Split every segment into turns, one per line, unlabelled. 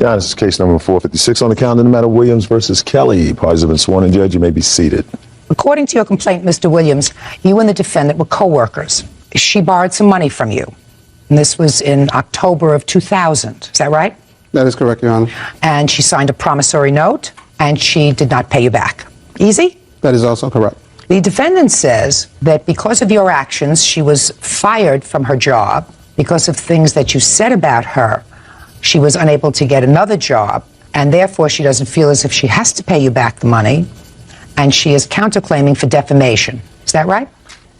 Yeah, this is case number 456 on the calendar, the matter Williams versus Kelly. Parties have been sworn in. Judge, you may be seated.
According to your complaint, Mr. Williams, you and the defendant were co-workers. She borrowed some money from you. And this was in October of 2000. Is that right?
That is correct, Your Honor.
And she signed a promissory note, and she did not pay you back. Easy?
That is also correct.
The defendant says that because of your actions, she was fired from her job. Because of things that you said about her, she was unable to get another job, and therefore she doesn't feel as if she has to pay you back the money, and she is counterclaiming for defamation. Is that right?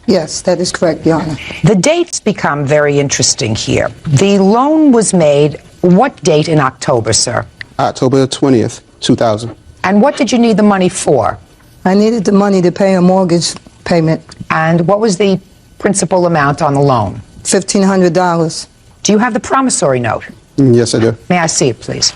Yes, that is correct, Your Honor.
The dates become very interesting here. The loan was made what date in October, sir?
October 20th, 2000.
And what did you need the money for?
I needed the money to pay a mortgage payment.
And what was the principal amount on the loan?
$1,500.
Do you have the promissory note?
Yes, I do.
May I see it, please?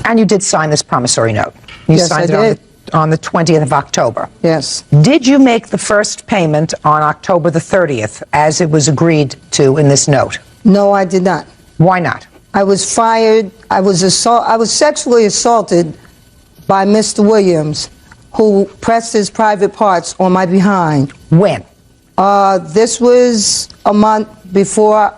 And you did sign this promissory note. You
Yes,
signed
I
it
did.
on the 20th of October.
Yes.
Did you make the first payment on October the 30th, as it was agreed to in this note?
No, I did not.
Why not?
I was fired. I was sexually assaulted by Mr. Williams, who pressed his private parts on my behind.
When?
This was a month before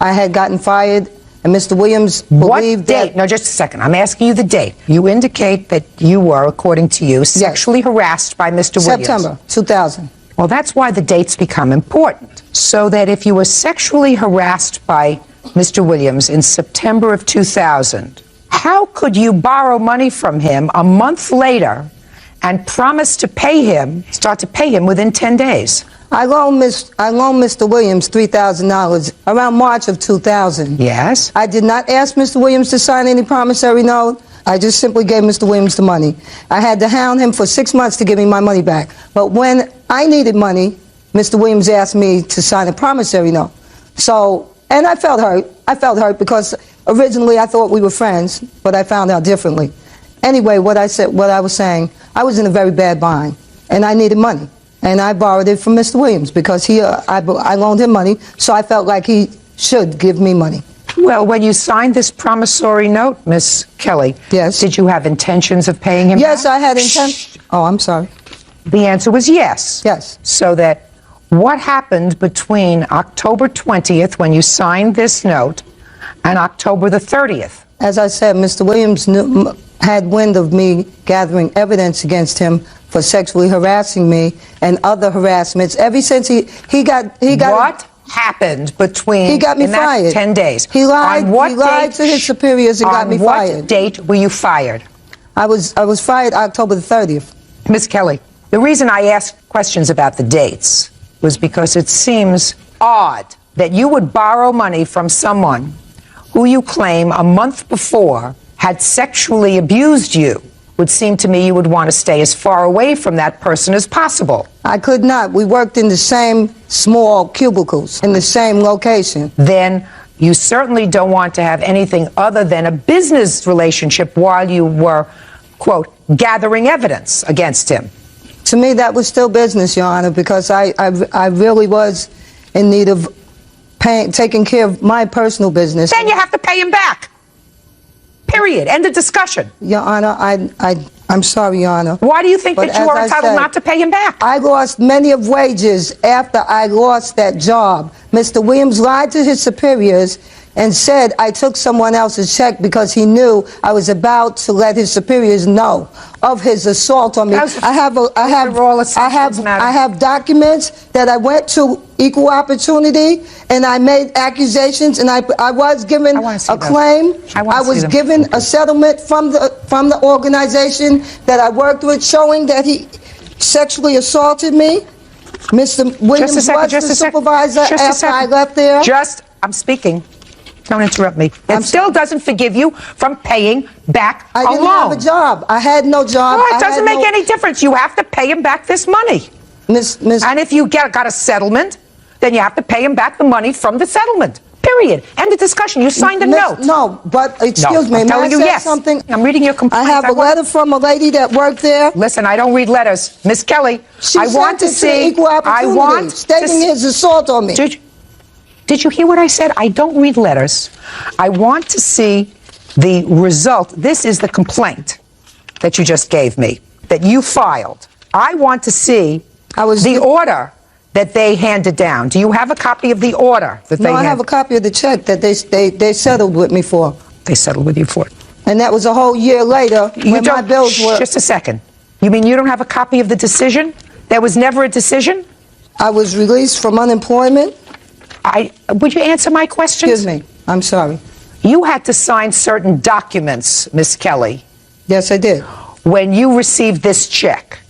I had gotten fired, and Mr. Williams believed
What date?
that...
No, just a second. I'm asking you the date. You indicate that you were, according to you, sexually harassed by Mr. Williams.
September 2000.
Well, that's why the dates become important. So that if you were sexually harassed by Mr. Williams in September of 2000, how could you borrow money from him a month later and promise to pay him, start to pay him within 10 days?
I loaned Mr. Williams $3,000 around March of 2000.
Yes.
I did not ask Mr. Williams to sign any promissory note. I just simply gave Mr. Williams the money. I had to hound him for 6 months to give me my money back. But when I needed money, Mr. Williams asked me to sign a promissory note. So, and I felt hurt. I felt hurt because originally I thought we were friends, but I found out differently. Anyway, what I was saying, I was in a very bad bind, and I needed money. And I borrowed it from Mr. Williams because I loaned him money, so I felt like he should give me money.
Well, when you signed this promissory note, Miss Kelly,
yes,
did you have intentions of paying him
Yes,
back?
I had intention. Oh, I'm sorry.
The answer was yes.
Yes.
So that what happened between October 20th, when you signed this note, and October the 30th?
As I said, Mr. Williams had wind of me gathering evidence against him for sexually harassing me and other harassments. Ever since he got
what happened between
he got me fired.
10 days?
He lied.
On what
he lied
date,
to his superiors and got me fired.
On what date were you fired?
I was fired October the 30th.
Miss Kelly, the reason I asked questions about the dates was because it seems odd that you would borrow money from someone who you claim a month before had sexually abused you. Would seem to me you would want to stay as far away from that person as possible.
I could not. We worked in the same small cubicles, in the same location.
Then you certainly don't want to have anything other than a business relationship while you were, quote, gathering evidence against him.
To me, that was still business, Your Honor, because I really was in need of taking care of my personal business.
Then you have to pay him back. Period. End of discussion.
Your Honor, I'm sorry, Your Honor.
Why do you think that you are entitled not to pay him back?
I lost many of wages after I lost that job. Mr. Williams lied to his superiors and said I took someone else's check because he knew I was about to let his superiors know of his assault on me. I have documents that I went to Equal Opportunity and I made accusations and I was given a claim. I was given a settlement from the organization that I worked with showing that he sexually assaulted me. Mr. Williams was the supervisor after I left there.
I'm speaking. Don't interrupt me. It still doesn't forgive you from paying back a loan.
I didn't have a job. I had no job.
Well, it doesn't make any difference. You have to pay him back this money. And if you got a settlement, then you have to pay him back the money from the settlement. Period. End of discussion. You signed a note.
No, but excuse me,
I'm
may
telling
I
you
say
yes.
something?
I'm reading your complaint.
I have a letter from a lady that worked there.
Listen, I don't read letters. Miss Kelly,
She
I want
sent
to
it the
see.
equal opportunity, stating his assault on me.
Did you hear what I said? I don't read letters. I want to see the result. This is the complaint that you just gave me, that you filed. I want to see the order that they handed down. Do you have a copy of the order that they
No, I have a copy of the check that they settled with me for.
They settled with you for it.
And that was a whole year later when my bills were...
Just a second. You mean you don't have a copy of the decision? There was never a decision?
I was released from unemployment.
Would you answer my questions?
Excuse me. I'm sorry.
You had to sign certain documents, Miss Kelly.
Yes, I did.
When you received this check.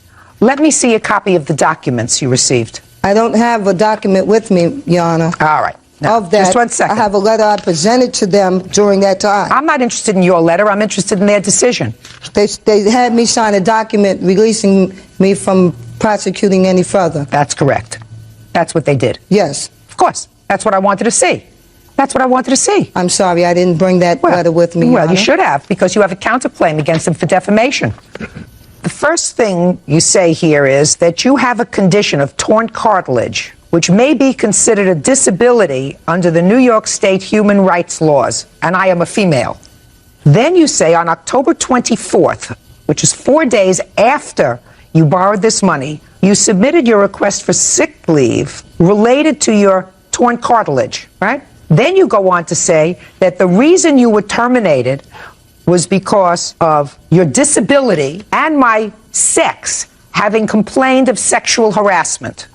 Let me see a copy of the documents you received.
I don't have a document with me, Your Honor.
All right. Now,
Of that,
just 1 second.
I have a letter I presented to them during that time.
I'm not interested in your letter. I'm interested in their decision.
They had me sign a document releasing me from prosecuting any further.
That's correct. That's what they did.
Yes.
Of course. That's what I wanted to see. That's what I wanted to see.
I'm sorry, I didn't bring that letter with me, Your
Well, you
Honor.
should have, because you have a counterclaim against them for defamation. The first thing you say here is that you have a condition of torn cartilage, which may be considered a disability under the New York State human rights laws, and I am a female. Then you say on October 24th, which is 4 days after you borrowed this money, you submitted your request for sick leave related to your torn cartilage, right? Then you go on to say that the reason you were terminated was because of your disability and my sex, having complained of sexual harassment.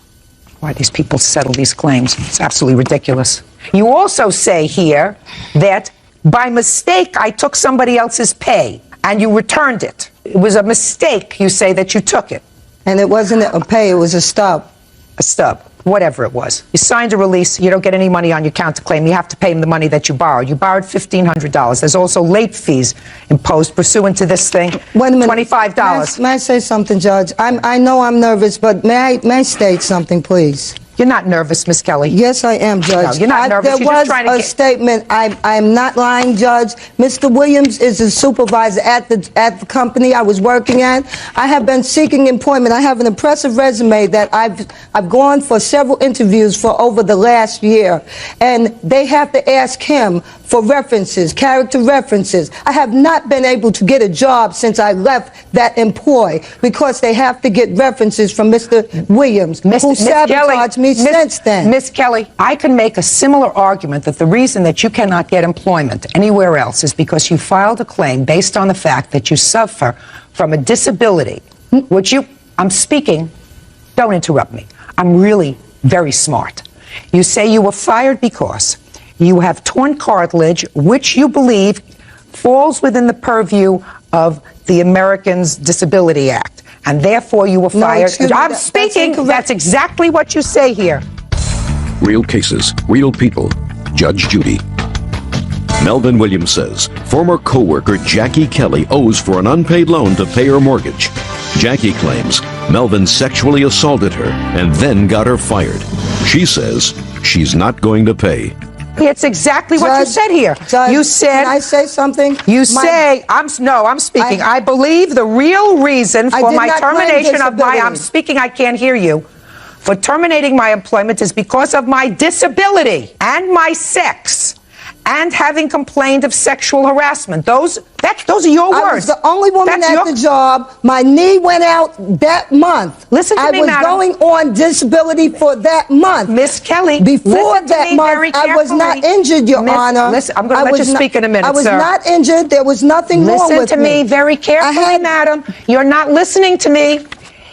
Why these people settle these claims? It's absolutely ridiculous. You also say here that by mistake I took somebody else's pay and you returned it. It was a mistake, you say, that you took it.
And it wasn't a pay, it was a stub.
A stub, whatever it was. You signed a release, you don't get any money on your counterclaim, you have to pay them the money that you borrowed. You borrowed $1,500. There's also late fees imposed pursuant to this thing,
Wait a minute.
$25.
May I say something, Judge? I know I'm nervous, but may I state something, please?
You're not nervous, Miss Kelly.
Yes, I am, Judge.
No, you're not nervous.
There
You're just
was
trying to
a
get...
statement. I'm not lying, Judge. Mr. Williams is a supervisor at the company I was working at. I have been seeking employment. I have an impressive resume that I've gone for several interviews for over the last year, and they have to ask him for references, character references. I have not been able to get a job since I left that employ because they have to get references from Mr. Williams, who sabotaged me since then.
Miss Kelly, I can make a similar argument that the reason that you cannot get employment anywhere else is because you filed a claim based on the fact that you suffer from a disability, which I'm speaking, don't interrupt me. I'm really very smart. You say you were fired because you have torn cartilage, which you believe falls within the purview of the Americans Disability Act, and therefore you were fired. I'm speaking. That's exactly what you say here.
Real cases, real people. Judge Judy. Melvin Williams says former co-worker Jackie Kelly owes for an unpaid loan to pay her mortgage. Jackie claims Melvin sexually assaulted her and then got her fired. She says she's not going to pay.
It's exactly what you said here.
Judge,
you said.
Can I say something?
You say. I'm speaking. I believe the real reason for my termination of my. I'm speaking. I can't hear you. For terminating my employment is because of my disability and my sex and having complained of sexual harassment. Those are your words.
I was the only woman at the job. My knee went out that month.
Listen to me, madam.
I was going on disability for that month.
Miss Kelly,
before that month, I was not injured, Your Honor.
Listen, I'm going to let you speak in a minute, sir.
I was not injured. There was nothing wrong with me.
Listen to me very carefully, madam. You're not listening to me.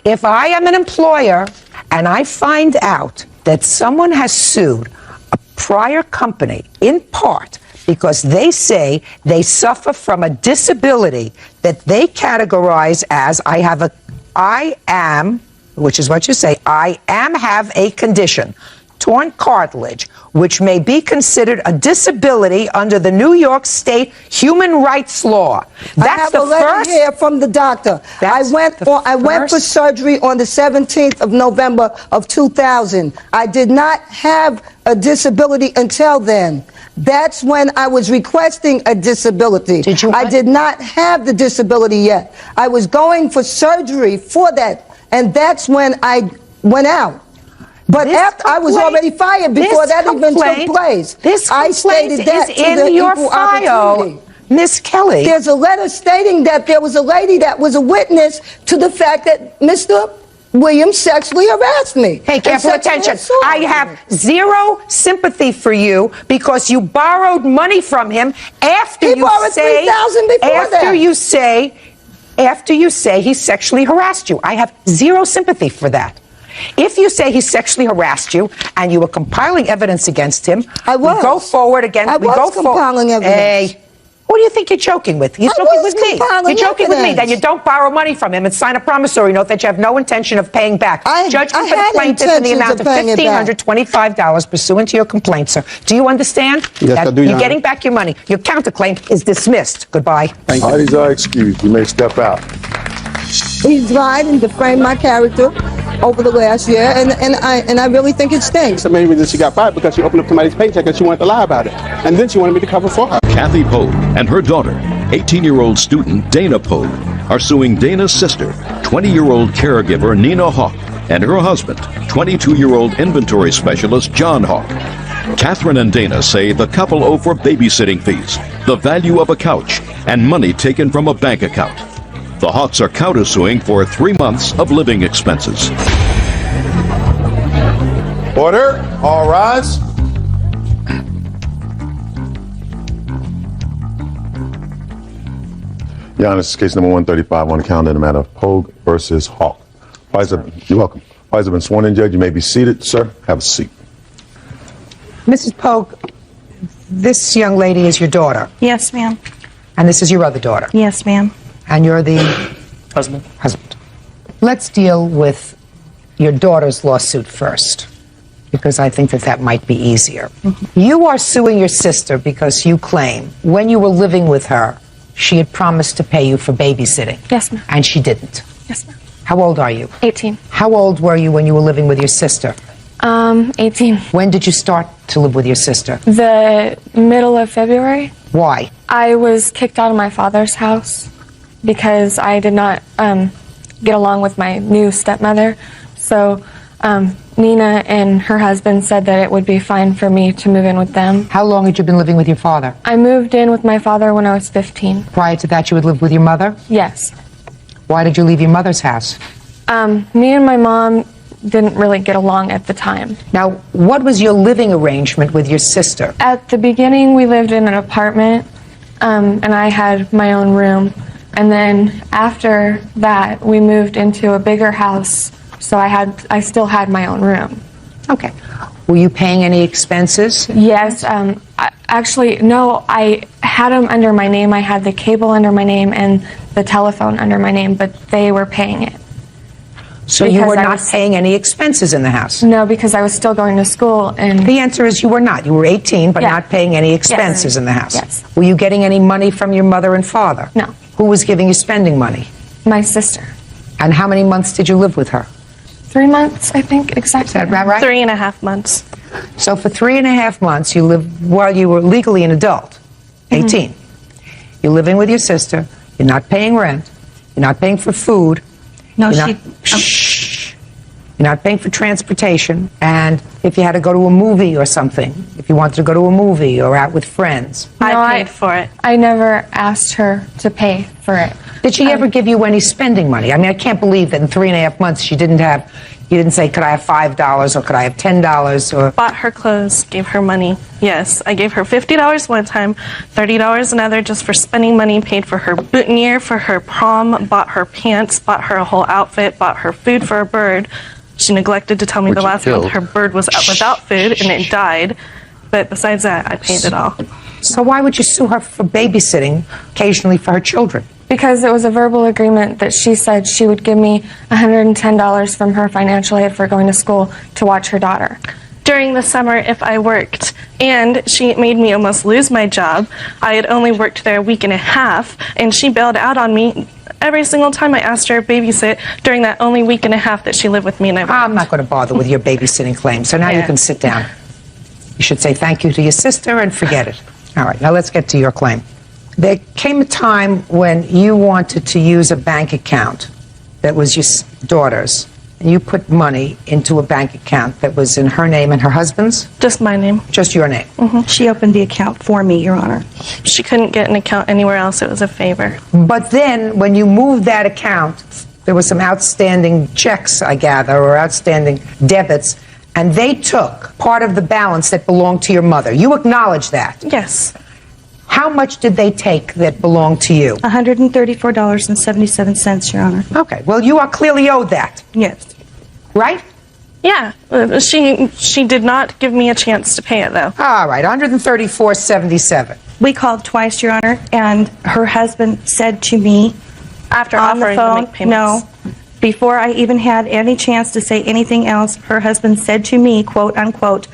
If I am an employer and I find out that someone has sued a prior company in part because they say they suffer from a disability that they categorize as I am, which is what you say, have a condition, torn cartilage, which may be considered a disability under the New York State human rights law.
I have a letter here from the doctor. I went for surgery on the 17th of November of 2000. I did not have a disability until then. That's when I was requesting a disability.
Did you?
I did not have the disability yet. I was going for surgery for that, and that's when I went out. But after I was already fired before that even took place.
I stated that is in your file, Miss Kelly.
There's a letter stating that there was a lady that was a witness to the fact that Mr. Williams sexually harassed me.
Hey, careful attention. I have zero sympathy for you because you borrowed money from him after
He borrowed $3,000 before that. After you say he sexually harassed you.
I have zero sympathy for that. If you say he sexually harassed you and you were compiling evidence against him,
I was.
we go forward again.
I was compiling evidence.
Hey, who do you think you're joking with? You're joking with me. You're joking with me that you don't borrow money from him and sign a promissory note that you have no intention of paying back. Judgment for the plaintiff in the amount of $1,525 pursuant to your complaint, sir. Do you understand?
Yes, I do, Your
You're
Honor.
getting back your money. Your counterclaim is dismissed. Goodbye.
Thank you.
Parties are excused. You may step out.
He's lied and defamed my character over the last year, and I really think it stinks.
The main reason she got fired because she opened up somebody's paycheck and she wanted to lie about it. And then she wanted me to cover for her.
Kathy Pogue and her daughter, 18-year-old student Dana Pogue, are suing Dana's sister, 20-year-old caregiver Nina Hawk, and her husband, 22-year-old inventory specialist John Hawk. Catherine and Dana say the couple owe for babysitting fees, the value of a couch, and money taken from a bank account. The Hawks are countersuing for 3 months of living expenses.
Order. All rise. Your Honor, this is case number 135 on the calendar in the matter of Pogue versus Hawk. You're welcome. Parties have been sworn in, Judge. You may be seated, sir. Have a seat.
Mrs. Pogue, this young lady is your daughter,
Yes, ma'am.
and this is your other daughter,
Yes, ma'am.
and you're the
Husband.
husband. Let's deal with your daughter's lawsuit first, because I think that might be easier. You are suing your sister because you claim when you were living with her, she had promised to pay you for babysitting.
Yes, ma'am.
And she didn't.
Yes, ma'am.
How old are you?
18.
How old were you when you were living with your sister?
18.
When did you start to live with your sister?
The middle of February,
Why?
I was kicked out of my father's house because I did not get along with my new stepmother. So Nina and her husband said that it would be fine for me to move in with them.
How long had you been living with your father?
I moved in with my father when I was 15.
Prior to that, you would live with your mother?
Yes.
Why did you leave your mother's house?
Me and my mom didn't really get along at the time.
Now, what was your living arrangement with your sister?
At the beginning, we lived in an apartment, and I had my own room. And then after that, we moved into a bigger house, so I still had my own room.
Okay. Were you paying any expenses?
Yes, actually, no, I had them under my name. I had the cable under my name and the telephone under my name, but they were paying it.
So you
Because
were
I
not
was-
paying any expenses in the house?
No, because I was still going to school, and
The answer is you were not. You were 18, but
Yeah.
not paying any expenses in the house.
Yes.
Were you getting any money from your mother and father?
No.
Who was giving you spending money?
my sister.
And how many months did you live with her?
3 months, I think, exactly.
Is that right?
3.5 months.
So for 3.5 months, you lived while you were legally an adult, 18. You're living with your sister. You're not paying rent. You're not paying for food.
No,
You're not paying for transportation. And if you had to go to a movie or something, if you wanted to go to a movie or out with friends,
No,
I paid for it.
I never asked her to pay for it.
did she ever give you any spending money? I mean, I can't believe that in 3.5 months you didn't say, could I have $5 or could I have $10 or...
Bought her clothes, gave her money. Yes, I gave her $50 one time, $30 another just for spending money, paid for her boutonniere for her prom, bought her pants, bought her a whole outfit, bought her food for a bird. She neglected to tell me the last month her bird was without food and it died. But besides that, I paid it all.
So why would you sue her for babysitting occasionally for her children?
Because it was a verbal agreement that she said she would give me $110 from her financial aid for going to school to watch her daughter.
During during the summer if I worked. And she made me almost lose my job. I had only worked there a week and a half, and she bailed out on me every single time I asked her to babysit during that only week and a half that she lived with me. And
I'm not going to bother with your babysitting claim, so now you can sit down. You should say thank you to your sister and forget it. All right, now let's get to your claim. There came a time when you wanted to use a bank account that was your daughter's, and you put money into a bank account that was in her name and her husband's?
Just my name.
Just your name?
She opened the account for me, Your Honor.
She couldn't get an account anywhere else. It was a favor.
But then, when you moved that account, there was some outstanding checks, I gather, or outstanding debits, and they took part of the balance that belonged to your mother. You acknowledge that?
Yes.
How much did they take that belonged to you?
$134.77, Your Honor.
Okay, well, you are clearly owed that,
Yes.
right?
Yeah. She did not give me a chance to pay it, though.
All right, $134.77.
We called twice, Your Honor, and her husband said to me
After
on the
offering
phone,
to make payments.
no. Before I even had any chance to say anything else, her husband said to me, quote unquote,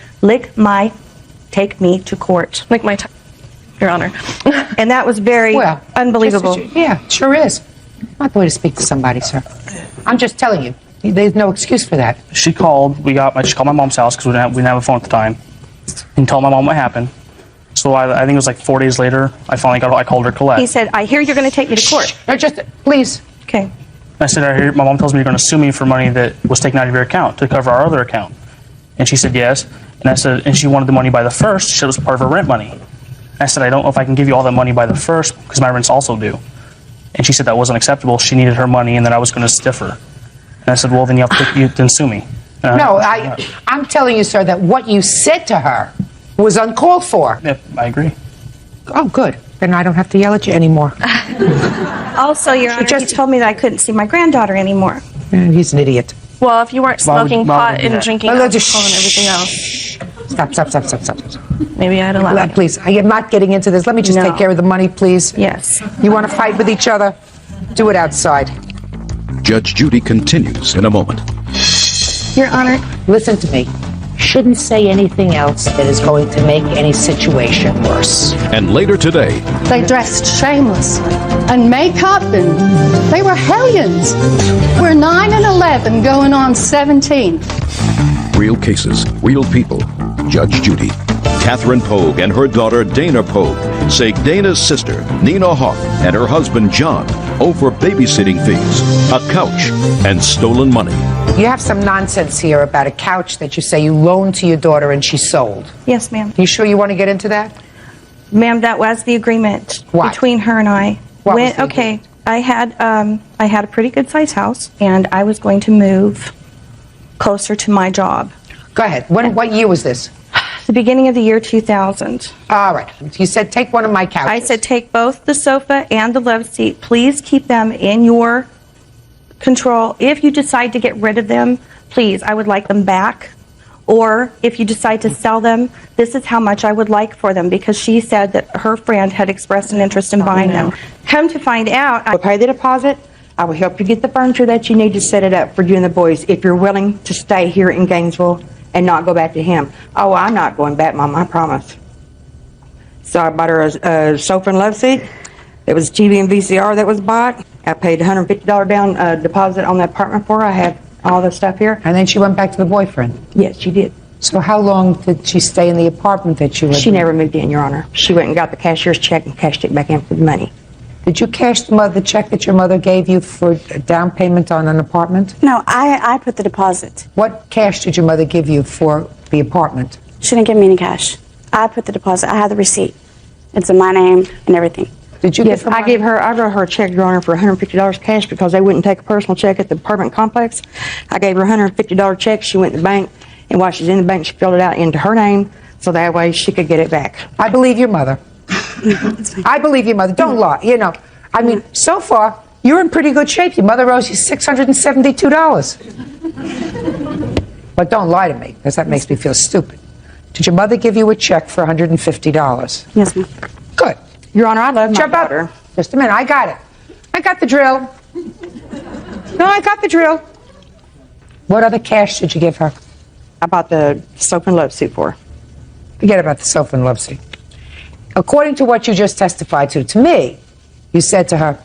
take me to court.
Lick my Your Honor.
And that was very unbelievable.
Yeah, sure is. Not the way to speak to somebody, sir. I'm just telling you, there's no excuse for that.
She called. She called my mom's house because we didn't have a phone at the time, and told my mom what happened. So I think it was like 4 days later. I called her Colette.
He said, I hear you're going to take me to court.
No, just please.
Okay.
I said, I hear my mom tells me you're going to sue me for money that was taken out of your account to cover our other account. And she said yes. And I said, and she wanted the money by the 1st. She said it was part of her rent money. I said, I don't know if I can give you all that money by the 1st because my rent's also due. And she said that wasn't acceptable. She needed her money and that I was going to stiff her. And I said, well, then you have to then sue me.
No, I'm telling you, sir, that what you said to her was uncalled for.
Yeah, I agree.
Oh, good. Then I don't have to yell at you anymore.
Also, Your Honor, he told me that I couldn't see my granddaughter anymore.
He's an idiot.
Well, if you weren't smoking pot and drinking
Oh, no,
alcohol
just
and everything else,
Stop.
maybe I'd allow it.
Please, I am not getting into this. Let me just take care of the money, please.
Yes.
You want to fight with each other? Do it outside.
Judge Judy continues in a moment.
Your Honor,
Listen to me. Shouldn't say anything else that is going to make any situation worse.
And later today,
They dressed shamelessly and makeup, and they were hellions. We're 9 and 11 going on 17.
real cases, real people. Judge Judy. Catherine Pogue and her daughter Dana Pogue say Dana's sister, Nina Hawk, and her husband John owe for babysitting fees, a couch, and stolen money.
You have some nonsense here about a couch that you say you loaned to your daughter and she sold.
yes, ma'am.
You sure you want to get into that?
Ma'am, that was the agreement
What?
between her and I.
What was the
Okay, I had a pretty good sized house, and I was going to move closer to my job.
Go ahead. What year was this?
The beginning of the year 2000.
All right. You said take one of my couches.
I said take both the sofa and the love seat. Please keep them in your control. If you decide to get rid of them, please, I would like them back. Or if you decide to sell them, this is how much I would like for them, because she said that her friend had expressed an interest in buying them. Come to find out,
I will pay the deposit. I will help you get the furniture that you need to set it up for you and the boys if you're willing to stay here in Gainesville and not go back to him. Oh, I'm not going back, Mom, I promise. So I bought her a sofa and love seat. It was TV and VCR that was bought. I paid $150 down deposit on the apartment for her. I have all the stuff here.
And then she went back to the boyfriend.
Yes, she did.
So how long did she stay in the apartment that you lived
She
in?
never moved in, Your Honor. She went and got the cashier's check and cashed it back in for the money.
Did you cash the check that your mother gave you for a down payment on an apartment?
No, I put the deposit.
What cash did your mother give you for the apartment?
She didn't give me any cash. I put the deposit. I have the receipt. It's in my name and everything.
Did you
Yes,
give her
I wrote her a check, Your Honor, for $150 cash because they wouldn't take a personal check at the apartment complex. I gave her a $150 check. She went to the bank, and while she's in the bank, she filled it out into her name so that way she could get it back.
I believe your mother. I believe your mother. Don't lie. You know, I mean, so far, you're in pretty good shape. Your mother owes you $672. But don't lie to me, because that makes me feel stupid. Did your mother give you a check for $150?
Yes, ma'am.
Good.
Your Honor, I love my
Jump
daughter.
up. Just a minute. I got it. I got the drill. No, I got the drill. What other cash did you give her?
I bought the soap and love suit for her.
Forget about the sofa and love seat. According to what you just testified to me, you said to her,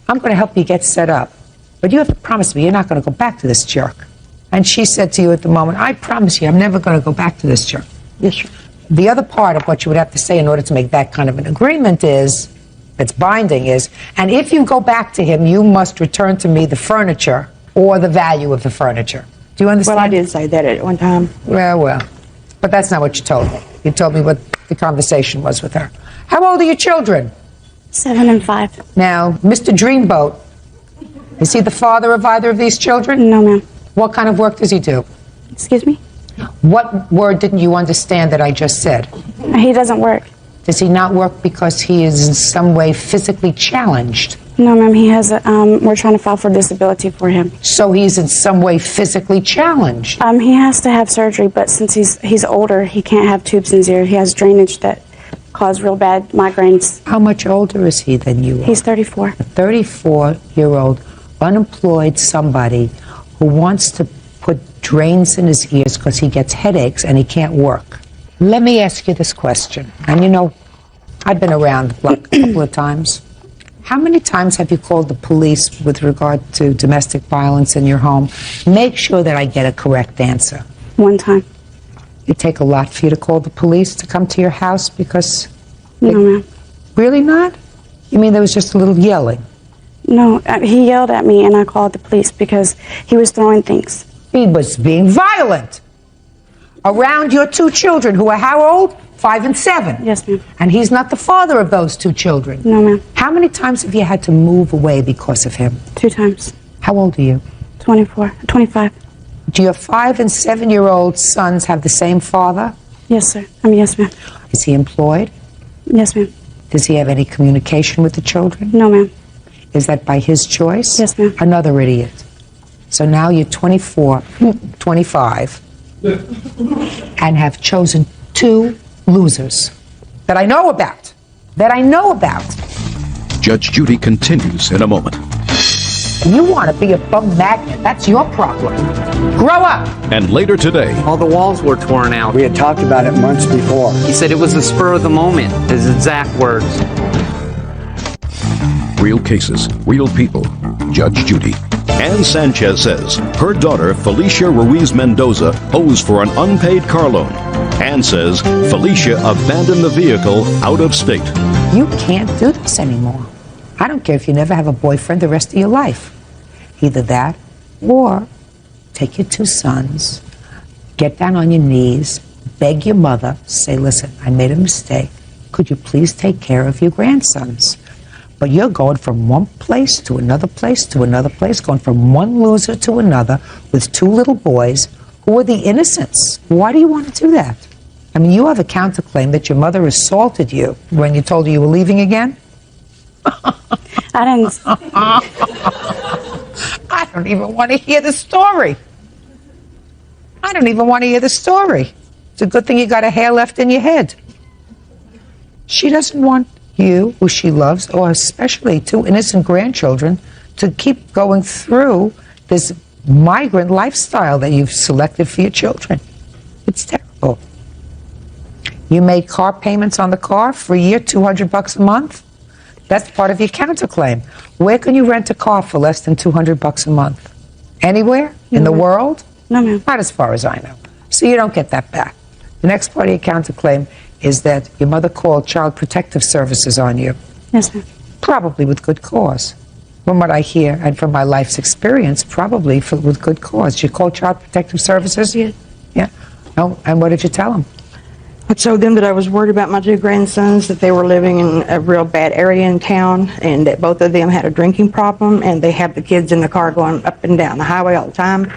I'm going to help you get set up, but you have to promise me you're not going to go back to this jerk. And she said to you at the moment, I promise you I'm never going to go back to this jerk.
Yes, sir.
The other part of what you would have to say in order to make that kind of an agreement is, that's binding is, and if you go back to him, you must return to me the furniture or the value of the furniture. Do you understand?
Well, I did say that at one time.
Well. But that's not what you told me. You told me what the conversation was with her. How old are your children?
7 and 5.
Now, Mr. Dreamboat, is he the father of either of these children?
No, ma'am.
What kind of work does he do?
Excuse me?
What word didn't you understand that I just said?
He doesn't work.
Does he not work because he is in some way physically challenged?
No, ma'am. He has we're trying to file for disability for him.
So he's in some way physically challenged?
He has to have surgery, but since he's older, he can't have tubes in his ear. He has drainage that cause real bad migraines.
How much older is he than you are?
He's 34.
A 34-year-old unemployed somebody who wants to put drains in his ears because he gets headaches and he can't work. Let me ask you this question. And you know, I've been around the block a couple of times. How many times have you called the police with regard to domestic violence in your home? Make sure that I get a correct answer.
1 time.
It take a lot for you to call the police to come to your house because...
No, ma'am.
Really not? You mean there was just a little yelling?
No, he yelled at me and I called the police because he was throwing things.
He was being violent around your 2 children who are how old? 5 and 7.
Yes, ma'am.
And he's not the father of those 2 children.
No, ma'am.
How many times have you had to move away because of him?
2 times.
How old are you?
25.
Do your 5 and 7-year-old sons have the same father?
Yes, sir. Yes, ma'am.
Is he employed?
Yes, ma'am.
Does he have any communication with the children?
No, ma'am.
Is that by his choice?
Yes, ma'am.
Another idiot. So now you're 25, and have chosen 2 losers that I know about.
Judge Judy continues in a moment.
You want to be a bum magnet. That's your problem. Grow up.
And later today,
All the walls were torn out.
We had talked about it months before.
He said it was the spur of the moment, his exact words.
real cases, real people. Judge Judy. Ann Sanchez says her daughter, Felicia Ruiz Mendoza, owes for an unpaid car loan. Ann says Felicia abandoned the vehicle out of state.
You can't do this anymore. I don't care if you never have a boyfriend the rest of your life. Either that, or take your 2 sons, get down on your knees, beg your mother, say, listen, I made a mistake. Could you please take care of your grandsons? But you're going from one place to another place to another place, going from one loser to another with 2 little boys who are the innocents. Why do you want to do that? I mean, you have a counterclaim that your mother assaulted you when you told her you were leaving again?
I didn't.
I don't even want to hear the story. It's a good thing you got a hair left in your head. She doesn't want you, who she loves, or especially 2 innocent grandchildren, to keep going through this migrant lifestyle that you've selected for your children. It's terrible. You made car payments on the car for a year, $200 a month. That's part of your counterclaim. Where can you rent a car for less than $200 a month? Anywhere in the world?
No, ma'am.
Not as far as I know. So you don't get that back. The next part of your counterclaim is that your mother called Child Protective Services on you.
Yes, ma'am.
Probably with good cause. From what I hear and from my life's experience, probably with good cause. You called Child Protective Services?
Yeah.
Yeah. Oh, and what did you tell them?
I told them that I was worried about my 2 grandsons, that they were living in a real bad area in town, and that both of them had a drinking problem, and they have the kids in the car going up and down the highway all the time.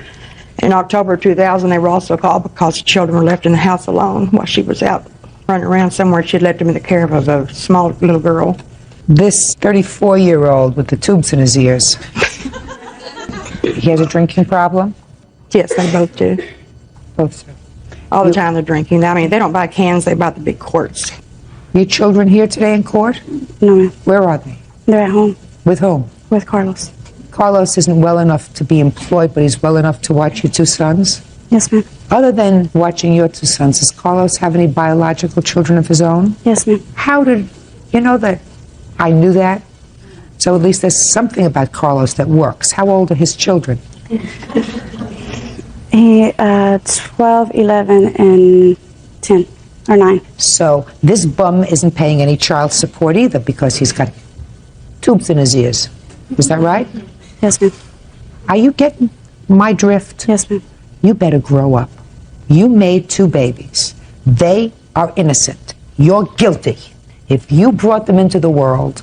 In October 2000, they were also called because the children were left in the house alone while she was out running around somewhere. She had left them in the care of a small little girl.
This 34-year-old with the tubes in his ears, he has a drinking problem?
Yes, they both do.
Both do.
All the time they're drinking. I mean, they don't buy cans, they buy the big quarts.
Your children here today in court?
No, ma'am.
Where are they?
They're at home
With whom?
with Carlos.
Carlos isn't well enough to be employed, but he's well enough to watch your 2 sons?
Yes, ma'am.
Other than watching your two sons, does Carlos have any biological children of his own?
Yes, ma'am.
How did, you know that I knew that? So at least there's something about Carlos that works. How old are his children?
He, 12, 11, and 10, or 9.
So this bum isn't paying any child support either because he's got tubes in his ears. Is that right?
Yes, ma'am.
Are you getting my drift?
Yes, ma'am.
You better grow up. You made 2 babies. They are innocent. You're guilty. If you brought them into the world,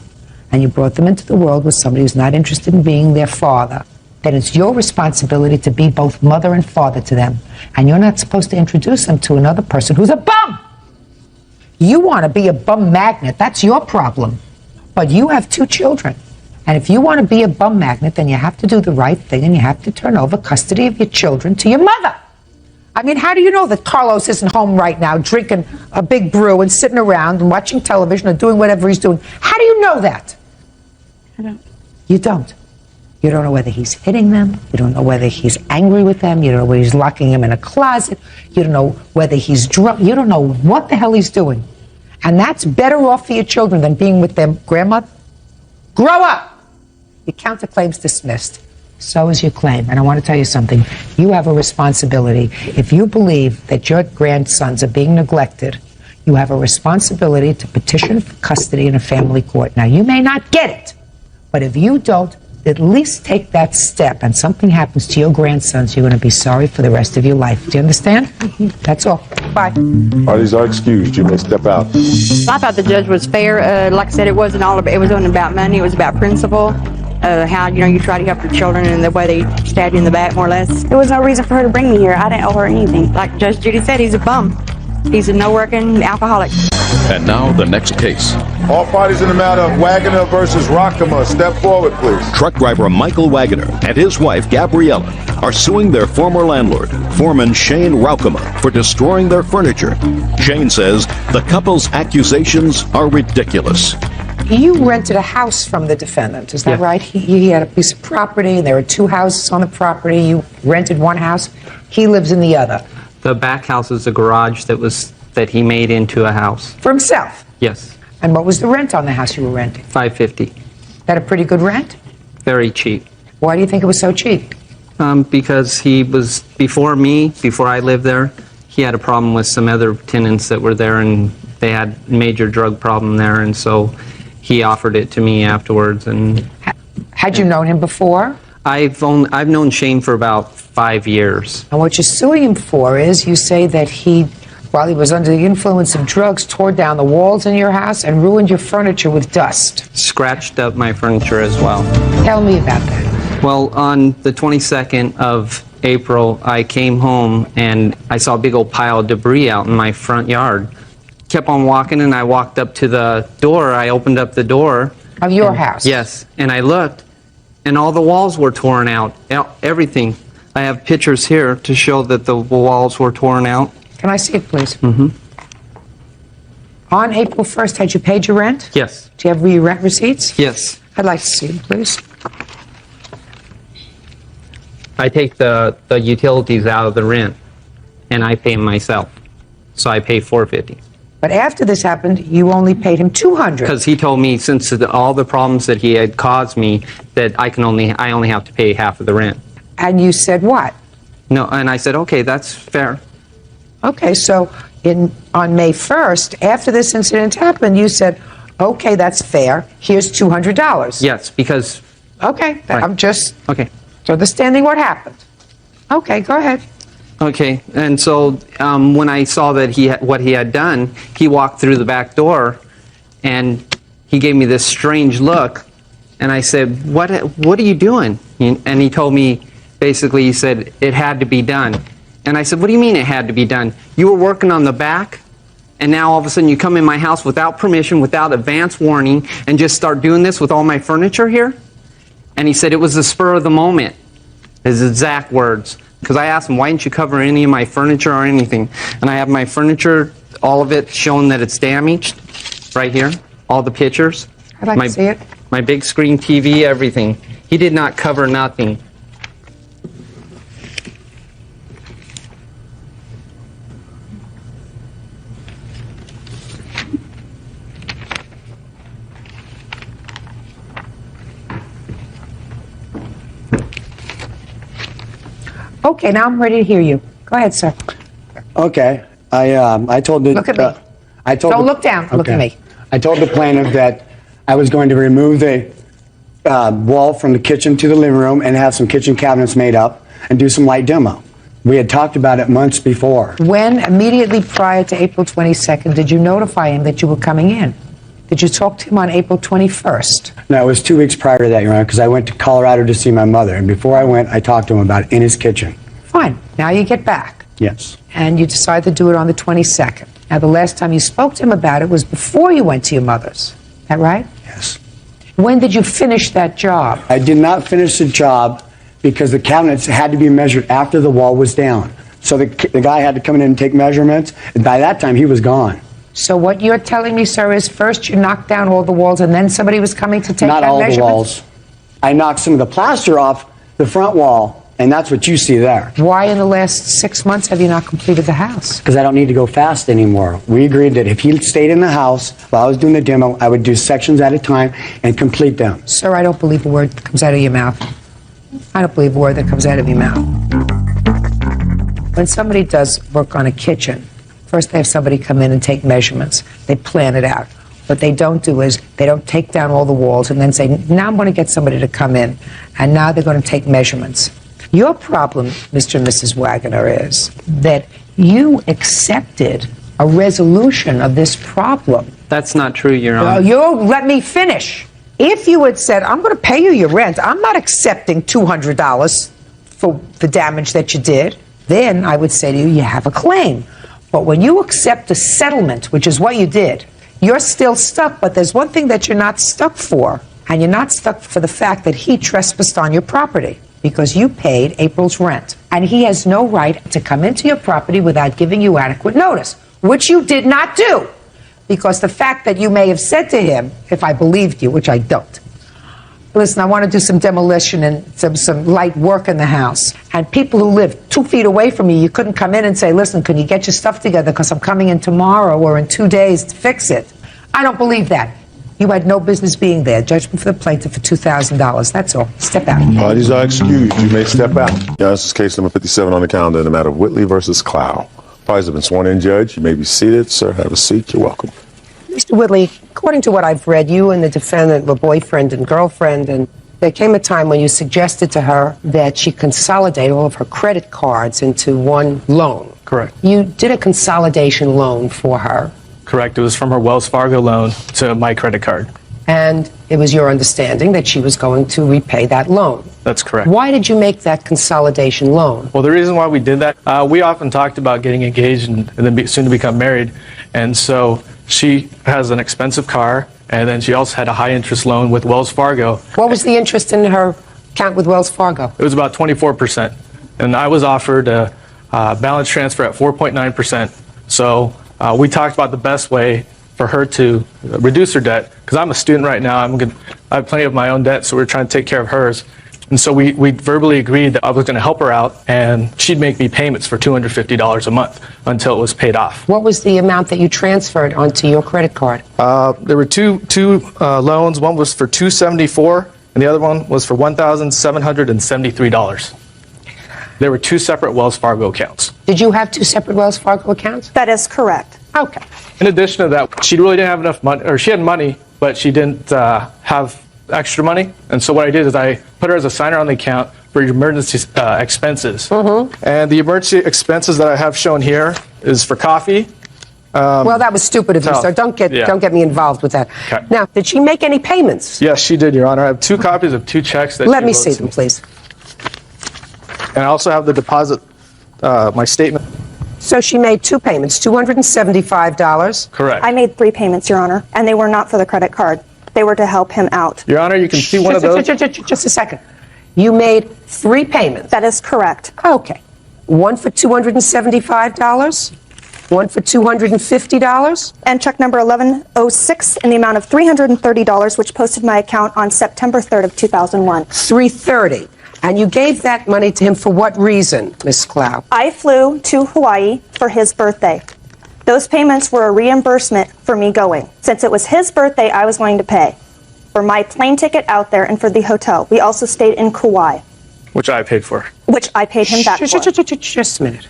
and you brought them into the world with somebody who's not interested in being their father, then it's your responsibility to be both mother and father to them. And you're not supposed to introduce them to another person who's a bum. You want to be a bum magnet. That's your problem. But you have 2 children. And if you want to be a bum magnet, then you have to do the right thing and you have to turn over custody of your children to your mother. I mean, how do you know that Carlos isn't home right now drinking a big brew and sitting around and watching television or doing whatever he's doing? How do you know that?
I don't.
You don't. You don't know whether he's hitting them. You don't know whether he's angry with them. You don't know whether he's locking them in a closet. You don't know whether he's drunk. You don't know what the hell he's doing. And that's better off for your children than being with their grandmother. Grow up! Your counterclaim's dismissed. So is your claim. And I want to tell you something. You have a responsibility. If you believe that your grandsons are being neglected, you have a responsibility to petition for custody in a family court. Now, you may not get it, but if you don't, at least take that step and something happens to your grandsons, you're going to be sorry for the rest of your life. Do you understand? That's all. Bye.
Parties are excused. You may step out.
I thought the judge was fair. Like I said, it wasn't about money. It was about principle. How, you try to help your children and the way they stabbed you in the back, more or less.
There was no reason for her to bring me here. I didn't owe her anything.
Like Judge Judy said, he's a bum. He's a no-working alcoholic.
And now the next case.
All parties in the matter of Wagoner versus Rockema, step forward, please.
Truck driver Michael Wagoner and his wife Gabriella are suing their former landlord, foreman Shane Roukema, for destroying their furniture. Shane says the couple's accusations are ridiculous.
You rented a house from the defendant, is that right? He had a piece of property, and there were 2 houses on the property. You rented one house. He lives in the other.
The back house is a garage that he made into a house.
For himself?
Yes.
And what was the rent on the house you were renting?
$550.
That a pretty good rent?
Very cheap.
Why do you think it was so cheap?
Because he was, before I lived there, he had a problem with some other tenants that were there, and they had major drug problem there, and so he offered it to me afterwards. And
had you known him before?
I've known Shane for about 5 years.
And what you're suing him for is, you say that he, while he was under the influence of drugs, tore down the walls in your house and ruined your furniture with dust.
Scratched up my furniture as well.
Tell me about that.
Well, on the 22nd of April, I came home and I saw a big old pile of debris out in my front yard. Kept on walking, and I walked up to the door. I opened up the door.
Of your house?
Yes. And I looked, and all the walls were torn out. Everything. I have pictures here to show that the walls were torn out.
Can I see it, please?
Mm-hmm.
On April 1st, had you paid your rent?
Yes.
Do you have your rent receipts?
Yes.
I'd like to see them, please.
I take the utilities out of the rent, and I pay them myself. So I pay $450.
But after this happened, you only paid him $200.
Because he told me, since all the problems that he had caused me, that I only have to pay half of the rent.
And you said what?
No, and I said, okay, that's fair.
Okay, so on May 1st, after this incident happened, you said, okay, that's fair. Here's $200.
Yes, because...
Okay,
right.
I'm just
okay.
Understanding what happened. Okay, go ahead.
Okay, and so when I saw that what he had done, he walked through the back door, and he gave me this strange look, and I said, "What are you doing?" And he told me, basically, he said it had to be done, and I said, "What do you mean it had to be done? You were working on the back, and now all of a sudden you come in my house without permission, without advance warning, and just start doing this with all my furniture here?" And he said it was the spur of the moment. His exact words. Because I asked him, why didn't you cover any of my furniture or anything? And I have my furniture, all of it, showing that it's damaged. Right here. All the pictures.
I'd like to see it.
My big screen TV, everything. He did not cover nothing.
Okay, now I'm ready to hear you. Go ahead, sir.
Okay, I told the...
Look at me.
I told
Don't look down. Look at me.
I told the plaintiff that I was going to remove the wall from the kitchen to the living room and have some kitchen cabinets made up and do some light demo. We had talked about it months before.
When, immediately prior to April 22nd, did you notify him that you were coming in? Did you talk to him on April 21st?
No, it was 2 weeks prior to that, Your Honor, because I went to Colorado to see my mother, and before I went, I talked to him about it in his kitchen.
Fine. Now you get back.
Yes.
And you decide to do it on the 22nd. Now, the last time you spoke to him about it was before you went to your mother's. Is that right?
Yes.
When did you finish that job?
I did not finish the job because the cabinets had to be measured after the wall was down. So the guy had to come in and take measurements, and by that time, he was gone.
So what you're telling me, sir, is first you knocked down all the walls and then somebody was coming to take
Not
that
all the
measurement?
walls. I knocked some of the plaster off the front wall, and that's what you see there.
Why in the last 6 months have you not completed the house?
Because I don't need to go fast anymore. We agreed that if he stayed in the house while I was doing the demo, I would do sections at a time and complete them.
Sir, I don't believe a word that comes out of your mouth. I don't believe a word that comes out of your mouth. When somebody does work on a kitchen, first they have somebody come in and take measurements. They plan it out. What they don't do is they don't take down all the walls and then say, now I'm going to get somebody to come in, and now they're going to take measurements. Your problem, Mr. and Mrs. Wagner, is that you accepted a resolution of this problem.
That's not true, Your Honor.
Let me finish. If you had said, I'm going to pay you your rent, I'm not accepting $200 for the damage that you did, then I would say to you, you have a claim. But when you accept a settlement, which is what you did, you're still stuck. But there's one thing that you're not stuck for, and you're not stuck for the fact that he trespassed on your property because you paid April's rent. And he has no right to come into your property without giving you adequate notice, which you did not do. Because the fact that you may have said to him, if I believed you, which I don't, listen, I want to do some demolition and some light work in the house. And people who live 2 feet away from you couldn't come in and say, listen, can you get your stuff together because I'm coming in tomorrow or in 2 days to fix it. I don't believe that. You had no business being there. Judgment for the plaintiff for $2,000. That's all. Step out.
Parties are excused. You may step out. Yeah, this is case number 57 on the calendar in the matter of Whitley versus Clow. Parties have been sworn in, Judge. You may be seated. Sir, have a seat. You're welcome.
Mr. Whitley, according to what I've read, you and the defendant were boyfriend and girlfriend, and there came a time when you suggested to her that she consolidate all of her credit cards into one loan.
Correct.
You did a consolidation loan for her,
Correct. It was from her Wells Fargo loan to my credit card.
and it was your understanding that she was going to repay that loan.
That's correct.
Why did you make that consolidation loan?
Well, the reason why we did that, we often talked about getting engaged and then soon to become married. And so she has an expensive car, and then she also had a high interest loan with Wells Fargo.
What was the interest in her account with Wells Fargo?
It was about 24%. And I was offered a balance transfer at 4.9%. So we talked about the best way for her to reduce her debt, because I'm a student right now. I have plenty of my own debt, so we're trying to take care of hers. And so we verbally agreed that I was going to help her out, and she'd make me payments for $250 a month until it was paid off.
What was the amount that you transferred onto your credit card?
There were two loans. One was for $274, and the other one was for $1,773. There were two separate Wells Fargo accounts.
Did you have two separate Wells Fargo accounts?
That is correct.
Okay.
In addition to that, she really didn't have enough money, or she had money, but she didn't have extra money. And so what I did is I put her as a signer on the account for emergency expenses.
Mm-hmm.
And the emergency expenses that I have shown here is for coffee.
Well, that was stupid of you, sir. Don't get me involved with that.
Okay.
Now, did she make any payments?
Yes, she did, Your Honor. I have two copies of two checks that
Let
she
me
wrote
see
to
them,
me.
please.
And I also have the deposit, my statement.
So she made two payments, $275.
Correct.
I made 3 payments, Your Honor, and they were not for the credit card. They were to help him out.
Your Honor, you can see one of those.
Just a second. You made 3 payments.
That is correct.
Okay. One for $275, one for $250.
And check number 1106 in the amount of $330, which posted my account on September 3rd of 2001.
$330. And you gave that money to him for what reason, Ms. Clow?
I flew to Hawaii for his birthday. Those payments were a reimbursement for me going. Since it was his birthday, I was going to pay for my plane ticket out there and for the hotel. We also stayed in Kauai.
Which I paid for.
Which I paid him back for.
Just a minute.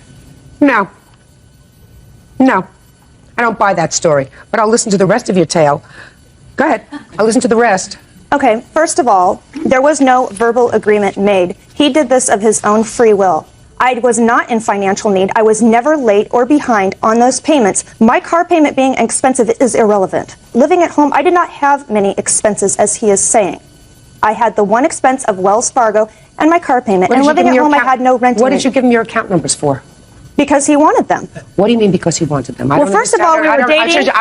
No. No. I don't buy that story. But I'll listen to the rest of your tale. Go ahead. I'll listen to the rest.
Okay, first of all, there was no verbal agreement made. He did this of his own free will. I was not in financial need. I was never late or behind on those payments. My car payment being expensive is irrelevant. Living at home, I did not have many expenses, as he is saying. I had the one expense of Wells Fargo and my car payment. And living at home, I had no rent.
What did you give him your account numbers for?
Because he wanted them.
What do you mean because he wanted them?
Well, first of all, we were dating.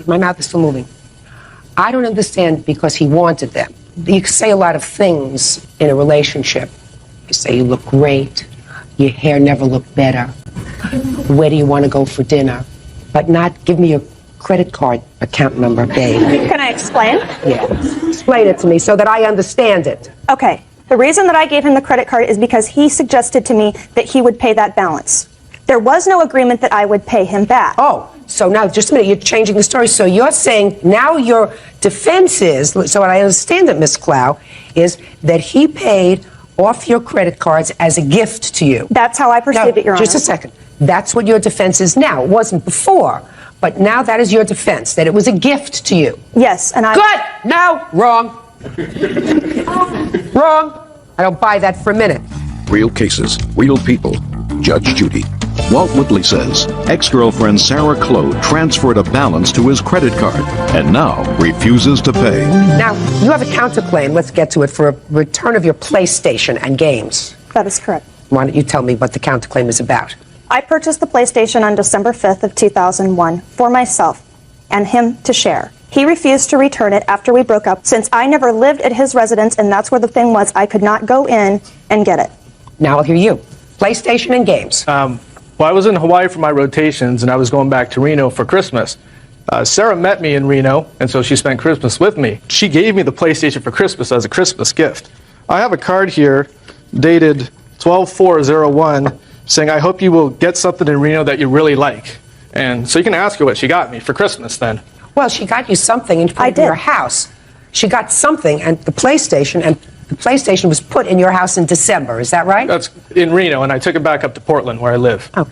My mouth is still moving. I don't understand because he wanted them. You say a lot of things in a relationship. You say you look great. Your hair never looked better. Where do you want to go for dinner? But not give me your credit card account number, babe.
Can I explain?
Yeah. Explain it to me so that I understand it.
Okay. The reason that I gave him the credit card is because he suggested to me that he would pay that balance. There was no agreement that I would pay him back.
Oh, so now, just a minute, you're changing the story. So you're saying now your defense is, so what I understand it, Miss Clow, is that he paid off your credit cards as a gift to you.
That's how I perceived it, Your Honor.
Just a second. That's what your defense is now. It wasn't before, but now that is your defense, that it was a gift to you.
Yes, and I...
Good! No! Wrong. Wrong. I don't buy that for a minute.
Real cases, real people. Judge Judy. Walt Whitley says ex-girlfriend Sarah Clow transferred a balance to his credit card and now refuses to pay.
Now, you have a counterclaim, let's get to it, for a return of your PlayStation and games.
That is correct.
Why don't you tell me what the counterclaim is about?
I purchased the PlayStation on December 5th of 2001 for myself and him to share. He refused to return it after we broke up, since I never lived at his residence, and that's where the thing was. I could not go in and get it.
Now I'll hear you. PlayStation and games.
Well, I was in Hawaii for my rotations, and I was going back to Reno for Christmas. Sarah met me in Reno, and so she spent Christmas with me. She gave me the PlayStation for Christmas as a Christmas gift. I have a card here dated 12/4/01 saying, I hope you will get something in Reno that you really like. And so you can ask her what she got me for Christmas then.
Well, she got you something in front of your house. She got something, and the PlayStation was put in your house in December, is that right?
That's in Reno, and I took it back up to Portland where I live.
Okay.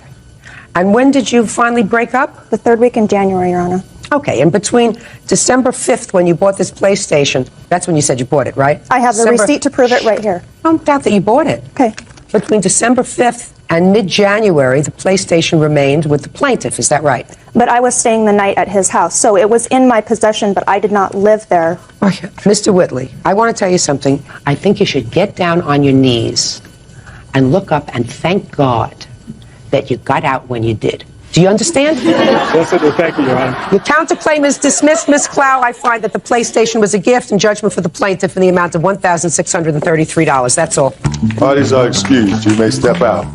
And when did you finally break up?
The third week in January, Your Honor.
Okay, and between December 5th, when you bought this PlayStation, that's when you said you bought it, right?
I have the receipt to prove it right here.
I don't doubt that you bought it.
Okay.
Between December 5th and mid-January, the PlayStation remained with the plaintiff, is that right?
But I was staying the night at his house, so it was in my possession, but I did not live there.
Okay. Mr. Whitley, I want to tell you something. I think you should get down on your knees and look up and thank God that you got out when you did. Do you understand?
Yes, I do. Thank you, Your Honor.
Your counterclaim is dismissed, Ms. Clow. I find that the PlayStation was a gift and judgment for the plaintiff in the amount of $1,633. That's all.
Parties are excused. You may step out.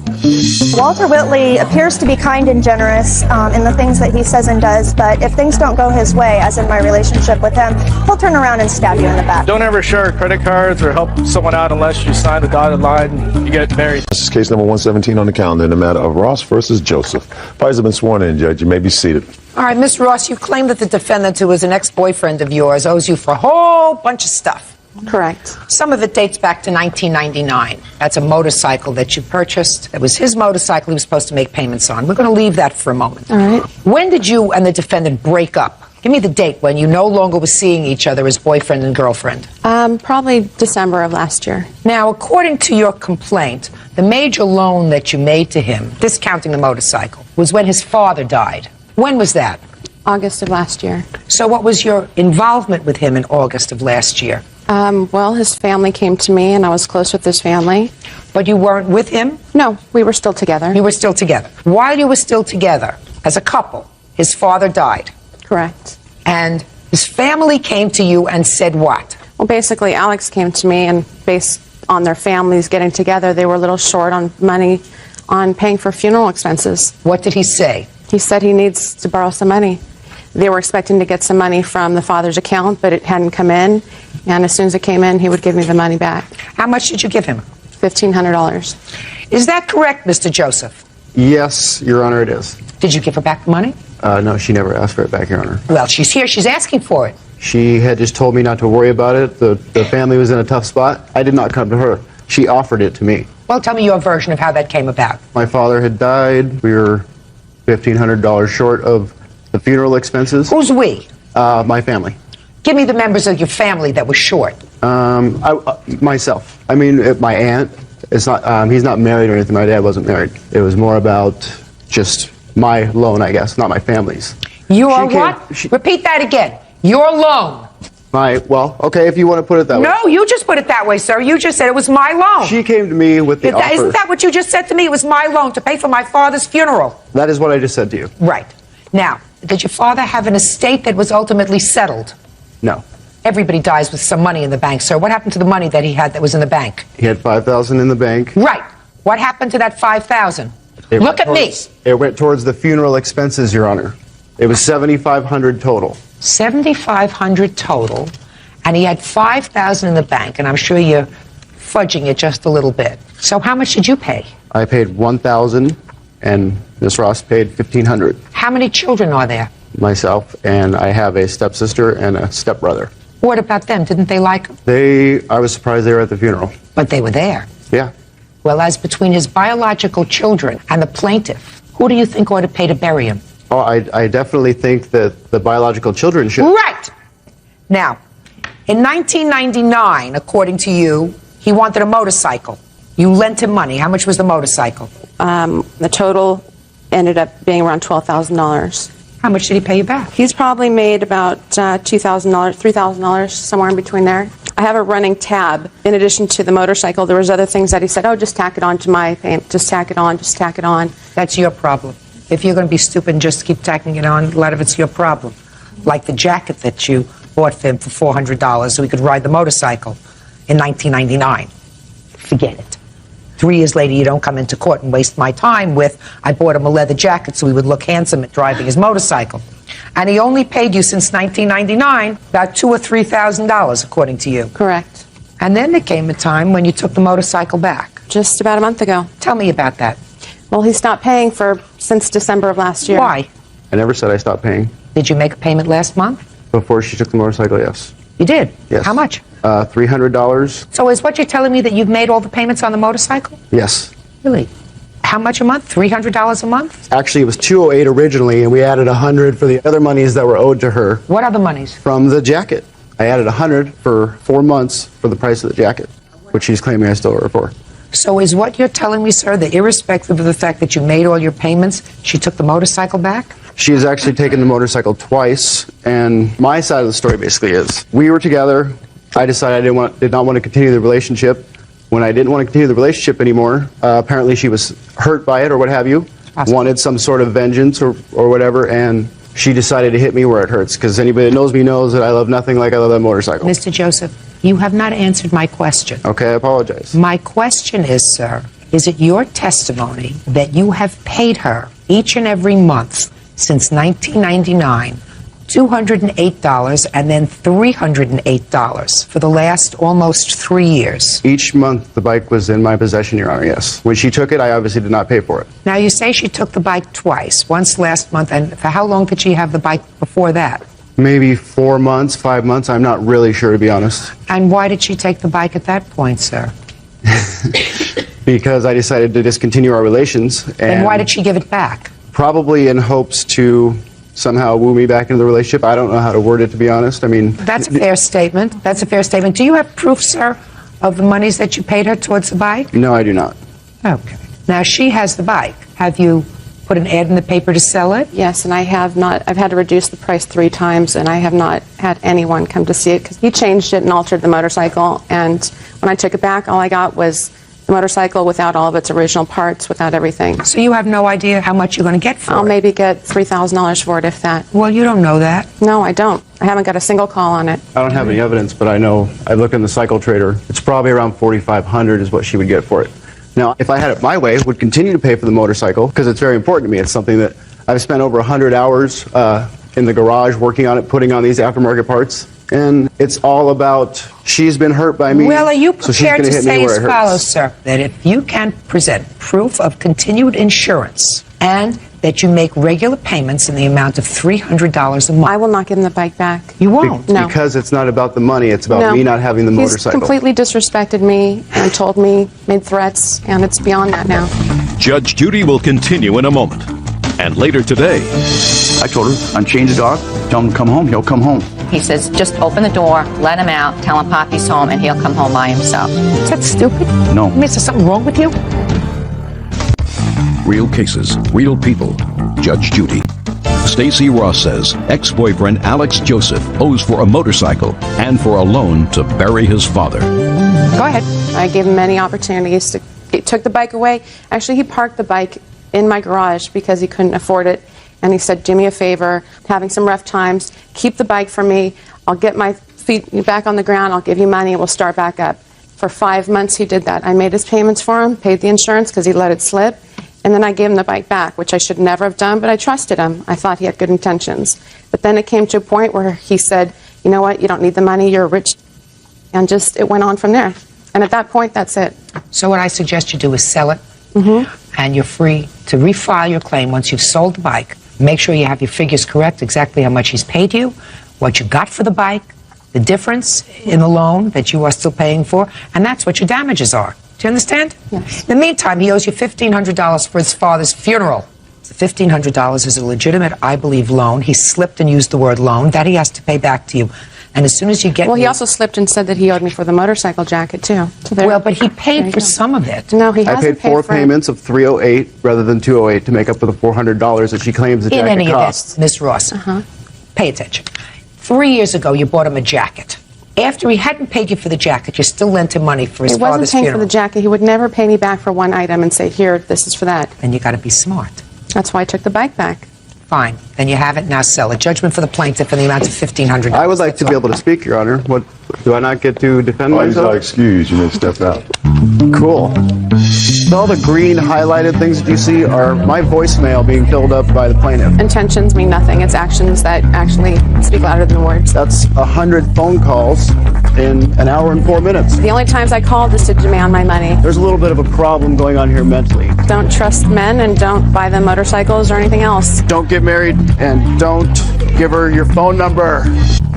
Walter Whitley appears to be kind and generous in the things that he says and does, but if things don't go his way, as in my relationship with him, he'll turn around and stab you in the back.
Don't ever share credit cards or help someone out unless you sign the dotted line and you get married.
This is case number 117 on the calendar in the matter of Ross versus Joseph. Parties have been sworn in, Judge. You may be seated.
All right, Ms. Ross, you claim that the defendant, who is an ex-boyfriend of yours, owes you for a whole bunch of stuff.
Correct.
Some of it dates back to 1999. That's a motorcycle that you purchased. It was his motorcycle he was supposed to make payments on. We're going to leave that for a moment.
All right.
When did you and the defendant break up? Give me the date when you no longer were seeing each other as boyfriend and girlfriend.
Probably December of last year.
Now, according to your complaint, the major loan that you made to him, discounting the motorcycle, was when his father died. When was that?
August of last year.
So what was your involvement with him in August of last year?
Well, his family came to me, and I was close with his family.
But you weren't with him?
No, we were still together.
You were still together. While you were still together, as a couple, his father died.
Correct.
And his family came to you and said what?
Well, basically, Alex came to me, and based on their families getting together, they were a little short on money on paying for funeral expenses.
What did he say?
He said he needs to borrow some money. They were expecting to get some money from the father's account, but it hadn't come in. And as soon as it came in, he would give me the money back.
How much did you give him?
$1,500.
Is that correct, Mr. Joseph?
Yes, Your Honor, it is.
Did you give her back the money?
No, she never asked for it back, Your Honor.
Well, she's here. She's asking for it.
She had just told me not to worry about it. The family was in a tough spot. I did not come to her. She offered it to me.
Well, tell me your version of how that came about.
My father had died. We were $1,500 short of the funeral expenses.
Who's we?
My family.
Give me the members of your family that were short.
Myself. I mean, my aunt. It's not. He's not married or anything. My dad wasn't married. It was more about just my loan, I guess, not my family's.
Your what? Repeat that again. Your loan.
Well, okay, if you want to put it that way.
No, you just put it that way, sir. You just said it was my loan.
She came to me with the offer.
Isn't that what you just said to me? It was my loan to pay for my father's funeral.
That is what I just said to you.
Right. Now, did your father have an estate that was ultimately settled?
No.
Everybody dies with some money in the bank, sir. What happened to the money that he had that was in the bank?
He had $5,000 in the bank.
Right. What happened to that $5,000? Look at me.
It went towards the funeral expenses, Your Honor. It was $7,500 total.
$7,500 total, and he had $5,000 in the bank, and I'm sure you're fudging it just a little bit. So how much did you pay?
I paid $1,000, and Miss Ross paid $1,500.
How many children are there?
Myself, and I have a stepsister and a stepbrother.
What about them? Didn't they like him?
I was surprised they were at the funeral.
But they were there.
Yeah.
Well, as between his biological children and the plaintiff, who do you think ought to pay to bury him?
Oh, I definitely think that the biological children should.
Right. Now, in 1999, according to you, he wanted a motorcycle. You lent him money. How much was the motorcycle?
The total ended up being around $12,000.
How much did he pay you back?
He's probably made about $2,000, $3,000, somewhere in between there. I have a running tab. In addition to the motorcycle, there was other things that he said, oh, just tack it on to my payment. Just tack it on, just tack it on.
That's your problem. If you're going to be stupid and just keep tacking it on, a lot of it's your problem. Like the jacket that you bought for him for $400 so he could ride the motorcycle in 1999. Forget it. 3 years later, you don't come into court and waste my time with, I bought him a leather jacket so he would look handsome at driving his motorcycle. And he only paid you since 1999 about $2,000 or $3,000, according to you.
Correct.
And then there came a time when you took the motorcycle back.
Just about a month ago.
Tell me about that.
Well, he stopped paying since December of last year.
Why?
I never said I stopped paying.
Did you make a payment last month?
Before she took the motorcycle, yes.
You did?
Yes.
How much?
$300.
So is what you're telling me that you've made all the payments on the motorcycle?
Yes.
Really? How much a month? $300 a month?
Actually, it was $208 originally, and we added $100 for the other monies that were owed to her.
What other monies?
From the jacket. I added $100 for 4 months for the price of the jacket, which she's claiming I still owe her for.
So is what you're telling me, sir, that irrespective of the fact that you made all your payments, she took the motorcycle back?
She has actually taken the motorcycle twice, and my side of the story basically is, we were together. I decided I did not want to continue the relationship. When I didn't want to continue the relationship anymore, apparently she was hurt by it or what have you, wanted some sort of vengeance or whatever, and she decided to hit me where it hurts, because anybody that knows me knows that I love nothing like I love that motorcycle.
Mr. Joseph, you have not answered my question.
Okay, I apologize.
My question is, sir, is it your testimony that you have paid her each and every month since 1999 $208 and then $308 for the last almost 3 years?
Each month the bike was in my possession, Your Honor, yes. When she took it, I obviously did not pay for it.
Now, you say she took the bike twice, once last month, and for how long did she have the bike before that?
Maybe 4 months, 5 months, I'm not really sure, to be honest.
And why did she take the bike at that point, sir?
Because I decided to discontinue our relations.
And why did she give it back?
Probably in hopes to somehow woo me back into the relationship. I don't know how to word it, to be honest. I mean...
That's a fair statement. That's a fair statement. Do you have proof, sir, of the monies that you paid her towards the bike?
No, I do not.
Okay. Now, she has the bike. Have you put an ad in the paper to sell it?
Yes, and I have not. I've had to reduce the price 3 times, and I have not had anyone come to see it because he changed it and altered the motorcycle. And when I took it back, all I got was the motorcycle without all of its original parts, without everything.
So you have no idea how much you're going to get for it?
I'll maybe get $3,000 for it, if that.
Well, you don't know that.
No, I don't. I haven't got a single call on it.
I don't have any evidence, but I know, I looked in the cycle trader, it's probably around $4,500 is what she would get for it. Now, if I had it my way, would continue to pay for the motorcycle, because it's very important to me. It's something that I've spent over 100 hours in the garage working on it, putting on these aftermarket parts. And it's all about, she's been hurt by me.
Well, are you
so she's
prepared
gonna
to
hit me
say
where
as
it hurts.
follows, sir, that if you can present proof of continued insurance and that you make regular payments in the amount of $300 a month.
I will not give him the bike back.
You won't?
No.
Because it's not about the money, it's about
No.
me not having the motorcycle.
He's completely disrespected me and told me, made threats, and it's beyond that now.
Judge Judy will continue in a moment. And later today,
I told her, unchain the dog, tell him to come home, he'll come home.
He says, just open the door, let him out, tell him Poppy's home, and he'll come home by himself.
Is that stupid?
No.
I mean, is there something wrong with you?
real cases, real people. Judge Judy. Stacy Ross says ex-boyfriend Alex Joseph owes for a motorcycle and for a loan to bury his father.
Go ahead. I gave him many opportunities to. He took the bike away. Actually, he parked the bike in my garage because he couldn't afford it. And he said, do me a favor, having some rough times, keep the bike for me. I'll get my feet back on the ground. I'll give you money. We'll start back up. For 5 months, he did that. I made his payments for him, paid the insurance because he let it slip. And then I gave him the bike back, which I should never have done, but I trusted him. I thought he had good intentions. But then it came to a point where he said, you know what, you don't need the money, you're rich. And just, it went on from there. And at that point, that's it.
So what I suggest you do is sell it, and you're free to refile your claim once you've sold the bike. Make sure you have your figures correct, exactly how much he's paid you, what you got for the bike, the difference in the loan that you are still paying for, and that's what your damages are. Do you understand?
Yes.
In the meantime, he owes you $1,500 for his father's funeral. The $1,500 is a legitimate, I believe, loan. He slipped and used the word loan. That he has to pay back to you. And as soon as you get...
Well, he also slipped and said that he owed me for the motorcycle jacket, too. So
well, but he paid for some of it.
No, he
I
hasn't
paid four
for it.
payments of $308 rather than $208 to make up for the $400 that she claims the
In
jacket
any
costs.
event, Miss Ross, pay attention. 3 years ago, you bought him a jacket. After he hadn't paid you for the jacket, you still lent him money for his
He wasn't
father's
paying
funeral.
for the jacket. He would never pay me back for one item and say, here, this is for that.
Then you got to be smart.
That's why I took the bike back.
Fine. Then you have it. Now sell it. Judgment for the plaintiff in the amount of $1,500.
I would like to be able to speak, Your Honor. What, do I not get to defend
While he's
myself?
not excused, you may step out.
Cool. So all the green highlighted things that you see are my voicemail being filled up by the plaintiff.
Intentions mean nothing. It's actions that actually speak louder than words.
That's 100 phone calls in an hour and 4 minutes.
The only times I called is to demand my money.
There's a little bit of a problem going on here mentally.
Don't trust men and don't buy them motorcycles or anything else.
Don't get married and don't give her your phone number.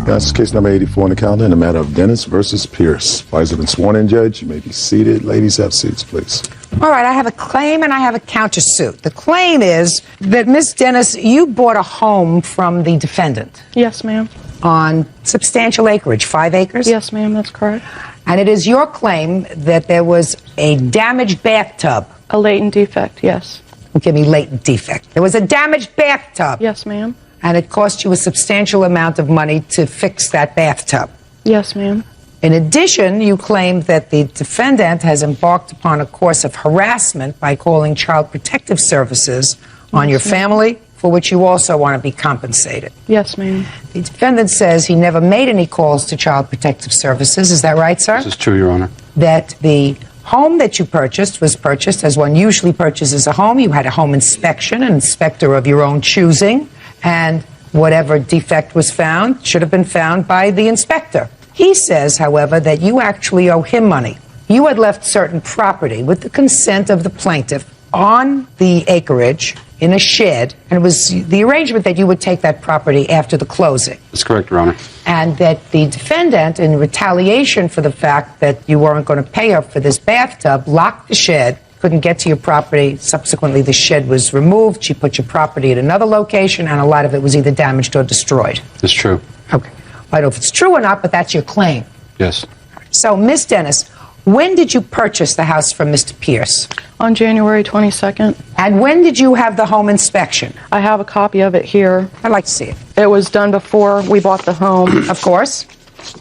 That's case number 84 on the calendar in the matter of Dennis versus Pierce. Parties have been sworn in, Judge. You may be seated. Ladies, have seats, please.
All right, I have a claim and I have a countersuit. The claim is that, Miss Dennis, you bought a home from the defendant.
Yes, ma'am.
On substantial acreage, 5 acres?
Yes, ma'am, that's correct.
And it is your claim that there was a damaged bathtub.
A latent defect, yes.
Give me latent defect. There was a damaged bathtub.
Yes, ma'am.
And it cost you a substantial amount of money to fix that bathtub.
Yes, ma'am.
In addition, you claim that the defendant has embarked upon a course of harassment by calling Child Protective Services on your family, for which you also want to be compensated.
Yes, ma'am.
The defendant says he never made any calls to Child Protective Services. Is that right, sir?
This is true, Your Honor.
That the home that you purchased was purchased as one usually purchases a home. You had a home inspection, an inspector of your own choosing, and whatever defect was found should have been found by the inspector. He says, however, that you actually owe him money. You had left certain property with the consent of the plaintiff on the acreage in a shed, and it was the arrangement that you would take that property after the closing.
That's correct, Your Honor.
And that the defendant, in retaliation for the fact that you weren't going to pay her for this bathtub, locked the shed, couldn't get to your property. Subsequently, the shed was removed. She put your property at another location, and a lot of it was either damaged or destroyed.
That's true.
Okay. I don't know if it's true or not, but that's your claim.
Yes.
So, Miss Dennis, when did you purchase the house from Mr. Pierce?
On January 22nd.
And when did you have the home inspection?
I have a copy of it here.
I'd like to see it.
It was done before we bought the home.
Of course.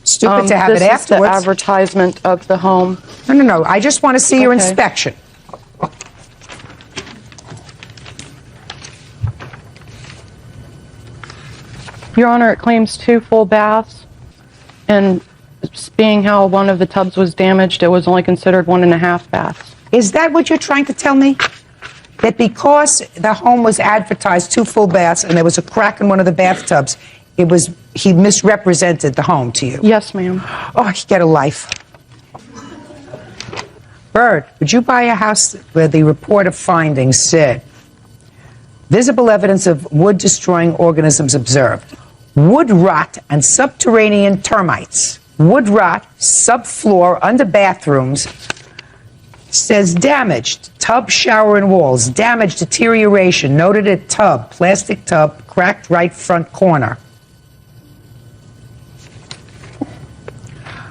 Stupid to have
this
it afterwards.
Is the advertisement of the home.
No. I just want to see your inspection.
Your Honor, it claims 2 full baths, and being how one of the tubs was damaged, it was only considered 1.5 baths.
Is that what you're trying to tell me? That because the home was advertised 2 full baths and there was a crack in one of the bathtubs, he misrepresented the home to you?
Yes, ma'am.
Oh, get a life. Bird, would you buy a house where the report of findings said Visible evidence of wood-destroying organisms observed. Wood rot and subterranean termites. Wood rot, subfloor, under bathrooms. Says damaged. Tub, shower, and walls. Damage, deterioration. Noted at tub. Plastic tub, cracked right front corner.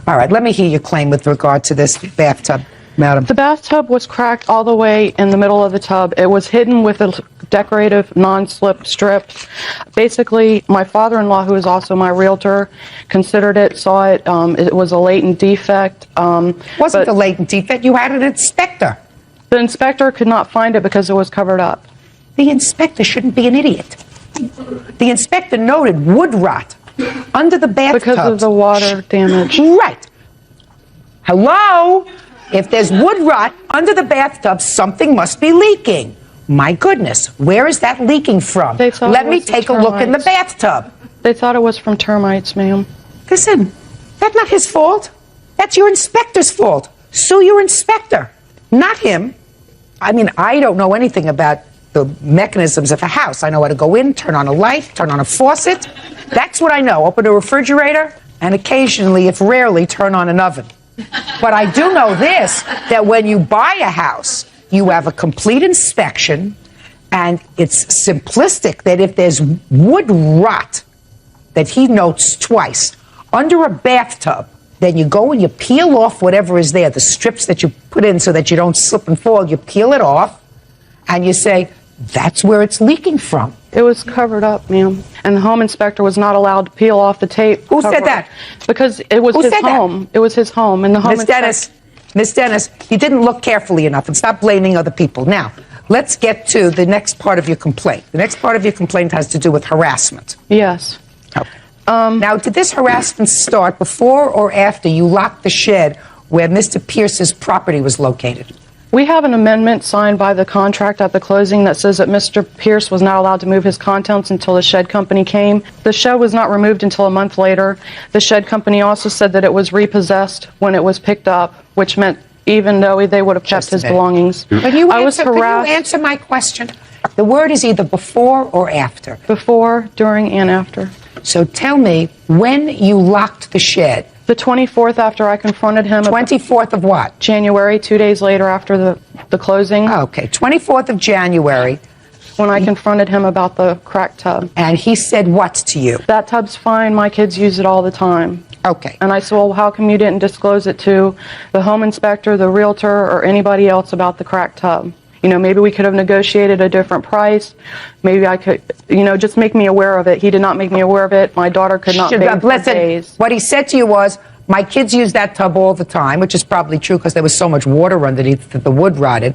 All right, let me hear your claim with regard to this bathtub, madam.
The bathtub was cracked all the way in the middle of the tub. It was hidden with a decorative non-slip strip. Basically, my father-in-law, who is also my realtor, considered it, saw it. It was a latent defect.
Wasn't a latent defect. You had an inspector.
The inspector could not find it because it was covered up.
The inspector shouldn't be an idiot. The inspector noted wood rot under the bathtub.
Because of the water damage.
Right. Hello? If there's wood rot under the bathtub, something must be leaking. My goodness, where is that leaking from? Let me take a look in the bathtub.
They thought it was from termites, ma'am.
Listen, that's not his fault. That's your inspector's fault. Sue your inspector, not him. I mean, I don't know anything about the mechanisms of a house. I know how to go in, turn on a light, turn on a faucet. That's what I know. Open a refrigerator, and occasionally, if rarely, turn on an oven. But I do know this, that when you buy a house, you have a complete inspection, and it's simplistic that if there's wood rot, that he notes twice, under a bathtub, then you go and you peel off whatever is there, the strips that you put in so that you don't slip and fall, you peel it off, and you say, that's where it's leaking from.
It was covered up, ma'am. And the home inspector was not allowed to peel off the tape.
Who said that?
Because it was his home. It was his home. And the home
Miss Dennis, you didn't look carefully enough, and stop blaming other people. Now, let's get to the next part of your complaint. The next part of your complaint has to do with harassment.
Yes.
Okay. Now, did this harassment start before or after you locked the shed where Mr. Pierce's property was located?
We have an amendment signed by the contract at the closing that says that Mr. Pierce was not allowed to move his contents until the shed company came. The shed was not removed until a month later. The shed company also said that it was repossessed when it was picked up, which meant even though they would have kept his belongings.
Can you answer my question? The word is either before or after.
Before, during, and after.
So tell me when you locked the shed.
The 24th after I confronted him.
24th of what?
January, 2 days later after the closing.
Okay, 24th of January.
When I confronted him about the cracked tub.
And he said what to you?
That tub's fine, my kids use it all the time.
Okay.
And I said, well, how come you didn't disclose it to the home inspector, the realtor, or anybody else about the cracked tub? You know, maybe we could have negotiated a different price. Maybe I could, just make me aware of it. He did not make me aware of it. My daughter could not bathe for days.
What he said to you was, my kids use that tub all the time, which is probably true because there was so much water underneath that the wood rotted,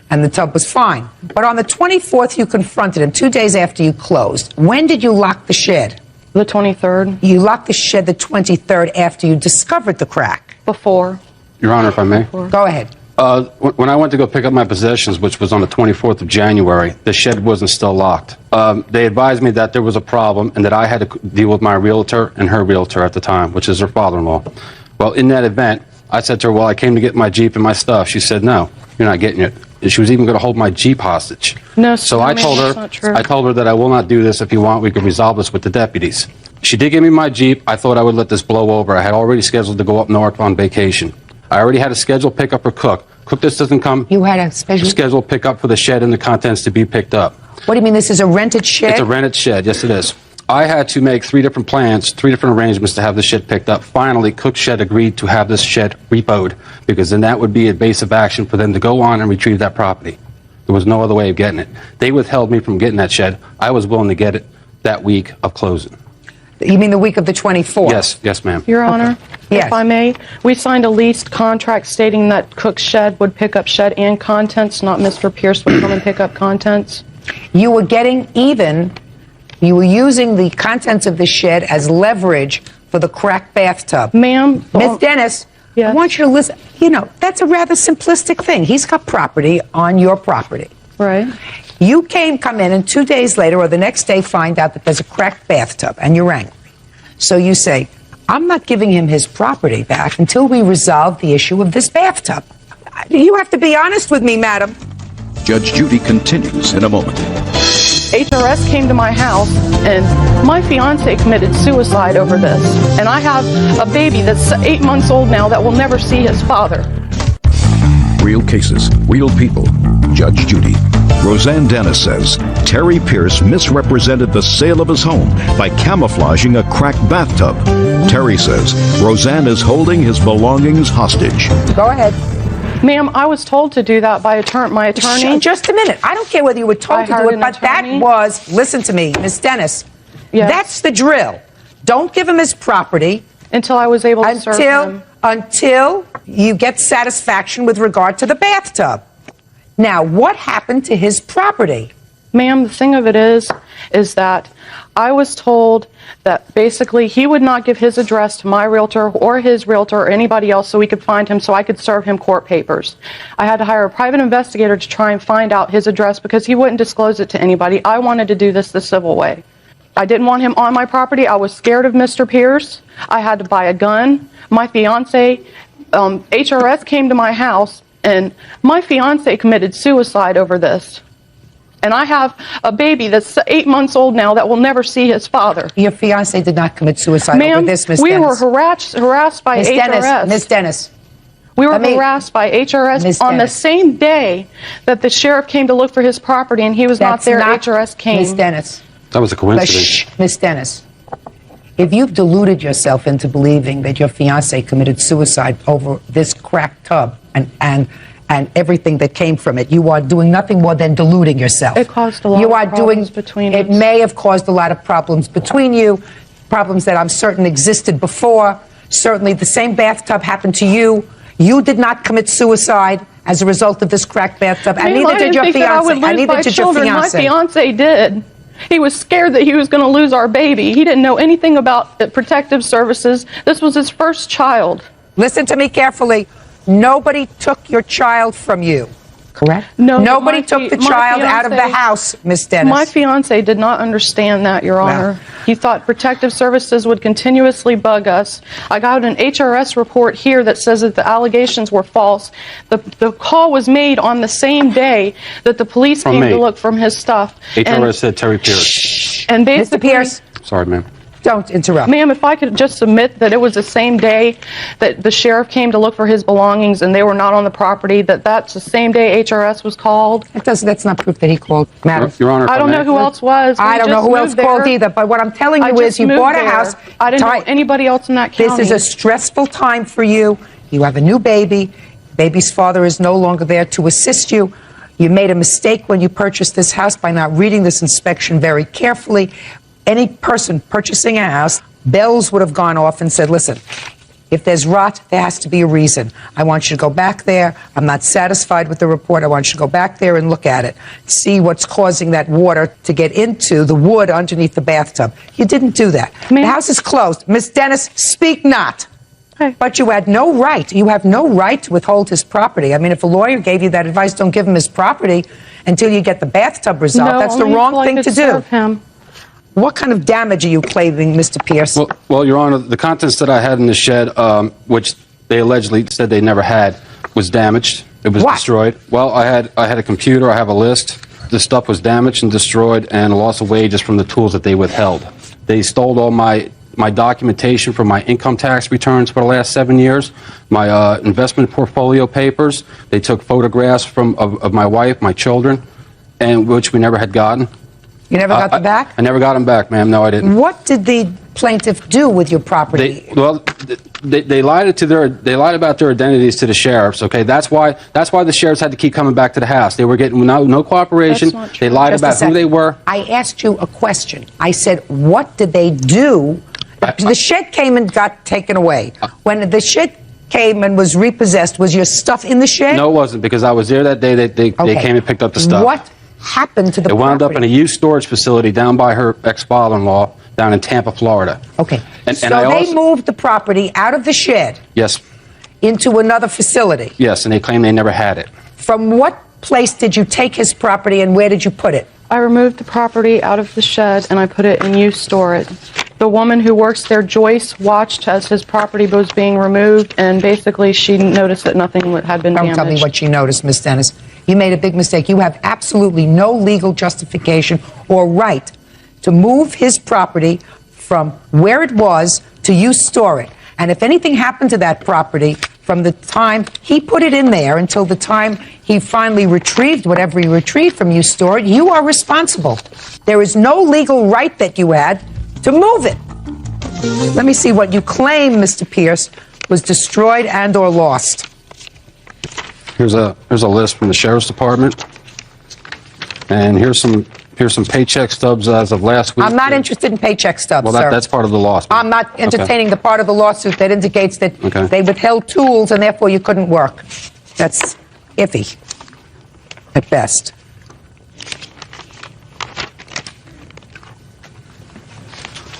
and the tub was fine. But on the 24th, you confronted him, 2 days after you closed. When did you lock the shed?
The 23rd.
You locked the shed the 23rd after you discovered the crack?
Before.
Your Honor, if I may.
Go ahead.
When I went to go pick up my possessions, which was on the 24th of January, the shed wasn't still locked. They advised me that there was a problem and that I had to deal with my realtor and her realtor at the time, which is her father-in-law. Well, in that event, I said to her, well, I came to get my Jeep and my stuff. She said, no, you're not getting it. And she was even going to hold my Jeep hostage.
No,
so I told her that I will not do this. If you want, we can resolve this with the deputies. She did give me my Jeep. I thought I would let this blow over. I had already scheduled to go up north on vacation. I already had a scheduled pickup or cook. Cook this doesn't come.
You had a
scheduled pickup for the shed and the contents to be picked up.
What do you mean, this is a rented shed?
It's a rented shed, yes it is. I had to make 3 different plans, 3 different arrangements to have the shed picked up. Finally, Cook Shed agreed to have this shed repoed, because then that would be a base of action for them to go on and retrieve that property. There was no other way of getting it. They withheld me from getting that shed. I was willing to get it that week of closing.
You mean the week of the 24th?
Yes, ma'am.
Your Honor,
Yes.
if I may, we signed a leased contract stating that Cook's Shed would pick up shed and contents, not Mr. Pierce would come and pick up contents.
You were getting even. You were using the contents of the shed as leverage for the cracked bathtub.
Ma'am.
Miss Dennis, I want you to listen. That's a rather simplistic thing. He's got property on your property.
Right.
You come in, and 2 days later or the next day find out that there's a cracked bathtub, and you're angry. So you say, I'm not giving him his property back until we resolve the issue of this bathtub. You have to be honest with me, madam.
Judge Judy continues in a moment.
HRS came to my house, and my fiance committed suicide over this. And I have a baby that's 8 months old now that will never see his father.
Real cases, real people. Judge Judy. Roseanne Dennis says Terry Pierce misrepresented the sale of his home by camouflaging a cracked bathtub. Terry says Roseanne is holding his belongings hostage.
Go ahead.
Ma'am, I was told to do that by my attorney.
Just a minute. I don't care whether you were told to do it, but that was, listen to me, Miss Dennis.
Yes.
That's the drill. Don't give him his property.
Until I was able to serve him.
Until you get satisfaction with regard to the bathtub. Now, what happened to his property?
Ma'am, the thing of it is that I was told that basically he would not give his address to my realtor or his realtor or anybody else so we could find him so I could serve him court papers. I had to hire a private investigator to try and find out his address because he wouldn't disclose it to anybody. I wanted to do this the civil way. I didn't want him on my property. I was scared of Mr. Pierce. I had to buy a gun. My fiance, HRS came to my house, and my fiance committed suicide over this. And I have a baby that's 8 months old now that will never see his father.
Your fiance did not commit suicide over this, Miss Dennis.
We were harassed by HRS.
Miss Dennis.
We were harassed by HRS on the same day that the sheriff came to look for his property, and he was not there. HRS came.
Miss Dennis.
That was a coincidence.
Miss Dennis. If you've deluded yourself into believing that your fiance committed suicide over this cracked tub and everything that came from it, you are doing nothing more than deluding yourself.
It caused a lot of problems between us.
It may have caused a lot of problems between you, problems that I'm certain existed before. Certainly the same bathtub happened to you. You did not commit suicide as a result of this cracked bathtub, and neither did your fiance.
And neither did your fiance. My fiance did. He was scared that he was going to lose our baby. He didn't know anything about protective services. This was his first child.
Listen to me carefully. Nobody took your child from you, correct?
No.
Nobody took the child out of the house, Miss Dennis.
My fiance did not understand that, Your Honor. He thought protective services would continuously bug us. I got an HRS report here that says that the allegations were false. The call was made on the same day that the police came to look from his stuff.
HRS said Terry Pierce.
And basically,
Mr. Pierce.
Sorry, ma'am.
Don't interrupt.
Ma'am, if I could just submit that it was the same day that the sheriff came to look for his belongings and they were not on the property, that's the same day HRS was called.
That's not proof that he called, madam.
Your Honor,
I don't know who else was.
I don't know who else called either, but what I'm telling you is you bought a house.
I didn't know anybody else in that county.
This is a stressful time for you. You have a new baby. Baby's father is no longer there to assist you. You made a mistake when you purchased this house by not reading this inspection very carefully. Any person purchasing a house, bells would have gone off and said, listen, if there's rot, there has to be a reason. I want you to go back there. I'm not satisfied with the report. I want you to go back there and look at it. See what's causing that water to get into the wood underneath the bathtub. You didn't do that. The house is closed. Miss Dennis, speak not. But you had no right. You have no right to withhold his property. I mean, if a lawyer gave you that advice, don't give him his property until you get the bathtub resolved.
No,
that's the
only
wrong
until I
thing
could
to do.
serve him.
What kind of damage are you claiming, Mr. Pierce?
Well, Your Honor, the contents that I had in the shed, which they allegedly said they never had, was damaged. It was destroyed. Well, I had a computer. I have a list. The stuff was damaged and destroyed, and a loss of wages from the tools that they withheld. They stole all my documentation from my income tax returns for the last 7 years, my investment portfolio papers. They took photographs of my wife, my children, and which we never had gotten.
You never got them back?
I never got them back, ma'am. No, I didn't.
What did the plaintiff do with your property?
They lied about their identities to the sheriffs. Okay, that's why the sheriffs had to keep coming back to the house. They were getting no cooperation. They lied about who they were.
I asked you a question. I said, what did they do? The shed came and got taken away. When the shed came and was repossessed, was your stuff in the shed?
No, it wasn't, because I was there that day. They came and picked up the stuff.
What happened to the property?
It wound up in a used storage facility down by her ex-father-in-law down in Tampa, Florida.
Okay.
And
so
I
they moved the property out of the shed
Yes.
into another facility.
Yes, and they claim they never had it.
From what place did you take his property and where did you put it?
I removed the property out of the shed and I put it in use storage. The woman who works there, Joyce, watched as his property was being removed, and basically she noticed that nothing had been damaged.
Don't tell me what she noticed, Miss Dennis. You made a big mistake. You have absolutely no legal justification or right to move his property from where it was to you store it. And if anything happened to that property from the time he put it in there until the time he finally retrieved whatever he retrieved from you store it, you are responsible. There is no legal right that you had to move it. Let me see what you claim, Mr. Pierce, was destroyed and or lost.
Here's a list from the Sheriff's Department. And here's some paycheck stubs as of last week.
I'm not interested in paycheck stubs,
Well,
sir.
that's part of the lawsuit.
I'm not entertaining the part of the lawsuit that indicates that
Okay.
they withheld tools and therefore you couldn't work. That's iffy, at best.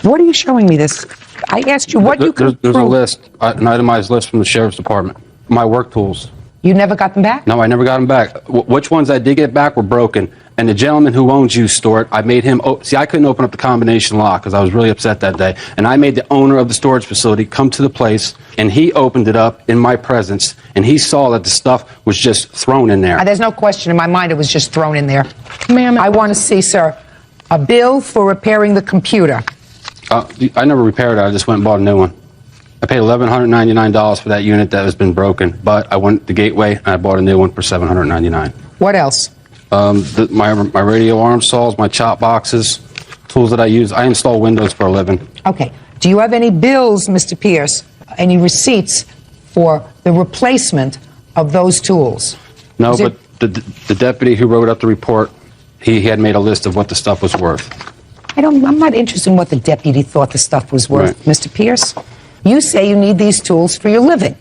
What are you showing me this? I asked you what you could
There's a
prove.
list, an itemized list from the Sheriff's Department. My work tools.
You never got them back?
No, I never got them back. Which ones I did get back were broken. And the gentleman who owns you store it, I made him, see, I couldn't open up the combination lock because I was really upset that day. And I made the owner of the storage facility come to the place, and he opened it up in my presence, and he saw that the stuff was just thrown in there.
There's no question in my mind it was just thrown in there.
Ma'am,
I want to see, sir, a bill for repairing the computer.
I never repaired it. I just went and bought a new one. I paid $1,199 for that unit that has been broken, but I went to Gateway and I bought a new one for $799.
What else?
My radio arm saws, my chop boxes, tools that I use. I install windows for a living.
Okay. Do you have any bills, Mr. Pierce, any receipts for the replacement of those tools?
No,
Is it-
but the deputy who wrote up the report, he had made a list of what the stuff was worth.
I'm not interested in what the deputy thought the stuff was worth, Mr. Pierce. You say you need these tools for your living.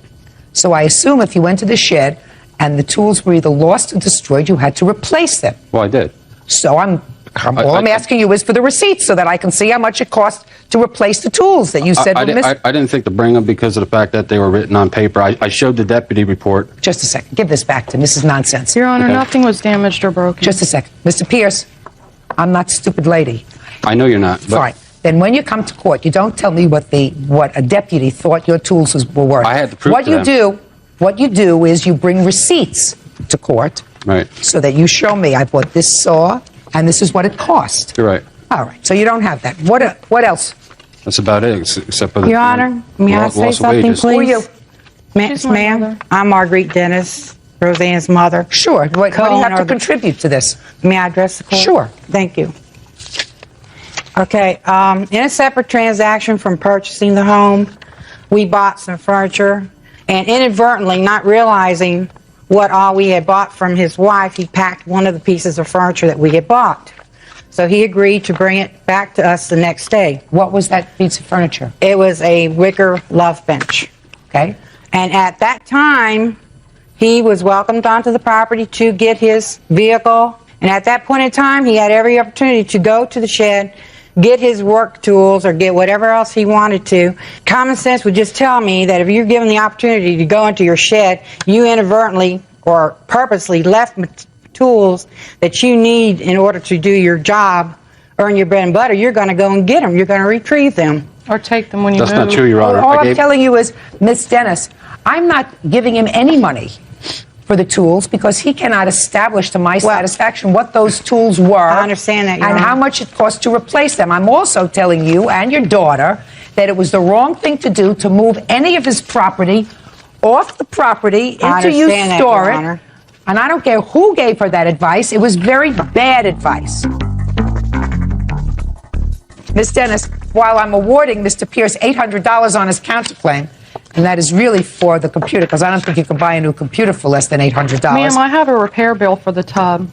So I assume if you went to the shed and the tools were either lost or destroyed, you had to replace them.
Well, I did.
So all I'm asking you is for the receipts so that I can see how much it cost to replace the tools that you said were missing.
I didn't think to bring them because of the fact that they were written on paper. I showed the deputy report.
Just a second. Give this back to him. This is nonsense.
Your Honor, nothing was damaged or broken.
Just a second. Mr. Pierce, I'm not a stupid lady.
I know you're not. But
Fine. Then when you come to court, you don't tell me what a deputy thought your tools were worth.
I had to prove
what
to
you
them.
do. What you do is you bring receipts to court
Right.
so that you show me I bought this saw and this is what it cost.
You're right.
All right. So you don't have that. What else?
That's about it, except for the
Your Honor, may I
loss
say
of
something,
wages.
Who are
please?
you?
Ma'am, I'm Marguerite Dennis, Roseanne's mother.
Sure. What do you have to contribute to this?
May I address the court?
Sure.
Thank you. Okay, in a separate transaction from purchasing the home, we bought some furniture, and inadvertently, not realizing what all we had bought from his wife, he packed one of the pieces of furniture that we had bought. So he agreed to bring it back to us the next day.
What was that piece of furniture?
It was a wicker love bench.
Okay.
And at that time, he was welcomed onto the property to get his vehicle. And at that point in time, he had every opportunity to go to the shed, get his work tools, or get whatever else he wanted to. Common sense would just tell me that if you're given the opportunity to go into your shed, you inadvertently or purposely left tools that you need in order to do your job, earn your bread and butter, you're going to go and get them. You're going to retrieve them.
Or take them when you
That's
move.
not true, Your Honor.
All I'm telling you is, Miss Dennis, I'm not giving him any money for the tools because he cannot establish to my satisfaction what those tools were.
I understand that, Your
and
Honor.
how much it cost to replace them. I'm also telling you and your daughter that it was the wrong thing to do to move any of his property off the property
I
into you
understand that,
store
Your
it.
Honor.
And I don't care who gave her that advice. It was very bad advice. Miss Dennis, while I'm awarding Mr. Pierce $800 on his counterclaim, and that is really for the computer, because I don't think you can buy a new computer for less than $800.
Ma'am, I have a repair bill for the tub.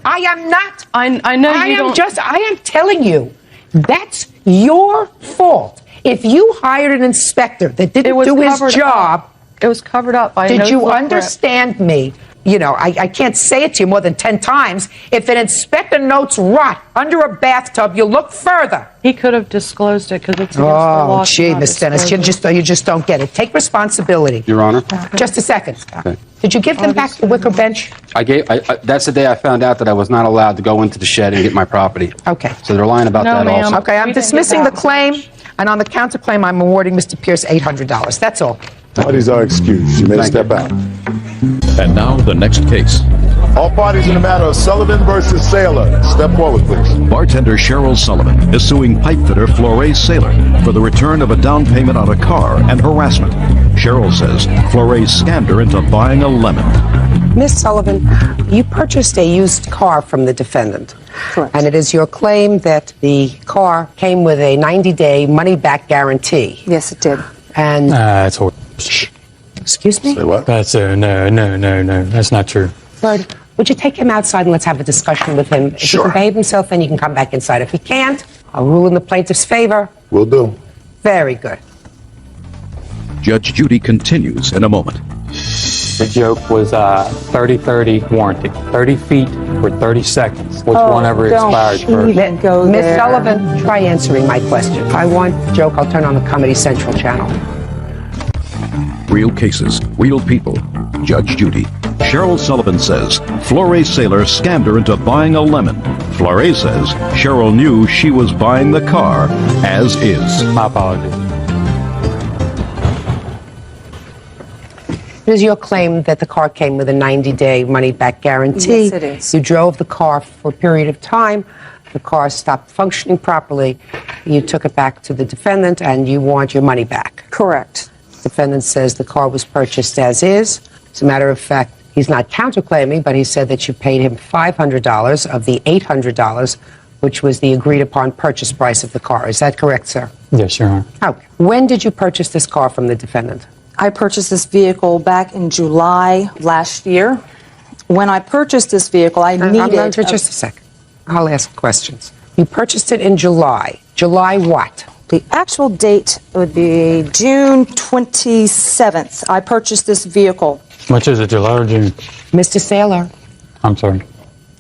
I am not.
I know you don't.
I am telling you, that's your fault. If you hired an inspector that didn't do his job,
it was covered up by.
Did you understand me? You know, I can't say it to you more than 10 times. If an inspector notes rot under a bathtub, you look further.
He could have disclosed it because it's against the law.
Oh, gee, Miss Dennis, you just don't get it. Take responsibility.
Your Honor.
Just a second.
Okay.
Did you give them back the wicker bench?
That's the day I found out that I was not allowed to go into the shed and get my property.
Okay.
So they're lying about that also.
Okay, I'm dismissing the claim, and on the counterclaim, I'm awarding Mr. Pierce $800. That's all.
Parties are excused. You may step out.
And now the next case.
All parties in the matter of Sullivan versus Saylor, step forward, please.
Bartender Cheryl Sullivan is suing pipefitter Flore Saylor for the return of a down payment on a car and harassment. Cheryl says Flore scammed her into buying a lemon.
Miss Sullivan, you purchased a used car from the defendant.
Correct.
And it is your claim that the car came with a 90-day money-back guarantee.
Yes, it did.
And
That's horse.
excuse me?
Say what?
That's no. That's not true.
Lord, would you take him outside and let's have a discussion with him? If he
Sure.
can behave himself, then you can come back inside. If he can't, I'll rule in the plaintiff's favor.
Will do.
Very good.
Judge Judy continues in a moment.
The joke was 30-30 warranty. 30 feet for 30 seconds. Which one ever expired first?
Miss Sullivan, try answering my question. If I want a joke, I'll turn on the Comedy Central channel.
Real cases, real people. Judge Judy. Cheryl Sullivan says Flore Saylor scammed her into buying a lemon. Flore says Cheryl knew she was buying the car as is.
My apologies.
It is your claim that the car came with a 90-day money-back guarantee.
Yes, it is.
You drove the car for a period of time. The car stopped functioning properly. You took it back to the defendant, and you want your money back.
Correct.
The defendant says the car was purchased as is. As a matter of fact, he's not counterclaiming, but he said that you paid him $500 of the $800, which was the agreed-upon purchase price of the car. Is that correct, sir?
Yes, Your Honor.
Okay. When did you purchase this car from the defendant?
I purchased this vehicle back in July last year. When I purchased this vehicle, I needed...
Just a second. I'll ask questions. You purchased it in July. July what?
The actual date would be June 27th. I purchased this vehicle.
Which is it, July or June?
Mr. Saylor.
I'm sorry.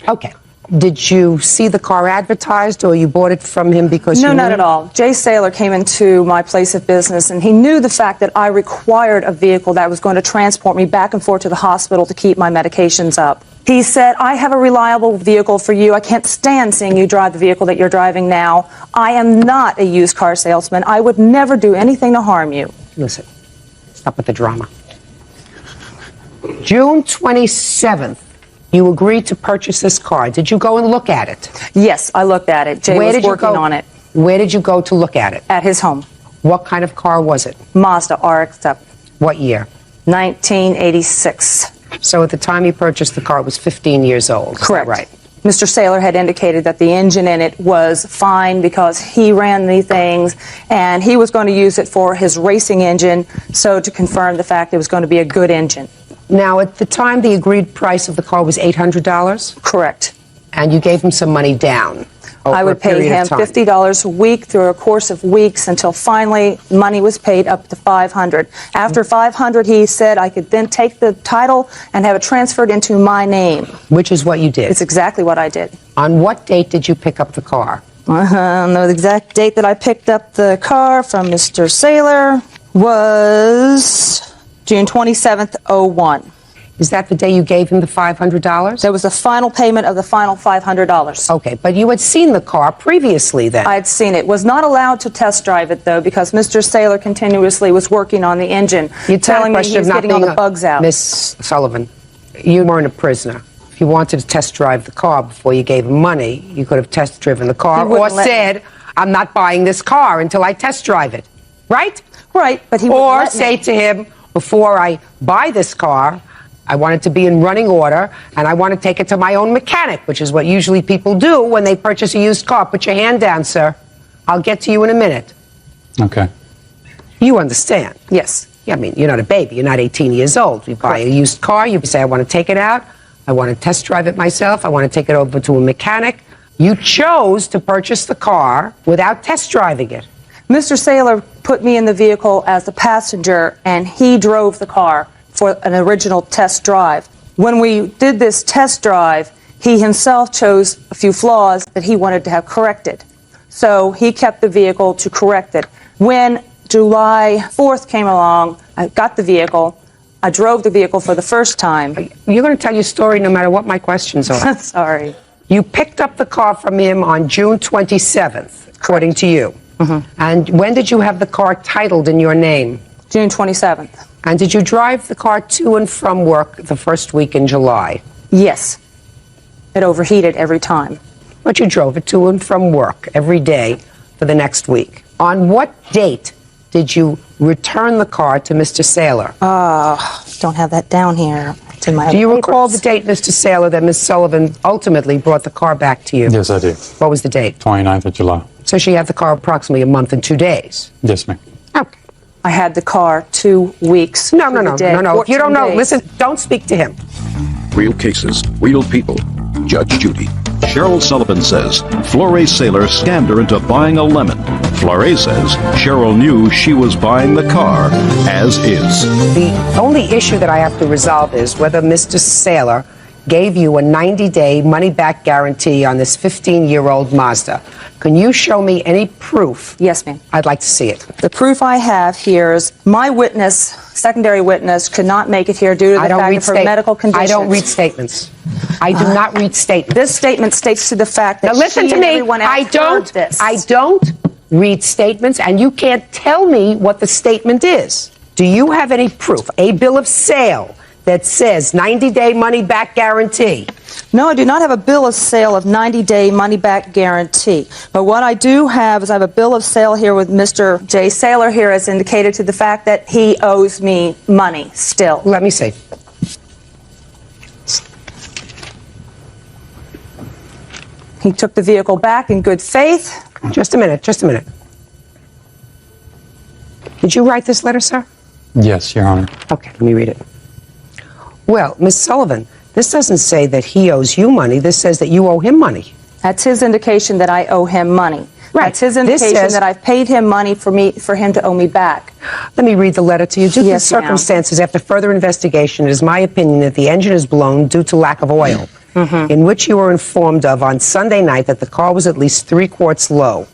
Okay. Did you see the car advertised, or you bought it from him because
No,
you
not
knew?
at all. Jay Saylor came into my place of business, and he knew the fact that I required a vehicle that was going to transport me back and forth to the hospital to keep my medications up. He said, I have a reliable vehicle for you. I can't stand seeing you drive the vehicle that you're driving now. I am not a used car salesman. I would never do anything to harm you.
Listen, stop with the drama. June 27th, you agreed to purchase this car. Did you go and look at it?
Yes, I looked at it. Jay was working on it.
Where did you go to look at it?
At his home.
What kind of car was it?
Mazda RX-7.
What year?
1986.
So at the time you purchased the car, it was 15 years old. Is that
Correct.
right.
Mr. Saylor had indicated that the engine in it was fine because he ran the things and he was going to use it for his racing engine, so to confirm the fact it was going to be a good engine.
Now, at the time, the agreed price of the car was $800?
Correct.
And you gave him some money down?
I would pay him $50 a week through a course of weeks until finally money was paid up to $500. After $500, he said I could then take the title and have it transferred into my name.
Which is what you did?
It's exactly what I did.
On what date did you pick up the car?
The exact date that I picked up the car from Mr. Saylor was June 27th, 01.
Is that the day you gave him the $500?
That was the final payment of the final $500.
Okay, but you had seen the car previously then?
I had seen it. Was not allowed to test drive it, though, because Mr. Saylor continuously was working on the engine, telling me he was getting all the bugs out.
Miss Sullivan, you weren't a prisoner. If you wanted to test drive the car before you gave him money, you could have test driven the car or said, I'm not buying this car until I test drive it. Right?
Right, but he wouldn't
Or
let me.
say to him, before I buy this car, I want it to be in running order, and I want to take it to my own mechanic, which is what usually people do when they purchase a used car. Put your hand down, sir. I'll get to you in a minute.
Okay.
You understand?
Yes.
I mean, you're not a baby. You're not 18 years old. You buy a used car. You say, I want to take it out. I want to test drive it myself. I want to take it over to a mechanic. You chose to purchase the car without test driving it.
Mr. Saylor put me in the vehicle as a passenger, and he drove the car for an original test drive. When we did this test drive, he himself chose a few flaws that he wanted to have corrected. So he kept the vehicle to correct it. When July 4th came along, I got the vehicle. I drove the vehicle for the first time.
You're going to tell your story no matter what my questions are.
Sorry.
You picked up the car from him on June 27th, according to you. And when did you have the car titled in your name?
June 27th.
And did you drive the car to and from work the first week in July?
Yes. It overheated every time.
But you drove it to and from work every day for the next week. On what date did you return the car to Mr. Saylor?
Don't have that down here. It's in my
Do you
papers.
recall the date, Mr. Saylor, that Ms. Sullivan ultimately brought the car back to you?
Yes, I do.
What was the date?
29th of July.
So she had the car approximately a month and 2 days.
Yes, ma'am.
Okay.
I had the car 2 weeks.
No.
to the day,
If you don't
14
know,
days.
listen, don't speak to him.
Real cases, real people. Judge Judy. Cheryl Sullivan says Flore Saylor scammed her into buying a lemon. Flore says Cheryl knew she was buying the car as is.
The only issue that I have to resolve is whether Mr. Saylor gave you a 90-day money-back guarantee on this 15-year-old Mazda. Can you show me any proof?
Yes, ma'am.
I'd like to see it.
The proof I have here is my witness, secondary witness, could not make it here due to the fact of her medical conditions.
I don't read statements. I do not read statements.
This statement states to the fact that
Now listen
she
to
and
me.
everyone else heard this.
I don't read statements, and you can't tell me what the statement is. Do you have any proof, a bill of sale that says 90-day money-back guarantee?
No, I do not have a bill of sale of 90-day money-back guarantee. But what I do have is I have a bill of sale here with Mr. J. Saylor here as indicated to the fact that he owes me money still.
Let me see.
He took the vehicle back in good faith.
Just a minute. Did you write this letter, sir?
Yes, Your Honor.
Okay, let me read it. Well, Ms. Sullivan, this doesn't say that he owes you money. This says that you owe him money.
That's his indication that I owe him money.
Right.
That's his
This
indication
says-
that I've paid him money for him to owe me back.
Let me read the letter to you. Due to the
Yes, ma'am.
circumstances, after further investigation, it is my opinion that the engine is blown due to lack of oil, in which you were informed of on Sunday night that the car was at least 3 quarts low.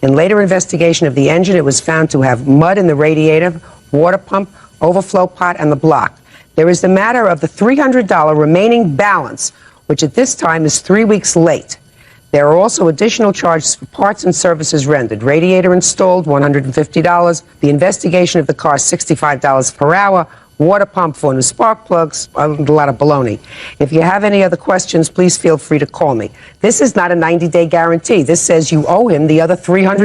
In later investigation of the engine, it was found to have mud in the radiator, water pump, overflow pot, and the block. There is the matter of the $300 remaining balance, which at this time is 3 weeks late. There are also additional charges for parts and services rendered. Radiator installed, $150. The investigation of the car, $65 per hour. Water pump for new spark plugs, a lot of baloney. If you have any other questions, please feel free to call me. This is not a 90-day guarantee. This says you owe him the other $300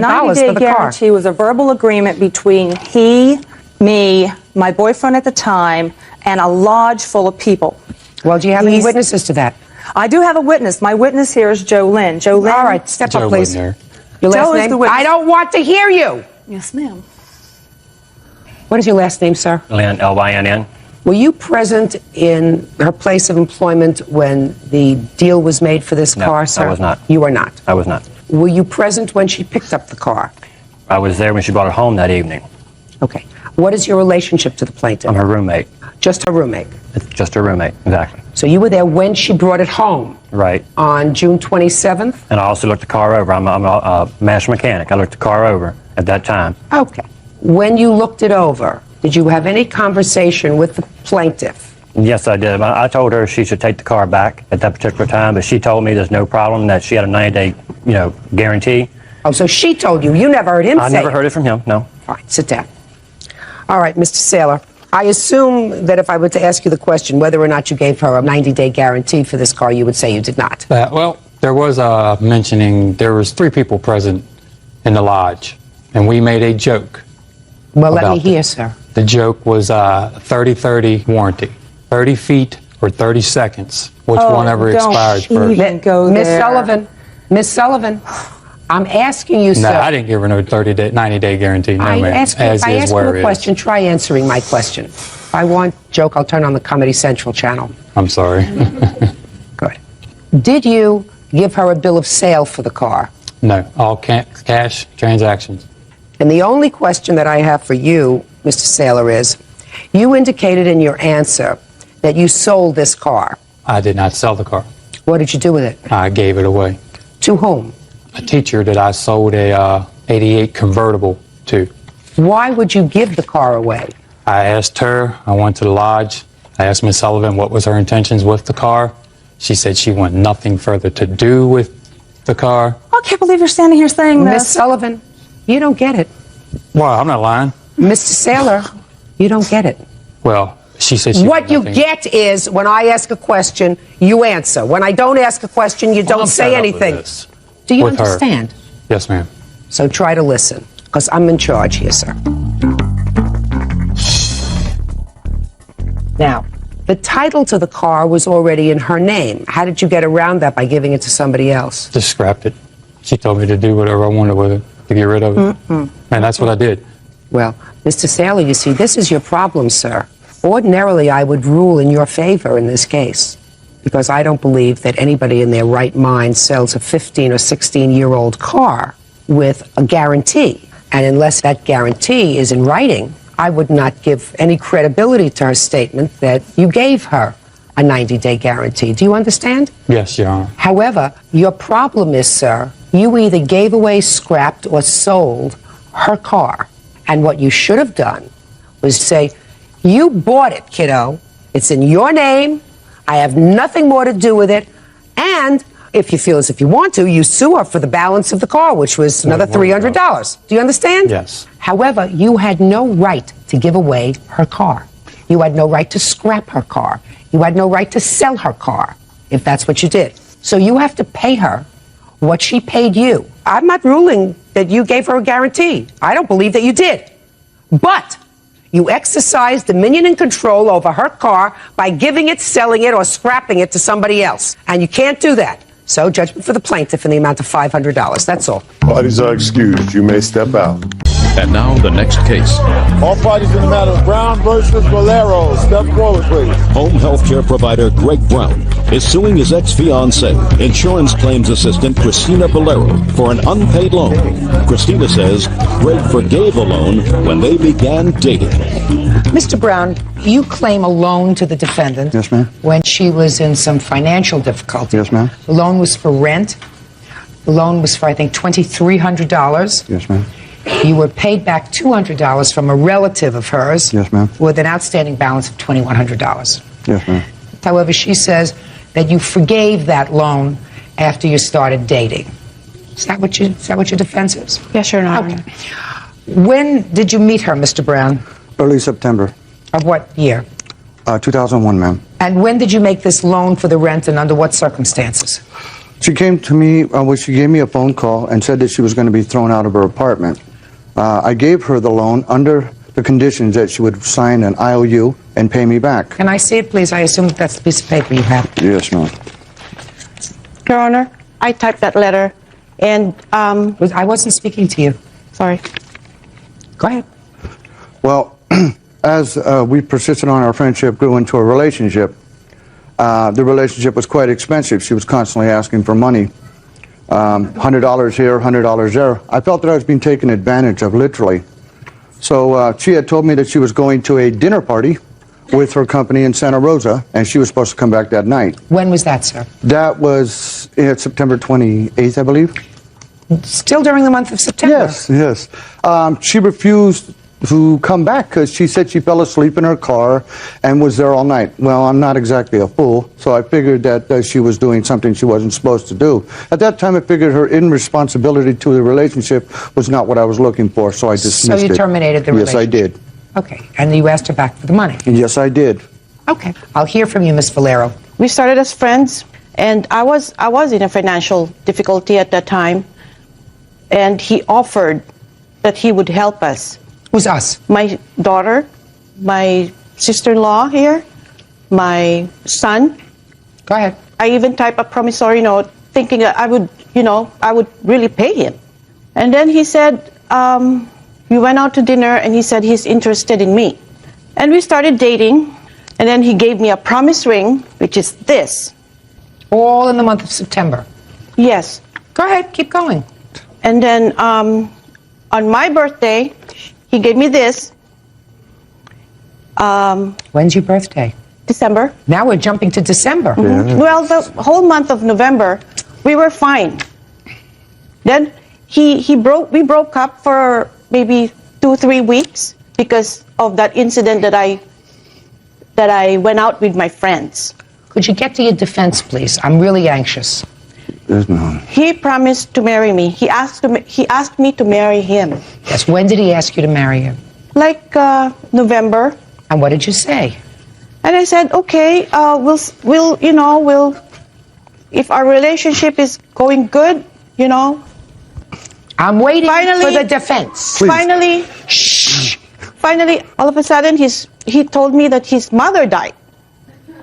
for the car.
Guarantee was a verbal agreement between he, me, my boyfriend at the time, and a lodge full of people.
Well, do you have any witnesses to that?
I do have a witness. My witness here is Joe Lynn. Joe Lynn.
All right, step up, please.
Joe
Your last
Joe is
name?
the witness.
I don't want to hear you.
Yes, ma'am.
What is your last name, sir?
Lynn, L-Y-N-N.
Were you present in her place of employment when the deal was made for this car, sir?
I was not.
You were not.
I was not.
Were you present when she picked up the car?
I was there when she brought it home that evening.
Okay. What is your relationship to the plaintiff?
I'm her roommate.
Just her roommate.
It's just her roommate, exactly.
So you were there when she brought it home
Right.
on June 27th?
And I also looked the car over. I'm a master mechanic. I looked the car over at that time.
Okay. When you looked it over, did you have any conversation with the plaintiff?
Yes, I did. I told her she should take the car back at that particular time, but she told me there's no problem, that she had a 90-day, guarantee.
Oh, so she told you. You never heard him say
I never heard it from him, no.
All right, sit down. All right, Mr. Saylor, I assume that if I were to ask you the question whether or not you gave her a 90-day guarantee for this car, you would say you did not.
Well, there was mentioning there was 3 people present in the lodge, and we made a joke.
Well, let me
about
hear, sir.
The joke was 30-30 warranty. 30 feet or 30 seconds, which one ever expires first.
Miss Sullivan, I'm asking you,
No,
sir.
I didn't give her no 90-day guarantee. No,
I
ma'am.
ask
As
you
is where
a
it
question.
is.
Try answering my question. If I want joke, I'll turn on the Comedy Central channel.
I'm sorry.
Good. Did you give her a bill of sale for the car?
No, all cash transactions.
And the only question that I have for you, Mr. Saylor, is you indicated in your answer that you sold this car.
I did not sell the car.
What did you do with it?
I gave it away.
To whom?
A teacher that I sold a 88 convertible to.
Why would you give the car away?
I asked her, I went to the lodge, I asked Miss Sullivan what was her intentions with the car. She said she wanted nothing further to do with the car.
I can't believe you're standing here saying this.
Miss Sullivan, you don't get it.
Well, I'm not lying.
Mr. Saylor, you don't get it.
Well, She said she
What
had
you
nothing.
get is when I ask a question, you answer. When I don't ask a question, you don't
I'm
say
fed up with
anything.
this.
Do you
With her.
understand?
Yes, ma'am.
So try to listen, because I'm in charge here, sir. Now, the title to the car was already in her name. How did you get around that by giving it to somebody else?
Just scrapped it. She told me to do whatever I wanted with it, to get rid of it. And that's what I did.
Well, Mr. Saylor, you see, this is your problem, sir. Ordinarily, I would rule in your favor in this case, because I don't believe that anybody in their right mind sells a 15 or 16-year-old car with a guarantee. And unless that guarantee is in writing, I would not give any credibility to her statement that you gave her a 90-day guarantee. Do you understand?
Yes, Your Honor.
However, your problem is, sir, you either gave away, scrapped, or sold her car. And what you should have done was say, you bought it, kiddo. It's in your name. I have nothing more to do with it. And if you feel as if you want to, you sue her for the balance of the car, which was another $300. Do you understand?
Yes.
However, you had no right to give away her car. You had no right to scrap her car. You had no right to sell her car, if that's what you did. So you have to pay her what she paid you. I'm not ruling that you gave her a guarantee. I don't believe that you did. But you exercised dominion and control over her car by giving it, selling it, or scrapping it to somebody else. And you can't do that. So judgment for the plaintiff in the amount of $500. That's all.
Parties are excused. You may step out.
And now the next case.
All parties in the matter of Brown versus Valero. Step forward, please.
Home health care provider Greg Brown is suing his ex-fiancée, insurance claims assistant Christina Valero, for an unpaid loan. Christina says Greg forgave the loan when they began dating.
Mr. Brown, you claim a loan to the defendant.
Yes, ma'am.
When she was in some financial difficulty.
Yes, ma'am.
The loan was for rent. The loan was for, I think, $2,300.
Yes, ma'am.
You were paid back $200 from a relative of hers.
Yes, ma'am.
With an outstanding balance of $2,100.
Yes, ma'am.
However, she says that you forgave that loan after you started dating. Is that what your defense is?
Yes, Your Honor.
Okay. When did you meet her, Mr. Brown?
Early September.
Of what year?
2001, ma'am.
And when did you make this loan for the rent, and under what circumstances?
She came to me, she gave me a phone call and said that she was going to be thrown out of her apartment. I gave her the loan under the conditions that she would sign an IOU and pay me back.
Can I see it, please? I assume that's the piece of paper you have.
Yes, ma'am.
Your Honor, I typed that letter, and
I wasn't speaking to you.
Sorry.
Go ahead.
Well, as we persisted on our friendship, grew into a relationship, the relationship was quite expensive. She was constantly asking for money. $100 here, $100 there. I felt that I was being taken advantage of, literally. So she had told me that she was going to a dinner party with her company in Santa Rosa, and she was supposed to come back that night.
When was that, sir?
That was September 28th, I believe.
Still during the month of September?
Yes. She refused to come back because she said she fell asleep in her car and was there all night. Well, I'm not exactly a fool, so I figured that she was doing something she wasn't supposed to do. At that time, I figured her irresponsibility to the relationship was not what I was looking for, so I dismissed it.
So you terminated the relationship?
Yes, I did.
Okay. And you asked her back for the money?
Yes, I did.
Okay. I'll hear from you, Miss Valero.
we started as friends, and I was in a financial difficulty at that time, and he offered that he would help us.
Who's us?
My daughter, my sister-in-law here, my son.
Go ahead.
I even typed a promissory note thinking that I would really pay him. And then he said, we went out to dinner and he said he's interested in me. And we started dating, and then he gave me a promise ring, which is this.
All in the month of September?
Yes.
Go ahead, keep going.
And then on my birthday, he gave me this.
When's your birthday?
December.
Now we're jumping to December.
Mm-hmm. Well, the whole month of November, we were fine. Then we broke up for maybe 2-3 weeks because of that incident that I went out with my friends.
Could you get to your defense, please? I'm really anxious.
Yes, ma'am.
He promised to marry me. He asked me to marry him.
Yes, when did he ask you to marry him?
Like November.
And what did you say?
And I said, okay, if our relationship is going good,
I'm waiting for the defense.
Finally, all of a sudden, he told me that his mother died.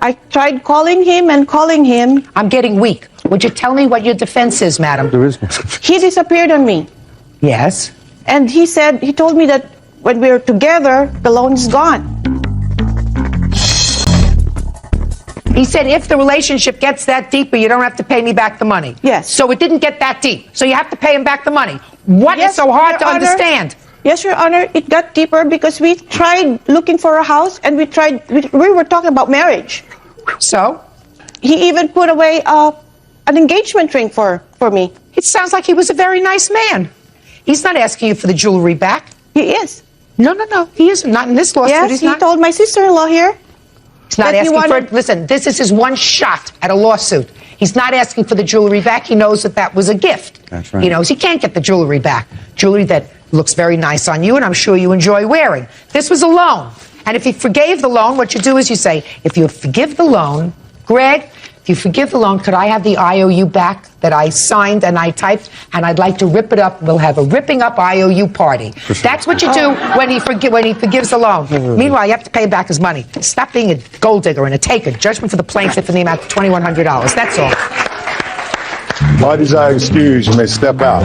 I tried calling him and calling him.
I'm getting weak. Would you tell me what your defense is, madam?
There is no.
He disappeared on me.
Yes.
And he told me that when we were together, the loan is gone.
He said, if the relationship gets that deeper, you don't have to pay me back the money.
Yes.
So it didn't get that deep. So you have to pay him back the money. What is so hard to understand?
Yes, Your Honor, it got deeper because we tried looking for a house and we were talking about marriage.
So?
He even put away an engagement ring for me.
It sounds like he was a very nice man. He's not asking you for the jewelry back.
He is.
No, he isn't. Not in this lawsuit.
Yes,
He's
he
not.
told my sister-in-law here.
He's not asking for it. Listen, this is his one shot at a lawsuit. He's not asking for the jewelry back. He knows that was a gift.
That's right.
He knows he can't get the jewelry back. Jewelry that looks very nice on you and I'm sure you enjoy wearing. This was a loan. And if he forgave the loan, what you do is you say, if you forgive the loan, Greg, if you forgive the loan, could I have the IOU back that I signed and I typed, and I'd like to rip it up. We'll have a ripping up IOU party. That's what you do when he forgives the loan. Meanwhile, you have to pay him back his money. Stop being a gold digger and a taker. Judgment for the plaintiff in the amount of $2,100. That's all.
Parties are excused. You may step out.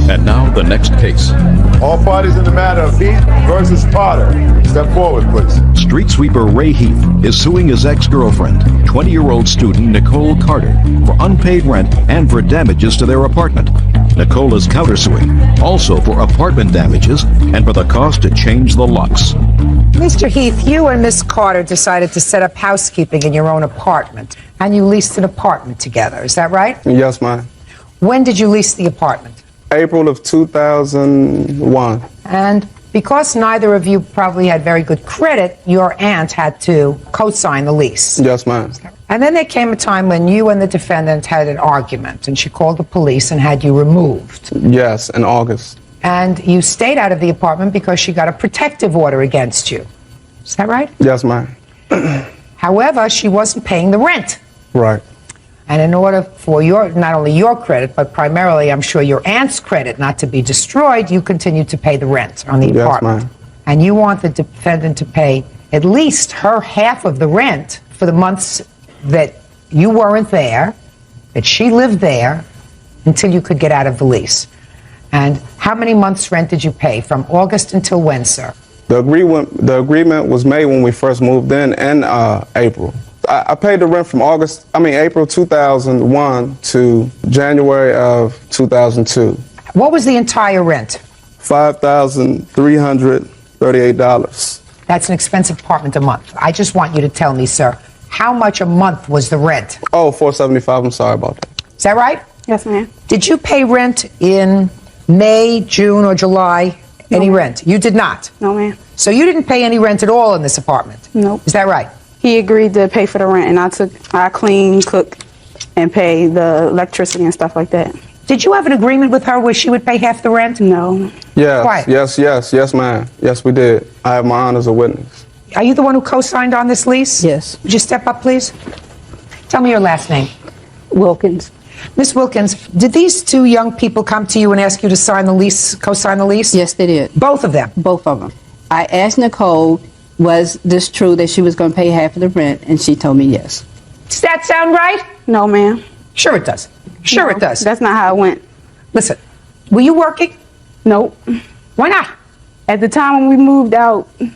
And now the next case.
All parties in the matter of Heath versus Carter. Step forward, please.
Street sweeper Ray Heath is suing his ex-girlfriend, 20-year-old student Nicole Carter, for unpaid rent and for damages to their apartment. Nicole is countersuing, also for apartment damages and for the cost to change the locks.
Mr. Heath, you and Miss Carter decided to set up housekeeping in your own apartment, and you leased an apartment together. Is that right?
Yes, ma'am.
When did you lease the apartment?
April of 2001.
And because neither of you probably had very good credit, your aunt had to co-sign the lease.
Yes, ma'am.
And then there came a time when you and the defendant had an argument, and she called the police and had you removed.
Yes, in August.
And you stayed out of the apartment because she got a protective order against you. Is that right?
Yes, ma'am.
However, she wasn't paying the rent.
Right.
And in order for not only your credit, but primarily, I'm sure, your aunt's credit not to be destroyed, you continued to pay the rent on the apartment.
Yes, ma'am.
And you want the defendant to pay at least her half of the rent for the months that you weren't there, that she lived there, until you could get out of the lease. And how many months' rent did you pay from August until when, sir?
The agreement was made when we first moved in April. I paid the rent from April 2001 to January of 2002.
What was the entire rent?
$5,338.
That's an expensive apartment a month. I just want you to tell me, sir, how much a month was the rent?
Oh, $475. I'm sorry about that.
Is that right?
Yes, ma'am.
Did you pay rent in May, June, or July? Any rent? You did not?
No, ma'am.
So you didn't pay any rent at all in this apartment?
Nope.
Is that right?
He agreed to pay for the rent, and I clean, cook, and pay the electricity and stuff like that.
Did you have an agreement with her where she would pay half the rent?
No.
Yes,
Quiet.
yes, ma'am. Yes, we did. I have my aunt as a witness.
Are you the one who co-signed on this lease?
Yes.
Would you step up, please? Tell me your last name.
Wilkins.
Miss Wilkins, did these two young people come to you and ask you to sign the lease, co-sign the lease?
Yes, they did.
Both of them?
Both of them. I asked Nicole, was this true that she was going to pay half of the rent, and she told me yes.
Does that sound right?
No, ma'am.
Sure it does. Sure it does.
That's not how it went.
Listen, were you working?
Nope.
Why not?
At the time when we moved out, we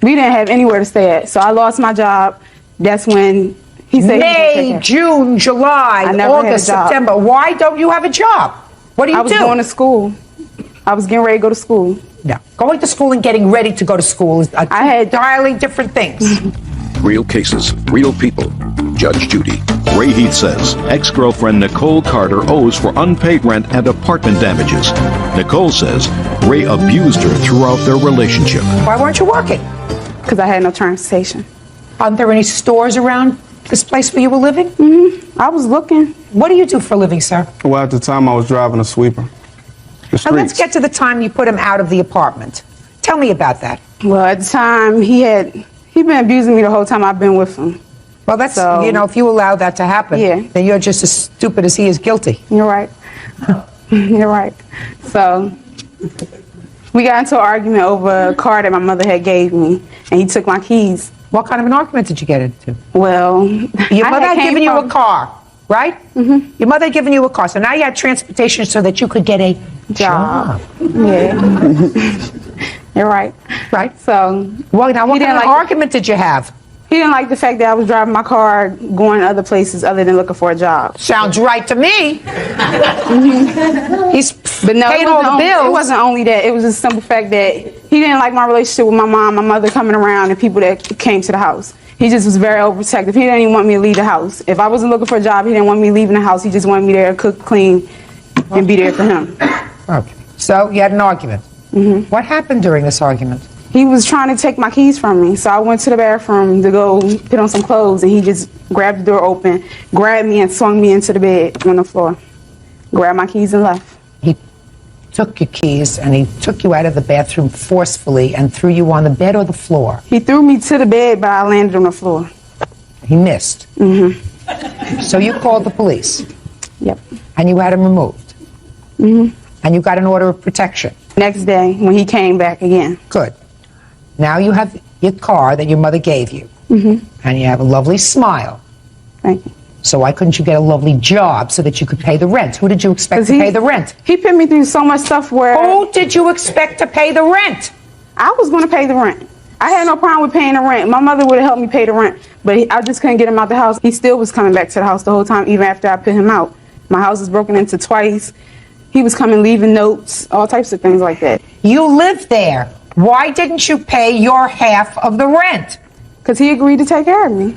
didn't have anywhere to stay at, so I lost my job. That's when he said
May, June, July, August, September. Why don't you have a job? What do you do?
I was going to school. I was getting ready to go to school.
No, going to school and getting ready to go to school is entirely different things.
Real cases, real people. Judge Judy. Ray Heath says ex-girlfriend Nicole Carter owes for unpaid rent and apartment damages. Nicole says Ray abused her throughout their relationship.
Why weren't you working?
Because I had no transportation.
Aren't there any stores around this place where you were living?
Mm-hmm. I was looking.
What do you do for a living, sir?
Well, at the time I was driving a sweeper.
Now let's get to the time you put him out of the apartment. Tell me about that.
Well, at the time he
He's been abusing me the whole time I've been with him.
Well, that's,
So-
if you allow that to happen, then you're just as stupid as he is guilty.
You're right. You're right. So we got into an argument over a car that my mother had gave me, and he took my keys.
What kind of an argument did you get into?
Well,
Your mother had given you a car, right? Mm-hmm. Your mother had given you a car, so now you had transportation so that you could get a job.
Yeah. You're right.
Right.
So,
well, now what
he
kind
didn't
of argument did you have?
He didn't like the fact that I was driving my car, going other places other than looking for a job.
Sounds right to me. He's
But no,
paying all the bills.
It wasn't only that. It was just the simple fact that he didn't like my relationship with my mom, my mother coming around, and people that came to the house. He just was very overprotective. He didn't even want me to leave the house. If I wasn't looking for a job, he didn't want me leaving the house. He just wanted me there to cook, clean, and be there for him.
Okay. So you had an argument. Mm-hmm. What happened during this argument?
He was trying to take my keys from me. So I went to the bathroom to go put on some clothes, and he just grabbed the door open, grabbed me, and swung me into the bed on the floor. Grabbed my keys and left.
He took your keys and he took you out of the bathroom forcefully and threw you on the bed or the floor?
He threw me to the bed, but I landed on the floor.
He missed?
Mm-hmm.
So you called the police?
Yep.
And you had him removed?
Mm-hmm.
And you got an order of protection?
Next day, when he came back again.
Good. Now you have your car that your mother gave you.
Mm-hmm.
And you have a lovely smile.
Thank you.
So why couldn't you get a lovely job so that you could pay the rent? Who did you expect to pay the rent?
He put me through so much stuff where...
Who did you expect to pay the rent?
I was going to pay the rent. I had no problem with paying the rent. My mother would have helped me pay the rent, but I just couldn't get him out the house. He still was coming back to the house the whole time, even after I put him out. My house was broken into twice. He was coming, leaving notes, all types of things like that.
You lived there. Why didn't you pay your half of the rent?
Because he agreed to take care of me.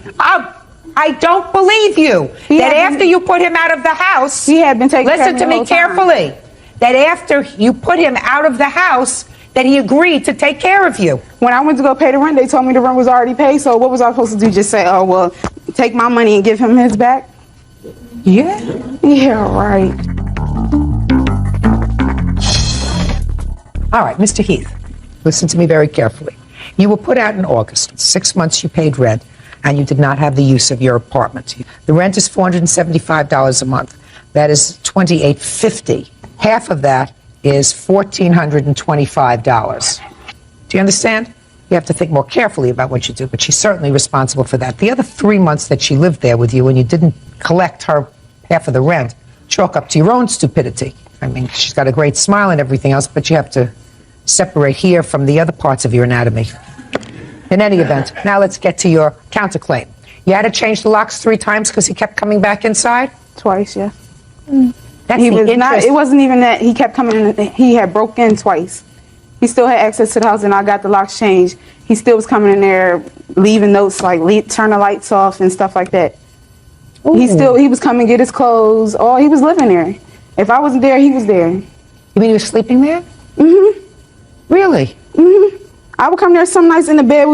I don't believe you. After you put him out of the house,
he had been taking care of me
listen to
the
me
whole time.
carefully. That after you put him out of the house, that he agreed to take care of you.
When I went to go pay the rent, they told me the rent was already paid. So what was I supposed to do? Just say, oh, well, take my money and give him his back?
Yeah.
Yeah, right.
All right, Mr. Heath, listen to me very carefully. You were put out in August. 6 months you paid rent, and you did not have the use of your apartment. The rent is $475 a month. That is $2,850. Half of that is $1,425. Do you understand? You have to think more carefully about what you do, but she's certainly responsible for that. The other 3 months that she lived there with you and you didn't collect her half of the rent, chalk up to your own stupidity. I mean, she's got a great smile and everything else, but you have to separate here from the other parts of your anatomy. In any event, now let's get to your counterclaim. You had to change the locks 3 times because he kept coming back inside?
Twice, yeah.
That's
He
the
was not,
interest.
it wasn't even that he kept coming in. He had broke in twice. He still had access to the house, and I got the locks changed. He still was coming in there, leaving notes like turn the lights off and stuff like that. He was coming get his clothes. Oh, he was living there. If I wasn't there, he was there.
You mean he was sleeping there?
Mm-hmm.
Really?
Mm-hmm. I would come there some nights and the bed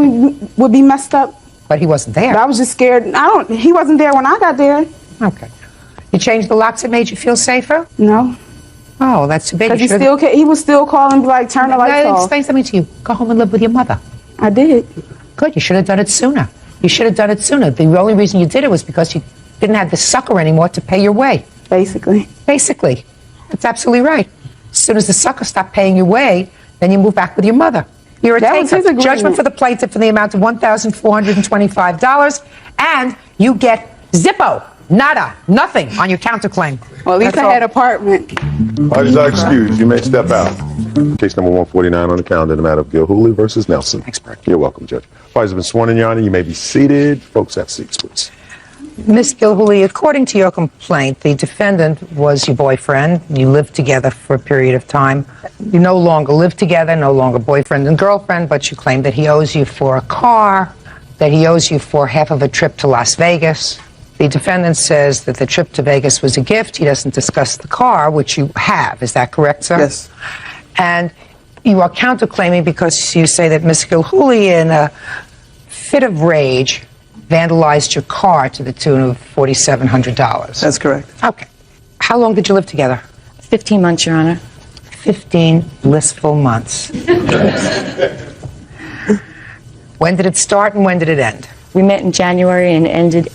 would be messed up.
But he wasn't there.
But I was just scared. He wasn't there when I got there.
Okay. You changed the locks that made you feel safer?
No.
Oh, that's too bad.
Because he was still calling, like, turn the lights off.
Explain something to you. Go home and live with your mother.
I did.
Good. You should have done it sooner. You should have done it sooner. The only reason you did it was because you didn't have the sucker anymore to pay your way.
Basically.
Basically. That's absolutely right. As soon as the sucker stopped paying your way, then you move back with your mother. You're a
That was his
taker.
agreement.
Judgment for the plaintiff in the amount of $1,425, and you get zippo, nada, nothing on your counterclaim.
Well, at least I had an apartment.
Parties are excused. You may step out. Case number 149 on the calendar, the matter of Gilhooly versus Nelson. Expert. You're welcome, Judge. Parties have been sworn in, Your Honor. You may be seated. Folks, have seats, please.
Ms. Gilhooly, according to your complaint, the defendant was your boyfriend. You lived together for a period of time. You no longer live together, no longer boyfriend and girlfriend, but you claim that he owes you for a car, that he owes you for half of a trip to Las Vegas. The defendant says that the trip to Vegas was a gift. He doesn't discuss the car, which you have. Is that correct, sir?
Yes.
And you are counterclaiming because you say that Ms. Gilhooly, in a fit of rage, vandalized your car to the tune of $4,700.
That's correct.
Okay. How long did you live together?
15 months, Your Honor.
15 blissful months. When did it start and when did it end?
We met in January and ended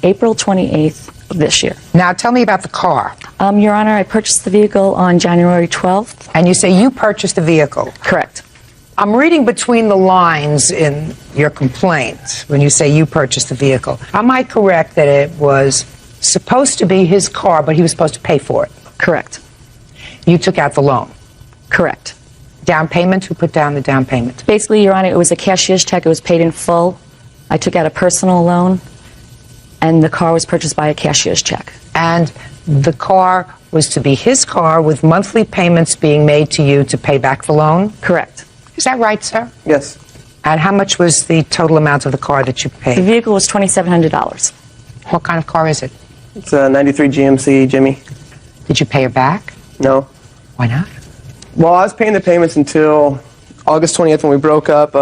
April 28th of this year.
Now tell me about the car.
Your Honor, I purchased the vehicle on January 12th.
And you say you purchased the vehicle?
Correct.
I'm reading between the lines in your complaint when you say you purchased the vehicle. Am I correct that it was supposed to be his car, but he was supposed to pay for it?
Correct.
You took out the loan?
Correct.
Down payment? Who put down the down payment?
Basically, Your Honor, it was a cashier's check. It was paid in full. I took out a personal loan, and the car was purchased by a cashier's check.
And the car was to be his car with monthly payments being made to you to pay back the loan?
Correct.
Is that right, sir?
Yes.
And how much was the total amount of the car that you paid?
The vehicle was $2,700.
What kind of car is it?
It's a 93 GMC Jimmy.
Did you pay her back?
No.
Why not?
Well, I was paying the payments until August 20th when we broke up.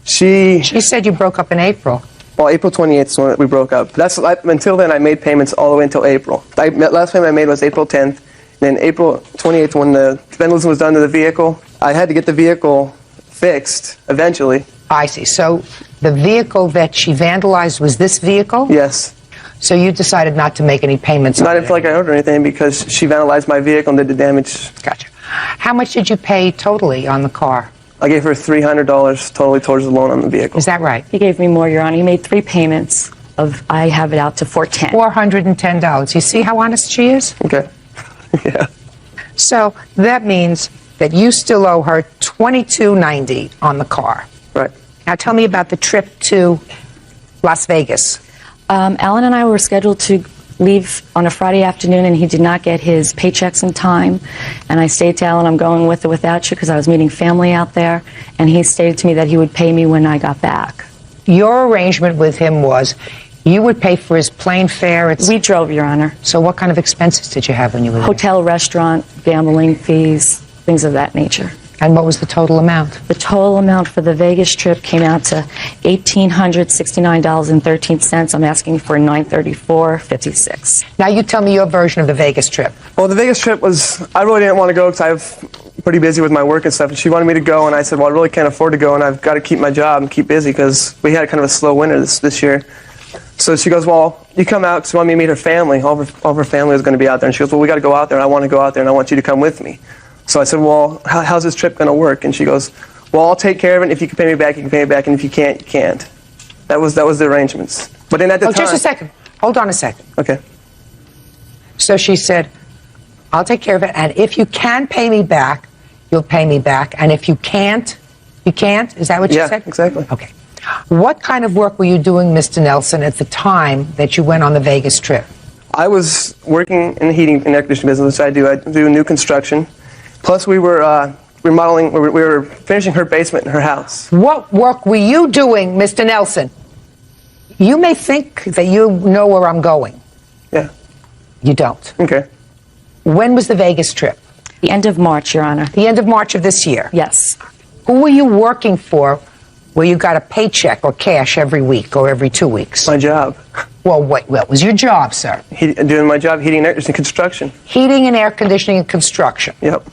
She
said you broke up in April.
Well, April 28th is when we broke up. Until then, I made payments all the way until April. Last payment I made was April 10th. Then April 28th, when the vandalism was done to the vehicle, I had to get the vehicle fixed eventually.
I see. So the vehicle that she vandalized was this vehicle?
Yes.
So you decided not to make any payments
I
on
didn't
it?
feel like I owed her anything because she vandalized my vehicle and did the damage.
Gotcha. How much did you pay totally on the car?
I gave her $300 totally towards the loan on the vehicle.
Is that right?
He gave me more, Your Honor. He made 3 payments of, I have it out to $410.
$410. You see how honest she is?
Okay. Yeah.
So that means that you still owe her $22.90 on the car.
Right.
Now tell me about the trip to Las Vegas.
Alan and I were scheduled to leave on a Friday afternoon, and he did not get his paychecks in time. And I stated to Alan, I'm going with or without you, because I was meeting family out there. And he stated to me that he would pay me when I got back.
Your arrangement with him was you would pay for his plane fare.
We drove, Your Honor.
So what kind of expenses did you have when you were there?
Hotel, restaurant, gambling fees, things of that nature.
And what was the total amount?
The total amount for the Vegas trip came out to $1,869.13. I'm asking for $934.56.
Now you tell me your version of the Vegas trip.
Well, the Vegas trip was, I really didn't want to go because I'm pretty busy with my work and stuff. And she wanted me to go, and I said, well, I really can't afford to go, and I've got to keep my job and keep busy because we had kind of a slow winter this year. So she goes, well, you come out because she wanted me to meet her family. All of her family was going to be out there. And she goes, well, we got to go out there, and I want to go out there, and I want you to come with me. So I said, well, how's this trip going to work? And she goes, well, I'll take care of it. If you can pay me back, you can pay me back. And if you can't, you can't. That was the arrangements. But then at the time...
just a second. Hold on a second.
Okay.
So she said, I'll take care of it. And if you can pay me back, you'll pay me back. And if you can't, you can't? Is that what you said?
Yeah, exactly.
Okay. What kind of work were you doing, Mr. Nelson, at the time that you went on the Vegas trip?
I was working in the heating and air conditioning business, which I do. I do new construction. Plus, we were remodeling, we were finishing her basement in her house.
What work were you doing, Mr. Nelson? You may think that you know where I'm going.
Yeah.
You don't.
Okay.
When was the Vegas trip?
The end of March, Your Honor.
The end of March of this year?
Yes.
Who were you working for where you got a paycheck or cash every week or every 2 weeks?
My job.
Well, what was your job, sir?
Doing my job, heating and air conditioning construction.
Heating and air conditioning and construction.
Yep.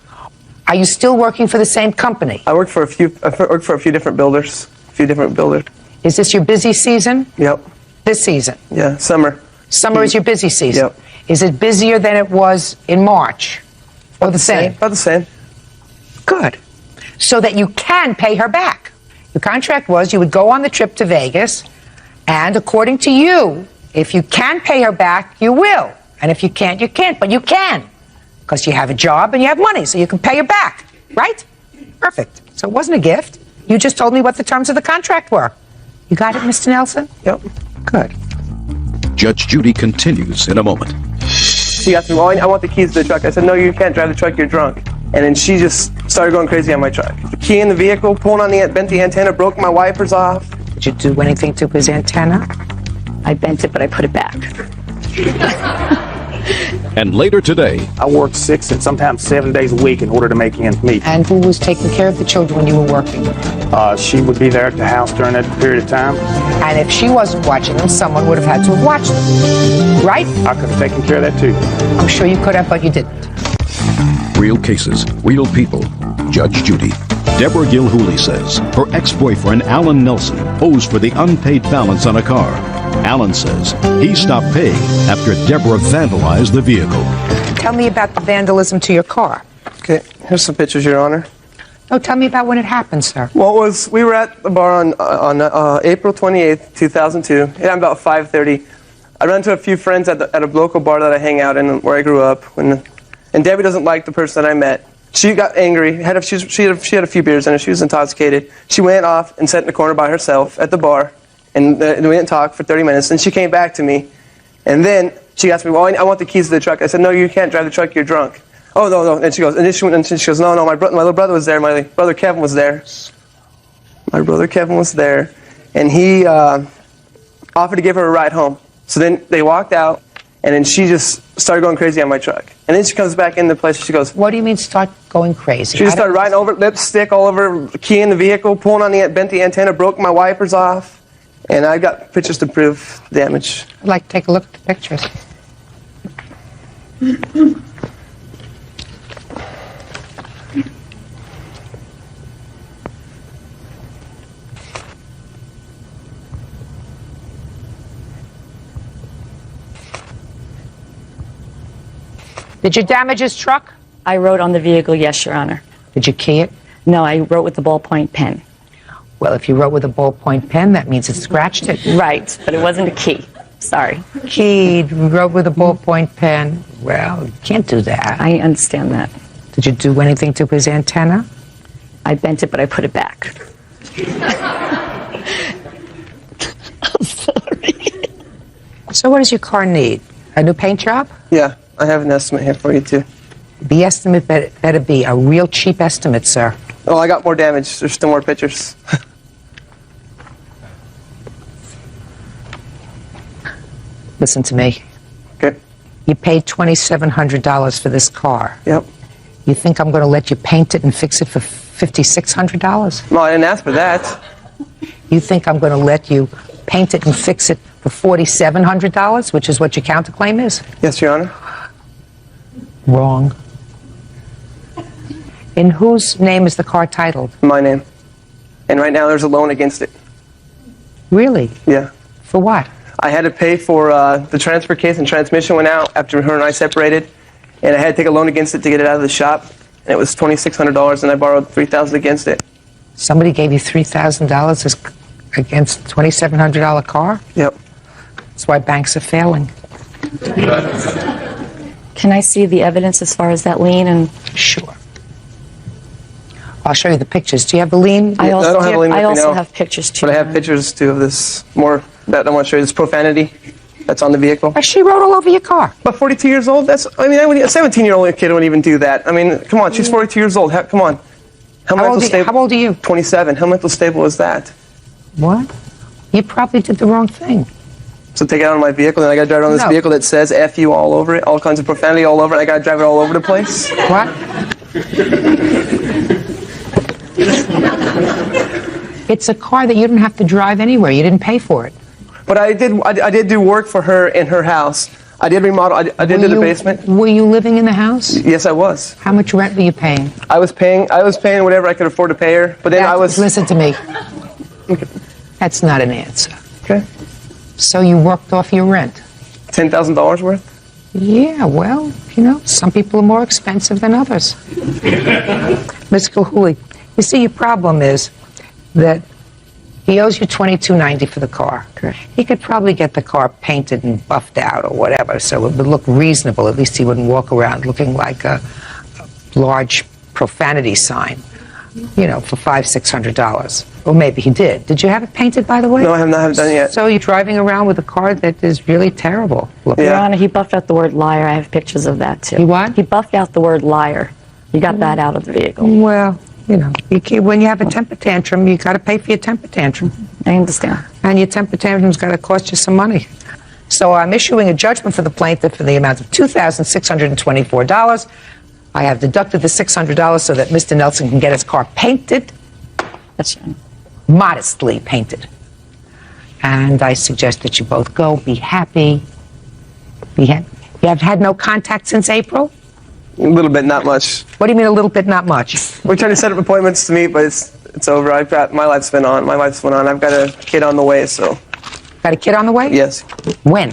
Are you still working for the same company?
I worked for a few different builders.
Is this your busy season?
Yep.
This season?
Yeah, summer.
Summer is your busy season?
Yep.
Is it busier than it was in March? Or the same?
About the same.
Good. So that you can pay her back. The contract was you would go on the trip to Vegas, and according to you, if you can pay her back, you will. And if you can't, you can't. But you can. Because you have a job and you have money, so you can pay her back. Right? Perfect. So it wasn't a gift. You just told me what the terms of the contract were. You got it, Mr. Nelson?
Yep.
Good.
Judge Judy continues in a moment.
She asked me, well, I want the keys to the truck. I said, no, you can't drive the truck, you're drunk. And then she just started going crazy on my truck. The key in the vehicle, pulling on bent the antenna, broke my wipers off.
Did you do anything to his antenna?
I bent it, but I put it back.
And later today,
I worked 6 and sometimes 7 days a week in order to make ends meet.
And who was taking care of the children when you were working?
She would be there at the house during that period of time.
And if she wasn't watching them, someone would have had to have watched them. Right?
I could have taken care of that too.
I'm sure you could have, but you didn't.
real cases, real people. Judge Judy. Deborah Gilhooly says her ex-boyfriend Alan Nelson owes for the unpaid balance on a car. Alan says he stopped paying after Deborah vandalized the vehicle.
Tell me about the vandalism to your car.
Okay, here's some pictures, Your Honor.
No, tell me about when it happened, sir.
Well, we were at the bar on April 28th, 2002, and about 5:30. I ran into a few friends at a local bar that I hang out in where I grew up. And Debbie doesn't like the person that I met. She got angry. She had a few beers in her. She was intoxicated. She went off and sat in the corner by herself at the bar, and we didn't talk for 30 minutes. And she came back to me, and then she asked me, "Well, I want the keys to the truck." I said, "No, you can't drive the truck. You're drunk." "Oh, no." And she goes, and she goes, "No, my little brother was there. My brother Kevin was there." My brother Kevin was there, and he offered to give her a ride home. So then they walked out, and then she just started going crazy on my truck. And then she comes back in the place, and she goes,
"What do you mean start going crazy?"
She just started riding over, lipstick all over, key in the vehicle, pulling on bent the antenna, broke my wipers off, and I got pictures to prove damage.
I'd like to take a look at the pictures. Did you damage his truck?
I wrote on the vehicle, yes, Your Honor.
Did you key it?
No, I wrote with the ballpoint pen.
Well, if you wrote with a ballpoint pen, that means it scratched it.
Right, but it wasn't a key. Sorry.
Keyed, wrote with a ballpoint pen. Well, you can't do that.
I understand that.
Did you do anything to his antenna?
I bent it, but I put it back. I'm sorry.
So what does your car need? A new paint job?
Yeah, I have an estimate here for you, too.
The estimate better be a real cheap estimate, sir.
Oh, I got more damage. There's still more pictures.
Listen to me.
Okay.
You paid $2,700 for this car.
Yep.
You think I'm going to let you paint it and fix it for $5,600?
No, I didn't ask for that.
You think I'm going to let you paint it and fix it for $4,700, which is what your counterclaim is?
Yes, Your Honor.
Wrong. In whose name is the car titled?
My name. And right now there's a loan against it.
Really?
Yeah.
For what?
I had to pay for the transfer case, and transmission went out after her and I separated, and I had to take a loan against it to get it out of the shop, and it was $2,600, and I borrowed $3,000 against it.
Somebody gave you $3,000 against a $2,700 car?
Yep.
That's why banks are failing.
Can I see the evidence as far as that lien? And
Sure. I'll show you the pictures. Do you have the lien?
I also,
don't have a lien with me now,
have pictures too.
But I have pictures too of this more that I want to show you. This profanity that's on the vehicle.
She wrote all over your car.
But 42 years old? A 17-year-old kid wouldn't even do that. I mean, come on, she's 42 years old. Come on.
How old are you?
27. How mental stable is that?
What? You probably did the wrong thing.
So take it out on my vehicle, and I got to drive around this vehicle that says F you all over it, all kinds of profanity all over it. I got to drive it all over the place.
What? It's a car that you didn't have to drive anywhere. You didn't pay for it.
But I did do work for her in her house. I did remodel. I did do the basement.
Were you living in the house?
Yes, I was.
How much rent were you paying?
I was paying whatever I could afford to pay her. But then
Listen to me. That's not an answer.
Okay.
So you worked off your rent?
$10,000 worth?
Yeah, well, some people are more expensive than others. Ms. Gilhooly, you see, your problem is that he owes you $22.90 for the car.
Correct.
He could probably get the car painted and buffed out or whatever, so it would look reasonable. At least he wouldn't walk around looking like a large profanity sign, for $500-600. Or maybe he did. Did you have it painted, by the way?
No, I haven't done it yet.
So you're driving around with a car that is really terrible looking.
Your Honor, he buffed out the word liar. I have pictures of that too.
He what?
He buffed out the word liar. You got that out of the vehicle.
Well, when you have a temper tantrum, you got to pay for your temper tantrum.
I understand.
And your temper tantrum's got to cost you some money. So I'm issuing a judgment for the plaintiff for the amount of $2,624. I have deducted the $600 so that Mr. Nelson can get his car painted.
That's right.
Modestly painted. And I suggest that you both go, be happy. You have had no contact since April?
A little bit, not much.
What do you mean a little bit, not much?
We're trying to set up appointments to meet, but it's over. I've got my life's been on. My life's went on. I've got a kid on the way, so.
Got a kid on the way?
Yes.
When?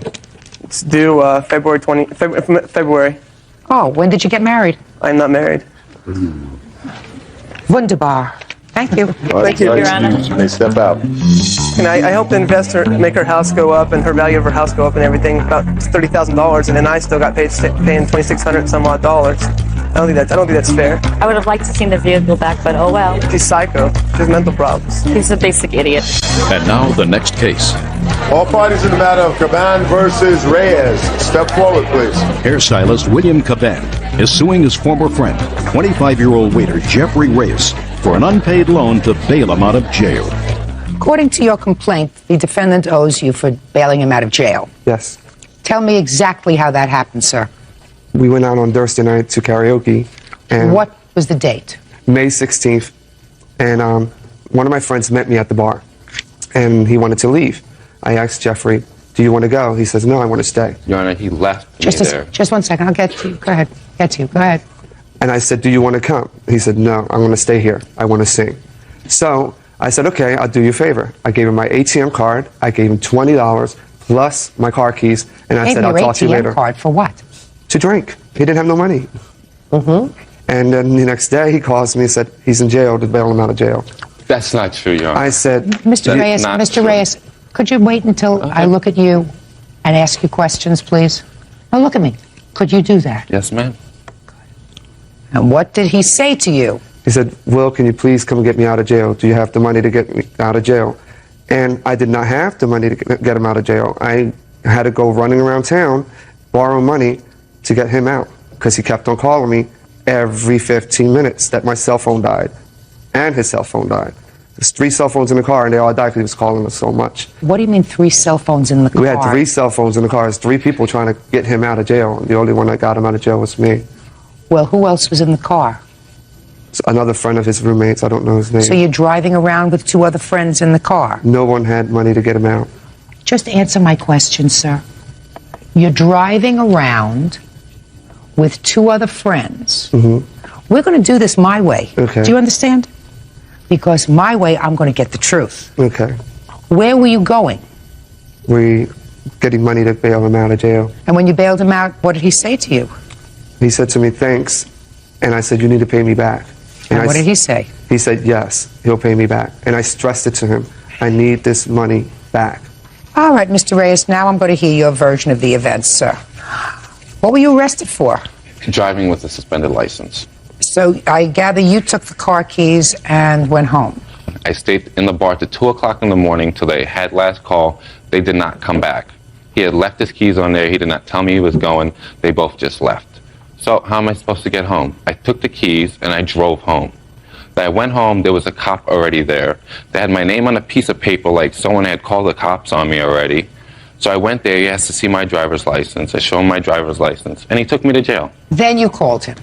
It's due February.
Oh, when did you get married?
I'm not married.
Wunderbar. Thank you.
Thank you, Your Honor.
You may step out.
And I helped invest her, make her house go up and her value of her house go up and everything, about $30,000, and then I still got paid paying $2,600 and some odd dollars. I don't think that's fair.
I would have liked to see the vehicle back, but oh well.
She's psycho. She has mental problems.
He's a basic idiot.
And now the next case.
All parties in the matter of Caban versus Reyes. Step forward, please.
Hairstylist William Caban is suing his former friend, 25-year-old waiter Jeffrey Reyes, for an unpaid loan to bail him out of jail.
According to your complaint, the defendant owes you for bailing him out of jail.
Yes.
Tell me exactly how that happened, sir.
We went out on Thursday night to karaoke. And
what was the date?
May 16th. And one of my friends met me at the bar. And he wanted to leave. I asked Jeffrey, do you want to go? He says, no, I want to stay.
Your Honor, he left me there.
Just 1 second. I'll get to you. Go ahead. Go ahead.
And I said, do you want to come? He said, no, I'm going to stay here. I want to sing. So I said, okay, I'll do you a favor. I gave him my ATM card. I gave him $20 plus my car keys. And I said, I'll talk to you later.
ATM card for what?
To drink. He didn't have no money. And then the next day he calls me and said he's in jail to bail him out of jail.
That's not true, Your Honor.
I said,
Mr. Reyes, could you wait until I look at you and ask you questions, please? Now look at me. Could you do that?
Yes, ma'am.
And what did he say to you? He said, Will, can you please come get me out of jail? Do you have the money to get me out of jail? And I did not have the money to get him out of jail. I had to go running around town, borrow money to get him out, because he kept on calling me every 15 minutes that my cell phone died and his cell phone died. There's 3 cell phones in the car, and they all died because he was calling us so much.
What do you mean 3 cell phones in the car?
We had 3 cell phones in the car. There's 3 people trying to get him out of jail, and the only one that got him out of jail was me.
Well, who else was in the car?
It's another friend of his roommates. I don't know his name.
So you're driving around with 2 other friends in the car?
No one had money to get him out.
Just answer my question, sir. You're driving around with 2 other friends. We're going to do this my way.
Okay.
Do you understand? Because my way, I'm going to get the truth.
Okay.
Where were you going?
We getting money to bail him out of jail.
And when you bailed him out, what did he say to you?
He said to me, thanks. And I said, you need to pay me back.
And what did he say?
He said, yes, he'll pay me back. And I stressed it to him. I need this money back.
All right, Mr. Reyes, now I'm going to hear your version of the events, sir. What were you arrested for?
Driving with a suspended license.
So I gather you took the car keys and went home.
I stayed in the bar till 2 o'clock in the morning till they had last call. They did not come back. He had left his keys on there. He did not tell me he was going. They both just left. So how am I supposed to get home? I took the keys and I drove home. When I went home, there was a cop already there. They had my name on a piece of paper like someone had called the cops on me already. So I went there. He asked to see my driver's license. I showed him my driver's license, and he took me to jail.
Then you called him.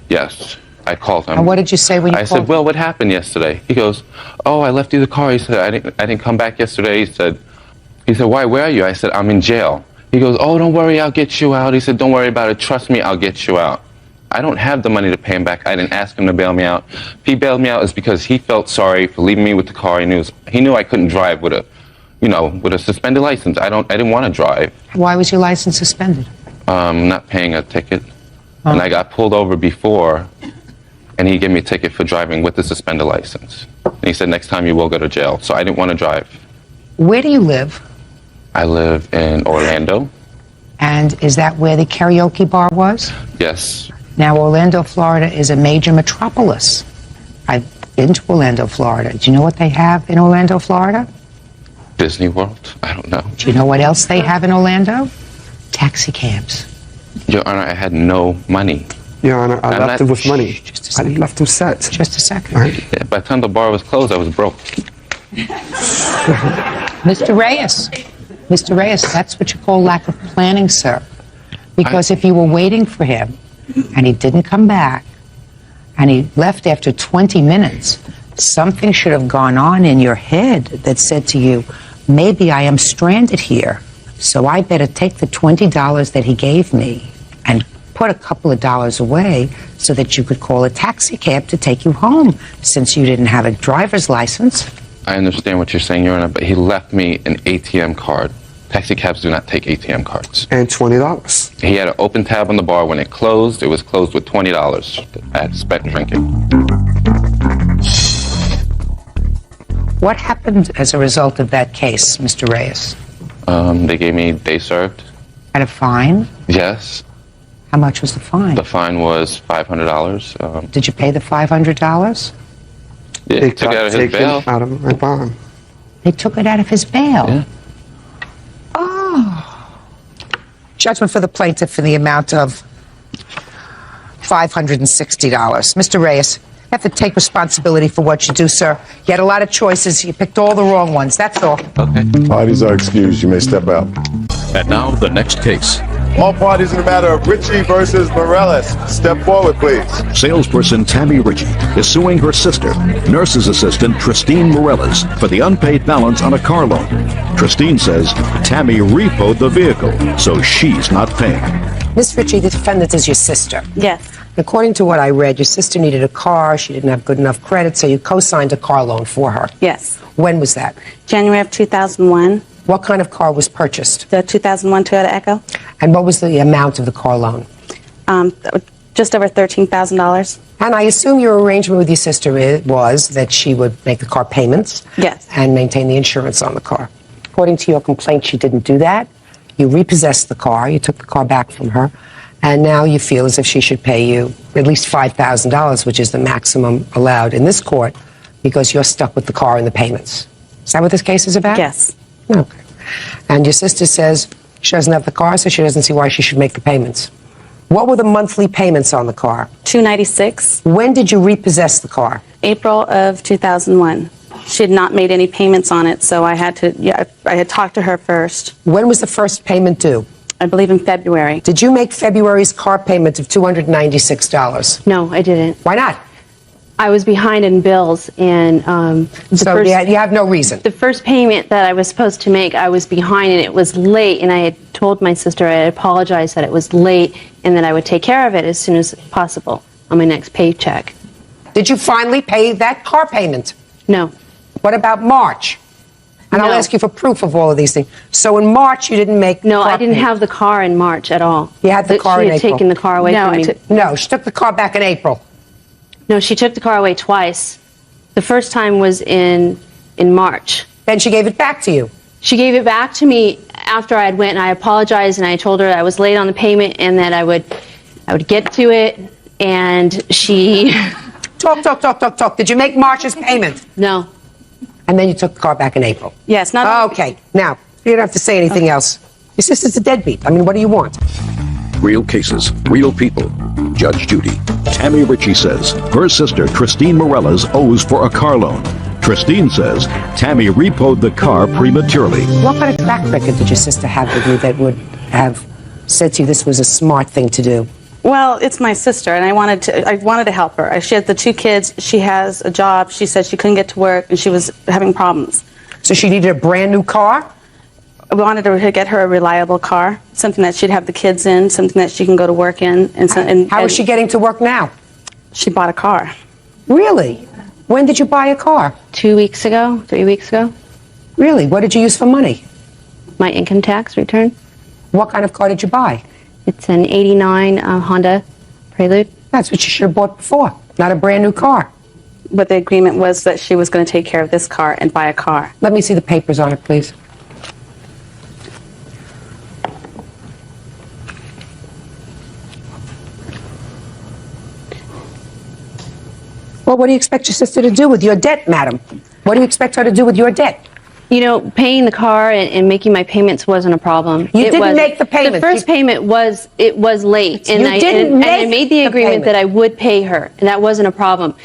Yes, I called him.
And what did you say when you
I
called
said,
him?
well, what happened yesterday? He goes, oh, I left you the car. He said, I didn't come back yesterday. He said, why, where are you? I said, I'm in jail. He goes, oh, don't worry, I'll get you out. He said, don't worry about it. Trust me, I'll get you out. I don't have the money to pay him back. I didn't ask him to bail me out. If he bailed me out, it's because he felt sorry for leaving me with the car. He knew I couldn't drive with a suspended license. I didn't want to drive.
Why was your license suspended?
Not paying a ticket. And I got pulled over before, and he gave me a ticket for driving with the suspended license. And he said, next time you will go to jail. So I didn't want to drive.
Where do you live?
I live in Orlando.
And is that where the karaoke bar was?
Yes.
Now, Orlando, Florida is a major metropolis. I've been to Orlando, Florida. Do you know what they have in Orlando, Florida?
Disney World? I don't know.
Do you know what else they have in Orlando? Taxi cabs.
Your Honor, I had no money.
Your Honor, I left him with money. I left him set.
Just a second.
Yeah, by the time the bar was closed, I was broke.
Mr. Reyes, that's what you call lack of planning, sir. Because if you were waiting for him and he didn't come back and he left after 20 minutes, something should have gone on in your head that said to you, maybe I am stranded here, so I better take the $20 that he gave me and put a couple of dollars away so that you could call a taxi cab to take you home, since you didn't have a driver's license.
I understand what you're saying, Your Honor, but he left me an ATM card. Taxi cabs do not take ATM cards.
And $20.
He had an open tab on the bar. When it closed, it was closed with $20. I had spent drinking.
What happened as a result of that case, Mr. Reyes?
They gave me day served.
And a fine?
Yes.
How much was the fine?
The fine was $500.
Did you pay the $500?
They took it out of his bail.
Out of my bond.
They took it out of his bail?
Yeah.
Oh. Judgment for the plaintiff in the amount of $560. Mr. Reyes, you have to take responsibility for what you do, sir. You had a lot of choices. You picked all the wrong ones. That's all.
Okay.
Parties are excused. You may step out.
And now the next case.
All parties in the matter of Ritchie versus Morales. Step forward, please.
Salesperson Tammy Ritchie is suing her sister, nurse's assistant Christine Morales, for the unpaid balance on a car loan. Christine says Tammy repoed the vehicle, so she's not paying.
Miss Ritchie, the defendant is your sister.
Yes.
According to what I read, your sister needed a car. She didn't have good enough credit, so you co-signed a car loan for her.
Yes.
When was that?
January of 2001.
What kind of car was purchased?
The 2001 Toyota Echo.
And what was the amount of the car loan?
Just over $13,000.
And I assume your arrangement with your sister was that she would make the car payments.
Yes.
And maintain the insurance on the car. According to your complaint, she didn't do that. You repossessed the car. You took the car back from her. And now you feel as if she should pay you at least $5,000, which is the maximum allowed in this court, because you're stuck with the car and the payments. Is that what this case is about?
Yes.
Okay. And your sister says she doesn't have the car, so she doesn't see why she should make the payments. What were the monthly payments on the car?
$296.
When did you repossess the car?
April of 2001. She had not made any payments on it, so I had to. I had talked to her first.
When was the first payment due?
I believe in February.
Did you make February's car payment of $296?
No, I didn't.
Why not?
I was behind in bills, and
so you have no reason.
The first payment that I was supposed to make, I was behind, and it was late. And I had told my sister I apologized that it was late, and that I would take care of it as soon as possible on my next paycheck.
Did you finally pay that car payment?
No.
What about March? And I'll ask you for proof of all of these things. So in March, you didn't make.
No, I didn't have the ar in March at all.
You had the car in April.
She had taken the car away from me.
No, she took the car back in April.
No, she took the car away twice. The first time was in March.
Then she gave it back to you.
She gave it back to me after I had went, and I apologized, and I told her I was late on the payment and that I would get to it, and she...
Talk. Did you make March's payment?
No.
And then you took the car back in April?
Yes, not...
Okay, now, you don't have to say anything else. Your sister's a deadbeat. I mean, what do you want?
Real cases, real people. Judge Judy. Tammy Ritchie says her sister Christine Morales owes for a car loan. Christine says Tammy repoed the car prematurely.
What kind of track record did your sister have with you that would have said to you this was a smart thing to do?
Well, it's my sister, and I wanted to help her. She had the 2 kids. She has a job. She said she couldn't get to work, and she was having problems.
So she needed a brand new car?
I wanted to get her a reliable car, something that she'd have the kids in, something that she can go to work in.
How is she getting to work now?
She bought a car.
Really? When did you buy a car?
2 weeks ago, 3 weeks ago.
Really? What did you use for money?
My income tax return.
What kind of car did you buy?
It's an 89 Honda Prelude.
That's what you should have bought before, not a brand new car.
But the agreement was that she was going to take care of this car and buy a car.
Let me see the papers on it, please. Well, what do you expect your sister to do with your debt, madam? What do you expect her to do with your debt?
You know, paying the car and making my payments wasn't a problem.
You didn't make the payment.
The first payment was late, and I made the agreement that I would pay her, and that wasn't a problem.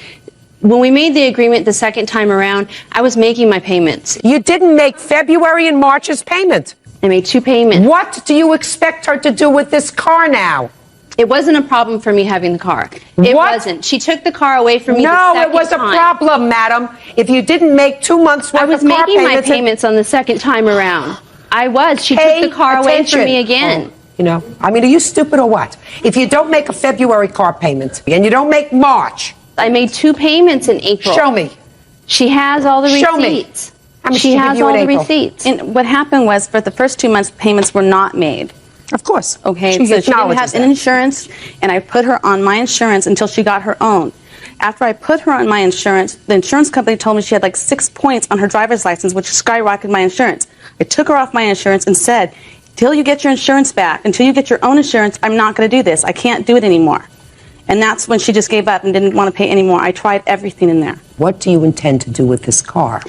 When we made the agreement the second time around, I was making my payments.
You didn't make February and March's payment.
I made 2 payments.
What do you expect her to do with this car now?
It wasn't a problem for me having the car. It wasn't. She took the car away from me the
No,
second
it was a
time.
problem, madam. If you didn't make 2 months worth of car payments...
I was making my payments on the second time around. I was. She took the car away from me again.
You know, I mean, are you stupid or what? If you don't make a February car payment and you don't make March.
I made 2 payments in April.
Show me.
She has all the
Show me.
receipts.
How much
She
did she give
has
you
all
in
the
April?
receipts.
And what happened was, for the first 2 months, payments were not made.
Of course.
Okay,
She
so she didn't
acknowledges
have
that.
an insurance, and I put her on my insurance until she got her own. After I put her on my insurance, the insurance company told me she had like 6 points on her driver's license, which skyrocketed my insurance. I took her off my insurance and said, until you get your insurance back, until you get your own insurance, I'm not going to do this. I can't do it anymore. And that's when she just gave up and didn't want to pay anymore. I tried everything in there.
What do you intend to do with this car?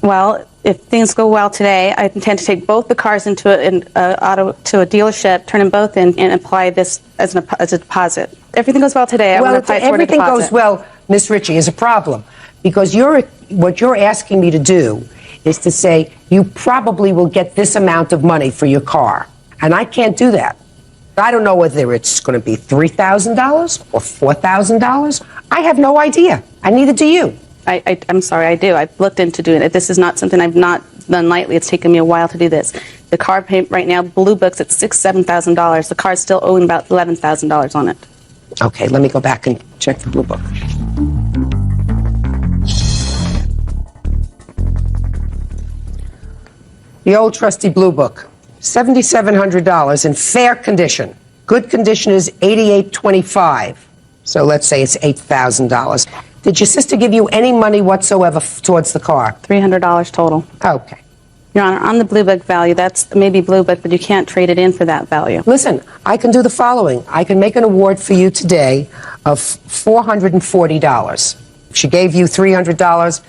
Well, if things go well today, I intend to take both the cars into to a dealership, turn them both in, and apply this as a deposit. If everything goes well today, I want to apply it toward a
everything
deposit.
goes well, Miss Ritchie, is a problem. Because what you're asking me to do is to say you probably will get this amount of money for your car. And I can't do that. I don't know whether it's going to be $3,000 or $4,000. I have no idea. And neither do you.
I'm sorry, I do. I've looked into doing it. This is not something I've not done lightly. It's taken me a while to do this. The car payment right now, Blue Book's at $6,000, $7,000. The car's still owing about $11,000 on it.
Okay, let me go back and check the Blue Book. The old trusty Blue Book, $7,700 in fair condition. Good condition is $8,825. So let's say it's $8,000. Did your sister give you any money whatsoever towards the car?
$300 total.
Okay.
Your Honor, on the Blue Book value, that's maybe Blue Book, but you can't trade it in for that value.
Listen, I can do the following. I can make an award for you today of $440. She gave you $300.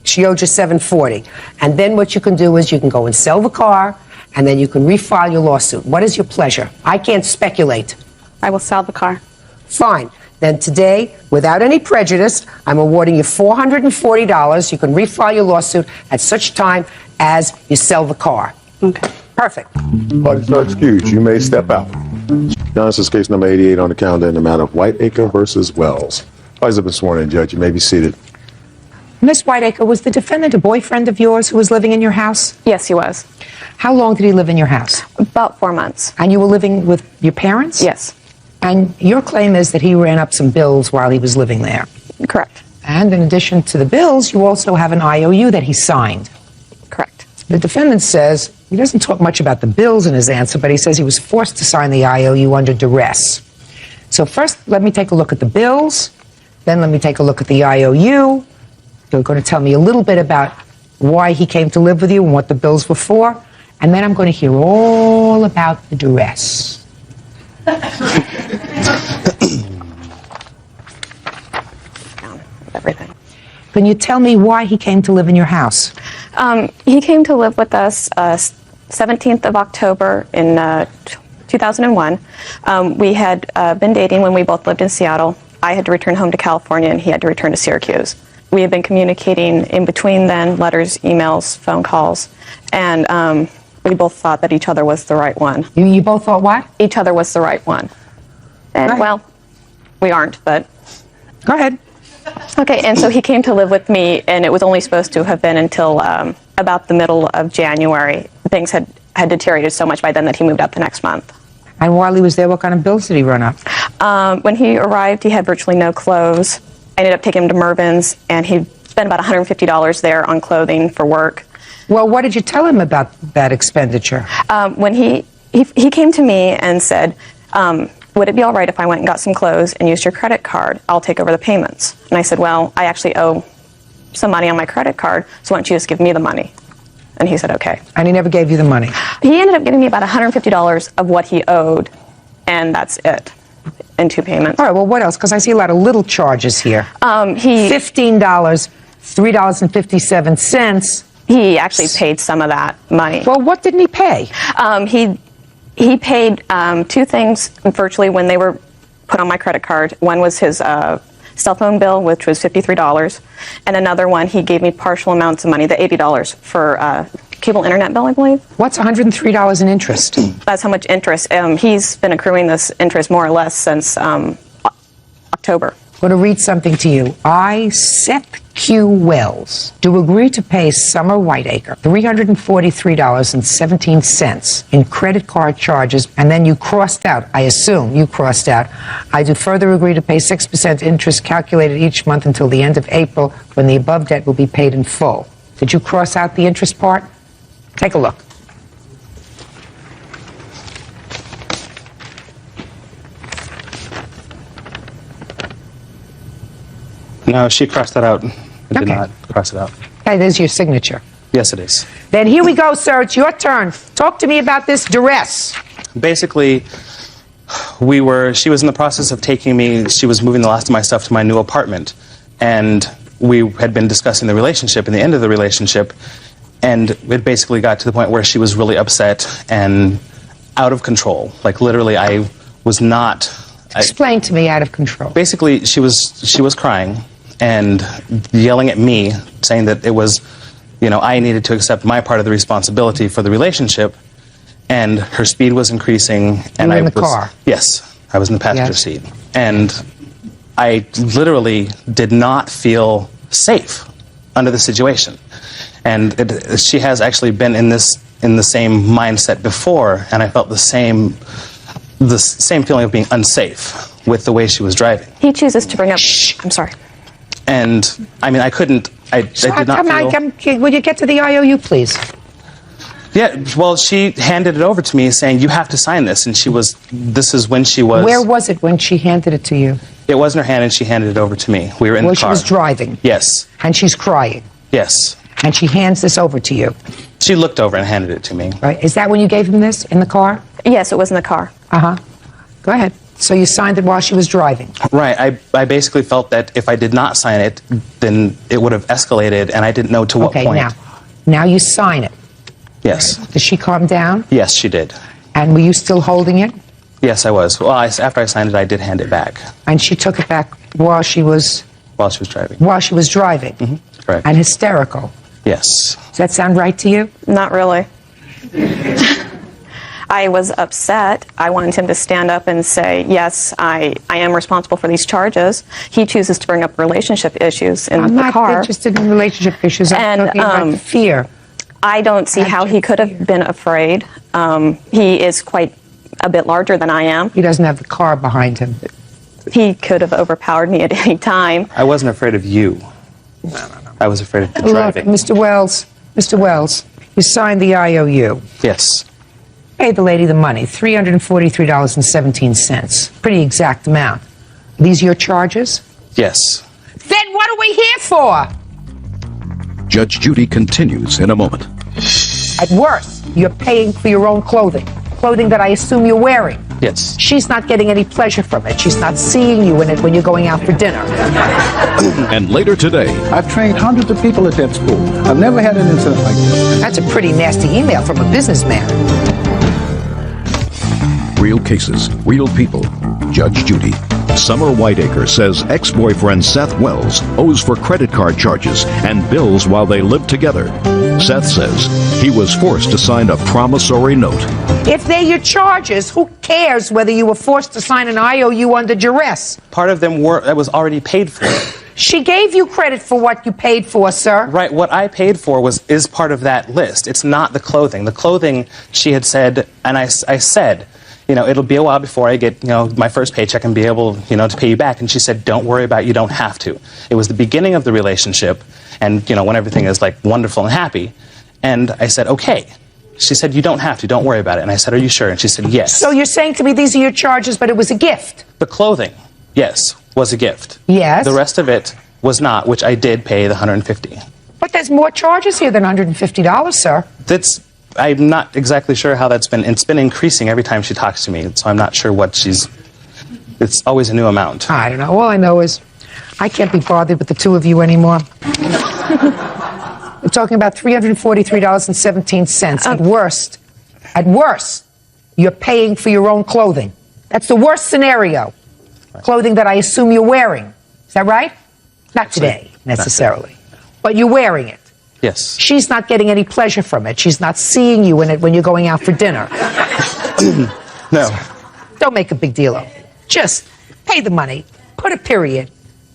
She owed you $740. And then what you can do is you can go and sell the car, and then you can refile your lawsuit. What is your pleasure? I can't speculate.
I will sell the car.
Fine. Then today, without any prejudice, I'm awarding you $440. You can refile your lawsuit at such time as you sell the car.
Okay.
Perfect.
Parties are excused. You may step out. Now, this is case number 88 on the calendar in the matter of Whiteacre versus Wells. Parties have been sworn in, Judge. You may be seated.
Miss Whiteacre, was the defendant a boyfriend of yours who was living in your house?
Yes, he was.
How long did he live in your house?
About 4 months.
And you were living with your parents?
Yes.
And your claim is that he ran up some bills while he was living there.
Correct.
And in addition to the bills, you also have an IOU that he signed.
Correct.
The defendant says, he doesn't talk much about the bills in his answer, but he says he was forced to sign the IOU under duress. So first, let me take a look at the bills. Then let me take a look at the IOU. You're going to tell me a little bit about why he came to live with you and what the bills were for. And then I'm going to hear all about the duress.
Everything.
Can you tell me why he came to live in your house?
He came to live with us 17th of October in 2001. We had been dating when we both lived in Seattle. I had to return home to California and he had to return to Syracuse. We had been communicating in between then, letters, emails, phone calls, and we both thought that each other was the right one.
You both thought what?
Each other was the right one. And, well, we aren't, but...
Go ahead.
Okay, and so he came to live with me, and it was only supposed to have been until about the middle of January. Things had deteriorated so much by then that he moved out the next month.
And while he was there, what kind of bills did he run up?
When he arrived, he had virtually no clothes. I ended up taking him to Mervyn's, and he spent about $150 there on clothing for work.
Well, what did you tell him about that expenditure?
When he came to me and said, would it be all right if I went and got some clothes and used your credit card? I'll take over the payments. And I said, well, I actually owe some money on my credit card, so why don't you just give me the money? And he said, okay.
And he never gave you the money?
He ended up giving me about $150 of what he owed, and that's it, in 2 payments.
All right, well, what else? Because I see a lot of little charges here. $15, $3.57.
He actually paid some of that money.
Well, what didn't he pay?
He paid 2 things virtually when they were put on my credit card. One was his cell phone bill, which was $53, and another one he gave me partial amounts of money, the $80 for cable internet bill, I believe.
What's $103 in interest?
That's how much interest. He's been accruing this interest more or less since October.
I'm going to read something to you. I, Seth Q. Wells to agree to pay Summer Whiteacre $343.17 in credit card charges, and then you crossed out, I assume you crossed out, I do further agree to pay 6% interest calculated each month until the end of April, when the above debt will be paid in full. Did you cross out the interest part? Take a look.
No, she crossed that out. I did not cross it out.
Okay, there's your signature.
Yes, it is.
Then here we go, sir. It's your turn. Talk to me about this duress.
Basically, she was in the process of she was moving the last of my stuff to my new apartment. And we had been discussing the relationship and the end of the relationship. And it basically got to the point where she was really upset and out of control. Like, literally, I was not...
Explain to me, out of control.
Basically, she was crying and yelling at me, saying that it was, I needed to accept my part of the responsibility for the relationship, and her speed was increasing. And
You were in the car?
Yes, I was in the passenger seat. And I literally did not feel safe under the situation. And she has actually been in the same mindset before, and I felt the same feeling of being unsafe with the way she was driving.
He chooses to bring up... I'm sorry.
And, I mean, I did not feel...
Will you get to the IOU, please?
Yeah, well, she handed it over to me saying, you have to sign this. And this is when she was...
Where was it when she handed it to you?
It was in her hand, and she handed it over to me. We were in the car.
She was driving?
Yes.
And she's crying?
Yes.
And she hands this over to you?
She looked over and handed it to me.
Right. Is that when you gave him this, in the car?
Yes, it was in the car.
Uh-huh. Go ahead. So you signed it while she was driving?
Right. I basically felt that if I did not sign it, then it would have escalated, and I didn't know to what point.
Okay, now you sign it.
Yes.
Did she calm down?
Yes, she did.
And were you still holding it?
Yes, I was. Well, after I signed it, I did hand it back.
And she took it back while she was...
While she was driving.
While she was driving?
Mm-hmm. Correct.
And hysterical?
Yes.
Does that sound right to you?
Not really. I was upset. I wanted him to stand up and say, yes, I am responsible for these charges. He chooses to bring up relationship issues in the car.
I'm not interested in relationship issues. I'm talking about fear.
I don't see how he could have been afraid. He is quite a bit larger than I am.
He doesn't have the car behind him.
He could have overpowered me at any time.
I wasn't afraid of you. No. I was afraid of the driving.
Look, Mr. Wells, you signed the IOU.
Yes.
Paid the lady the money, $343.17. Pretty exact amount. Are these your charges?
Yes.
Then what are we here for?
Judge Judy continues in a moment.
At worst, you're paying for your own clothing that I assume you're wearing.
Yes.
She's not getting any pleasure from it. She's not seeing you in it when you're going out for dinner.
And later today...
I've trained hundreds of people at that school. I've never had an incident like this.
That's a pretty nasty email from a businessman.
Real cases, real people. Judge Judy. Summer Whiteacre says ex-boyfriend Seth Wells owes for credit card charges and bills while they lived together. Seth says he was forced to sign a promissory note.
If they're your charges, who cares whether you were forced to sign an IOU under duress?
Part of them that was already paid for.
She gave you credit for what you paid for, sir.
Right. What I paid for is part of that list. It's not the clothing. The clothing, she had said, and I said, it'll be a while before I get, my first paycheck and be able, to pay you back. And she said, don't worry about it. You don't have to. It was the beginning of the relationship and, when everything is like wonderful and happy. And I said, okay. She said, you don't have to. Don't worry about it. And I said, are you sure? And she said, yes.
So you're saying to me these are your charges, but it was a gift?
The clothing, yes, was a gift.
Yes.
The rest of it was not, which I did pay the $150.
But there's more charges here than $150, sir.
I'm not exactly sure how that's been. It's been increasing every time she talks to me, so I'm not sure what it's always a new amount.
I don't know. All I know is I can't be bothered with the two of you anymore. We're talking about $343.17. At worst, you're paying for your own clothing. That's the worst scenario. Right. Clothing that I assume you're wearing. Is that right? Not today, necessarily. But you're wearing it.
Yes.
She's not getting any pleasure from it. She's not seeing you in it when you're going out for dinner.
No.
Don't make a big deal of it. Just pay the money, put a period,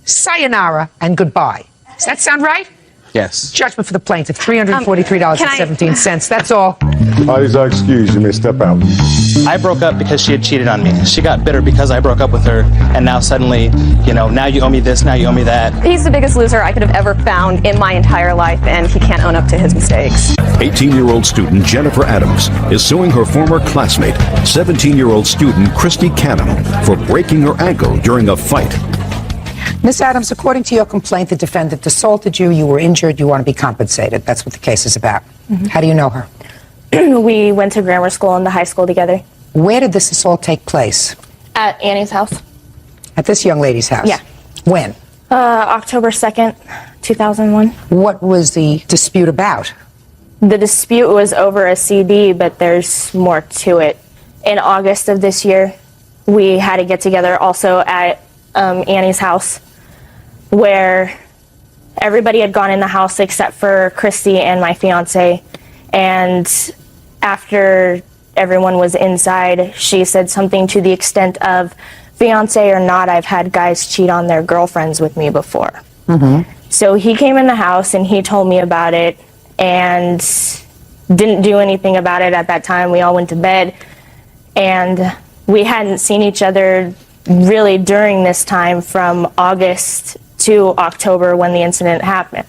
sayonara, and goodbye. Does that sound right?
Yes.
Judgment for the plaintiff, $343.17. That's all.
Parties are excused. You may step out.
I broke up because she had cheated on me. She got bitter because I broke up with her, and now suddenly, now you owe me this, now you owe me that.
He's the biggest loser I could have ever found in my entire life, and he can't own up to his mistakes.
18-year-old student Jennifer Adams is suing her former classmate, 17-year-old student Christy Canham, for breaking her ankle during a fight.
Miss Adams, according to your complaint, the defendant assaulted you, you were injured, you want to be compensated. That's what the case is about. How do you know her?
We went to grammar school and the high school together.
Where did this assault take place?
At Annie's house.
At this young lady's house?
Yeah.
When?
October 2nd, 2001.
What was the dispute about?
The dispute was over a CD, but there's more to it. In August of this year, we had a get-together also at Annie's house, where everybody had gone in the house except for Christy and my fiance. And after everyone was inside, she said something to the extent of, fiance or not, I've had guys cheat on their girlfriends with me before. So he came in the house and he told me about it and didn't do anything about it at that time. We all went to bed and we hadn't seen each other really during this time from August to October when the incident happened.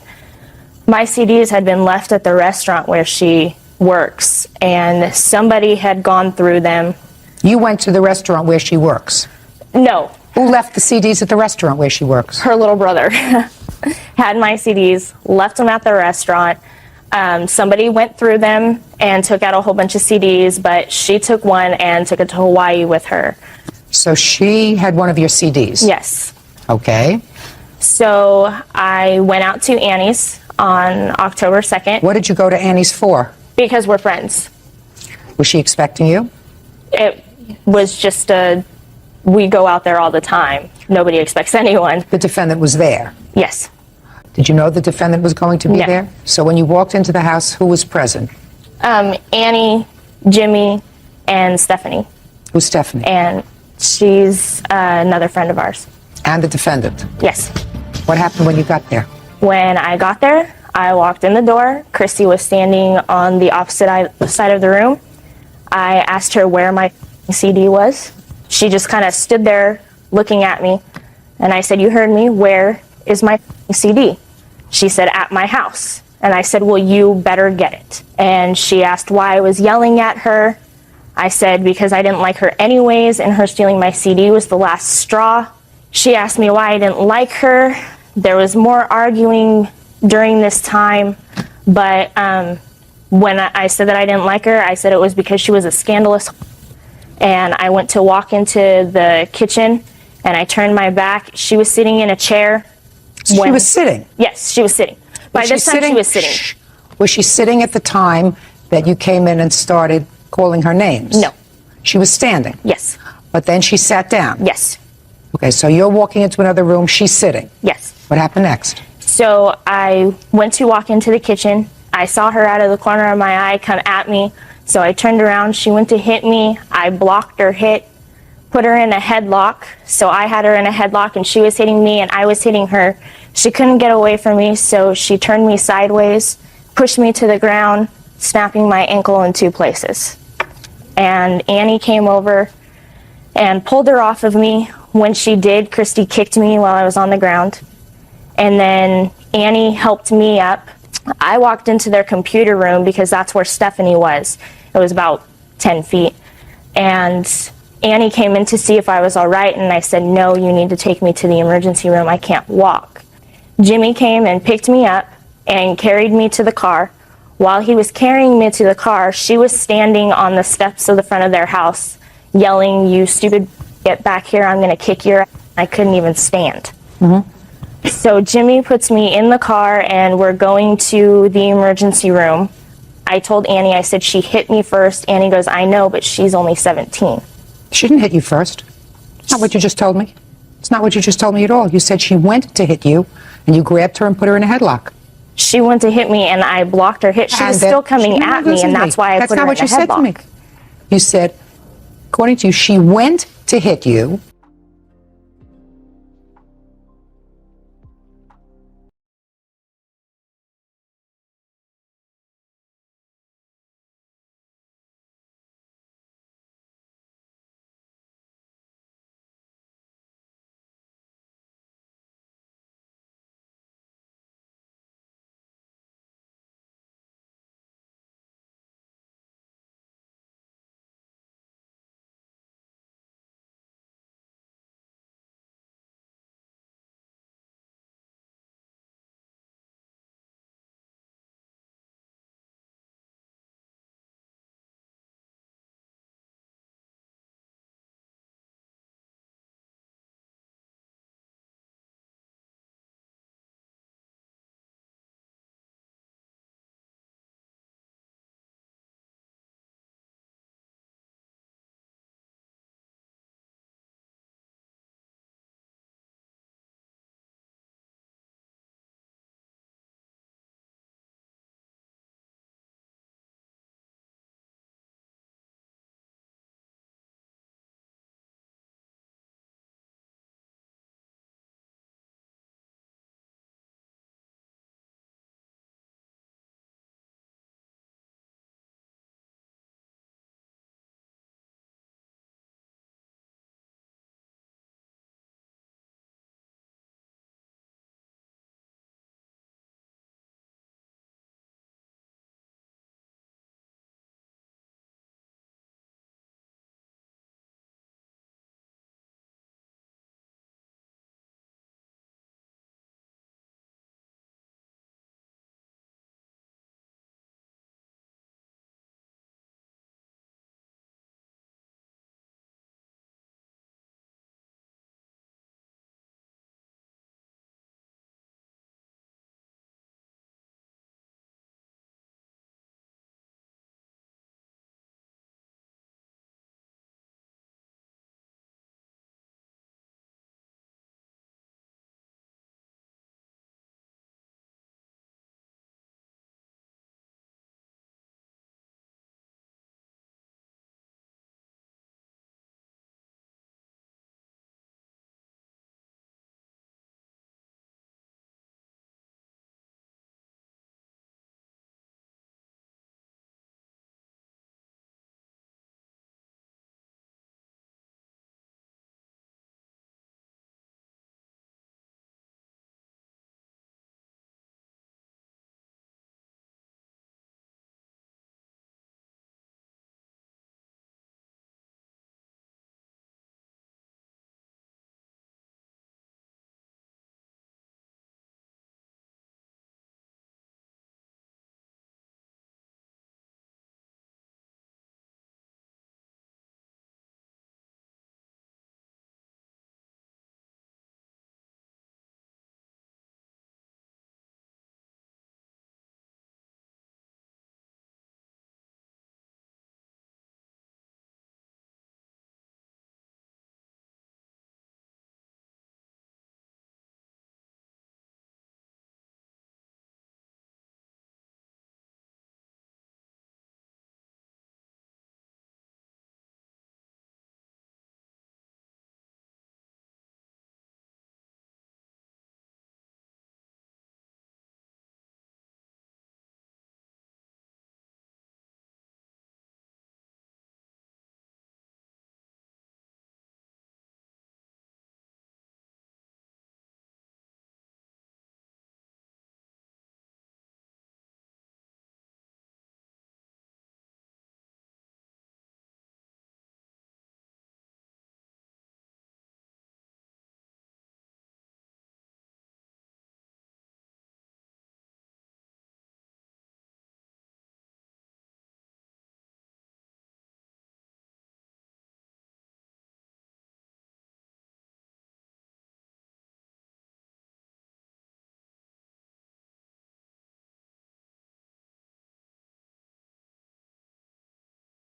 My CDs had been left at the restaurant where she works, and somebody had gone through them.
You went to the restaurant where she works?
No.
Who left the CDs at the restaurant where she works?
Her little brother had my CDs, left them at the restaurant. Somebody went through them and took out a whole bunch of CDs, but she took one and took it to Hawaii with her.
So she had one of your CDs?
Yes.
Okay.
So I went out to Annie's on October 2nd.
What did you go to Annie's for?
Because we're friends.
Was she expecting you?
It was just we go out there all the time. Nobody expects anyone.
The defendant was there?
Yes.
Did you know the defendant was going to be
No.
there? So when you walked into the house, who was present?
Annie, Jimmy, and Stephanie.
Who's Stephanie?
And she's another friend of ours.
And the defendant?
Yes.
What happened when you got there?
When I got there, I walked in the door. Christy was standing on the opposite side of the room. I asked her where my CD was. She just kind of stood there looking at me. And I said, you heard me, where is my CD? She said, at my house. And I said, well, you better get it. And she asked why I was yelling at her. I said, because I didn't like her anyways, and her stealing my CD was the last straw. She asked me why I didn't like her. There was more arguing during this time, but when I said that I didn't like her, I said it was because she was a scandalous. And I went to walk into the kitchen, and I turned my back. She was sitting in a chair.
She was sitting?
Yes, she was sitting. By this time, she was sitting.
Shh. Was she sitting at the time that you came in and started calling her names?
No.
She was standing?
Yes.
But then she sat down?
Yes.
Okay, so you're walking into another room, she's sitting?
Yes.
What happened next?
So I went to walk into the kitchen. I saw her out of the corner of my eye come at me. So I turned around. She went to hit me. I blocked her hit, put her in a headlock. So I had her in a headlock and she was hitting me and I was hitting her. She couldn't get away from me, so she turned me sideways, pushed me to the ground, snapping my ankle in 2 places. And Annie came over and pulled her off of me. When she did, Christy kicked me while I was on the ground. And then Annie helped me up. I walked into their computer room because that's where Stephanie was. It was about 10 feet. And Annie came in to see if I was all right, and I said, no, you need to take me to the emergency room. I can't walk. Jimmy came and picked me up and carried me to the car. While he was carrying me to the car, she was standing on the steps of the front of their house, yelling, you stupid, get back here, I'm going to kick your ass. I couldn't even stand. So Jimmy puts me in the car and we're going to the emergency room. I told Annie, I said, she hit me first. Annie goes, I know, but she's only 17.
She didn't hit you first. It's not what you just told me. It's not what you just told me at all. You said she went to hit you and you grabbed her and put her in a headlock.
She went to hit me and I blocked her hit. She was still coming at me, and that's why I put her in a headlock.
That's not what you said to me. You said, according to you, she went to hit you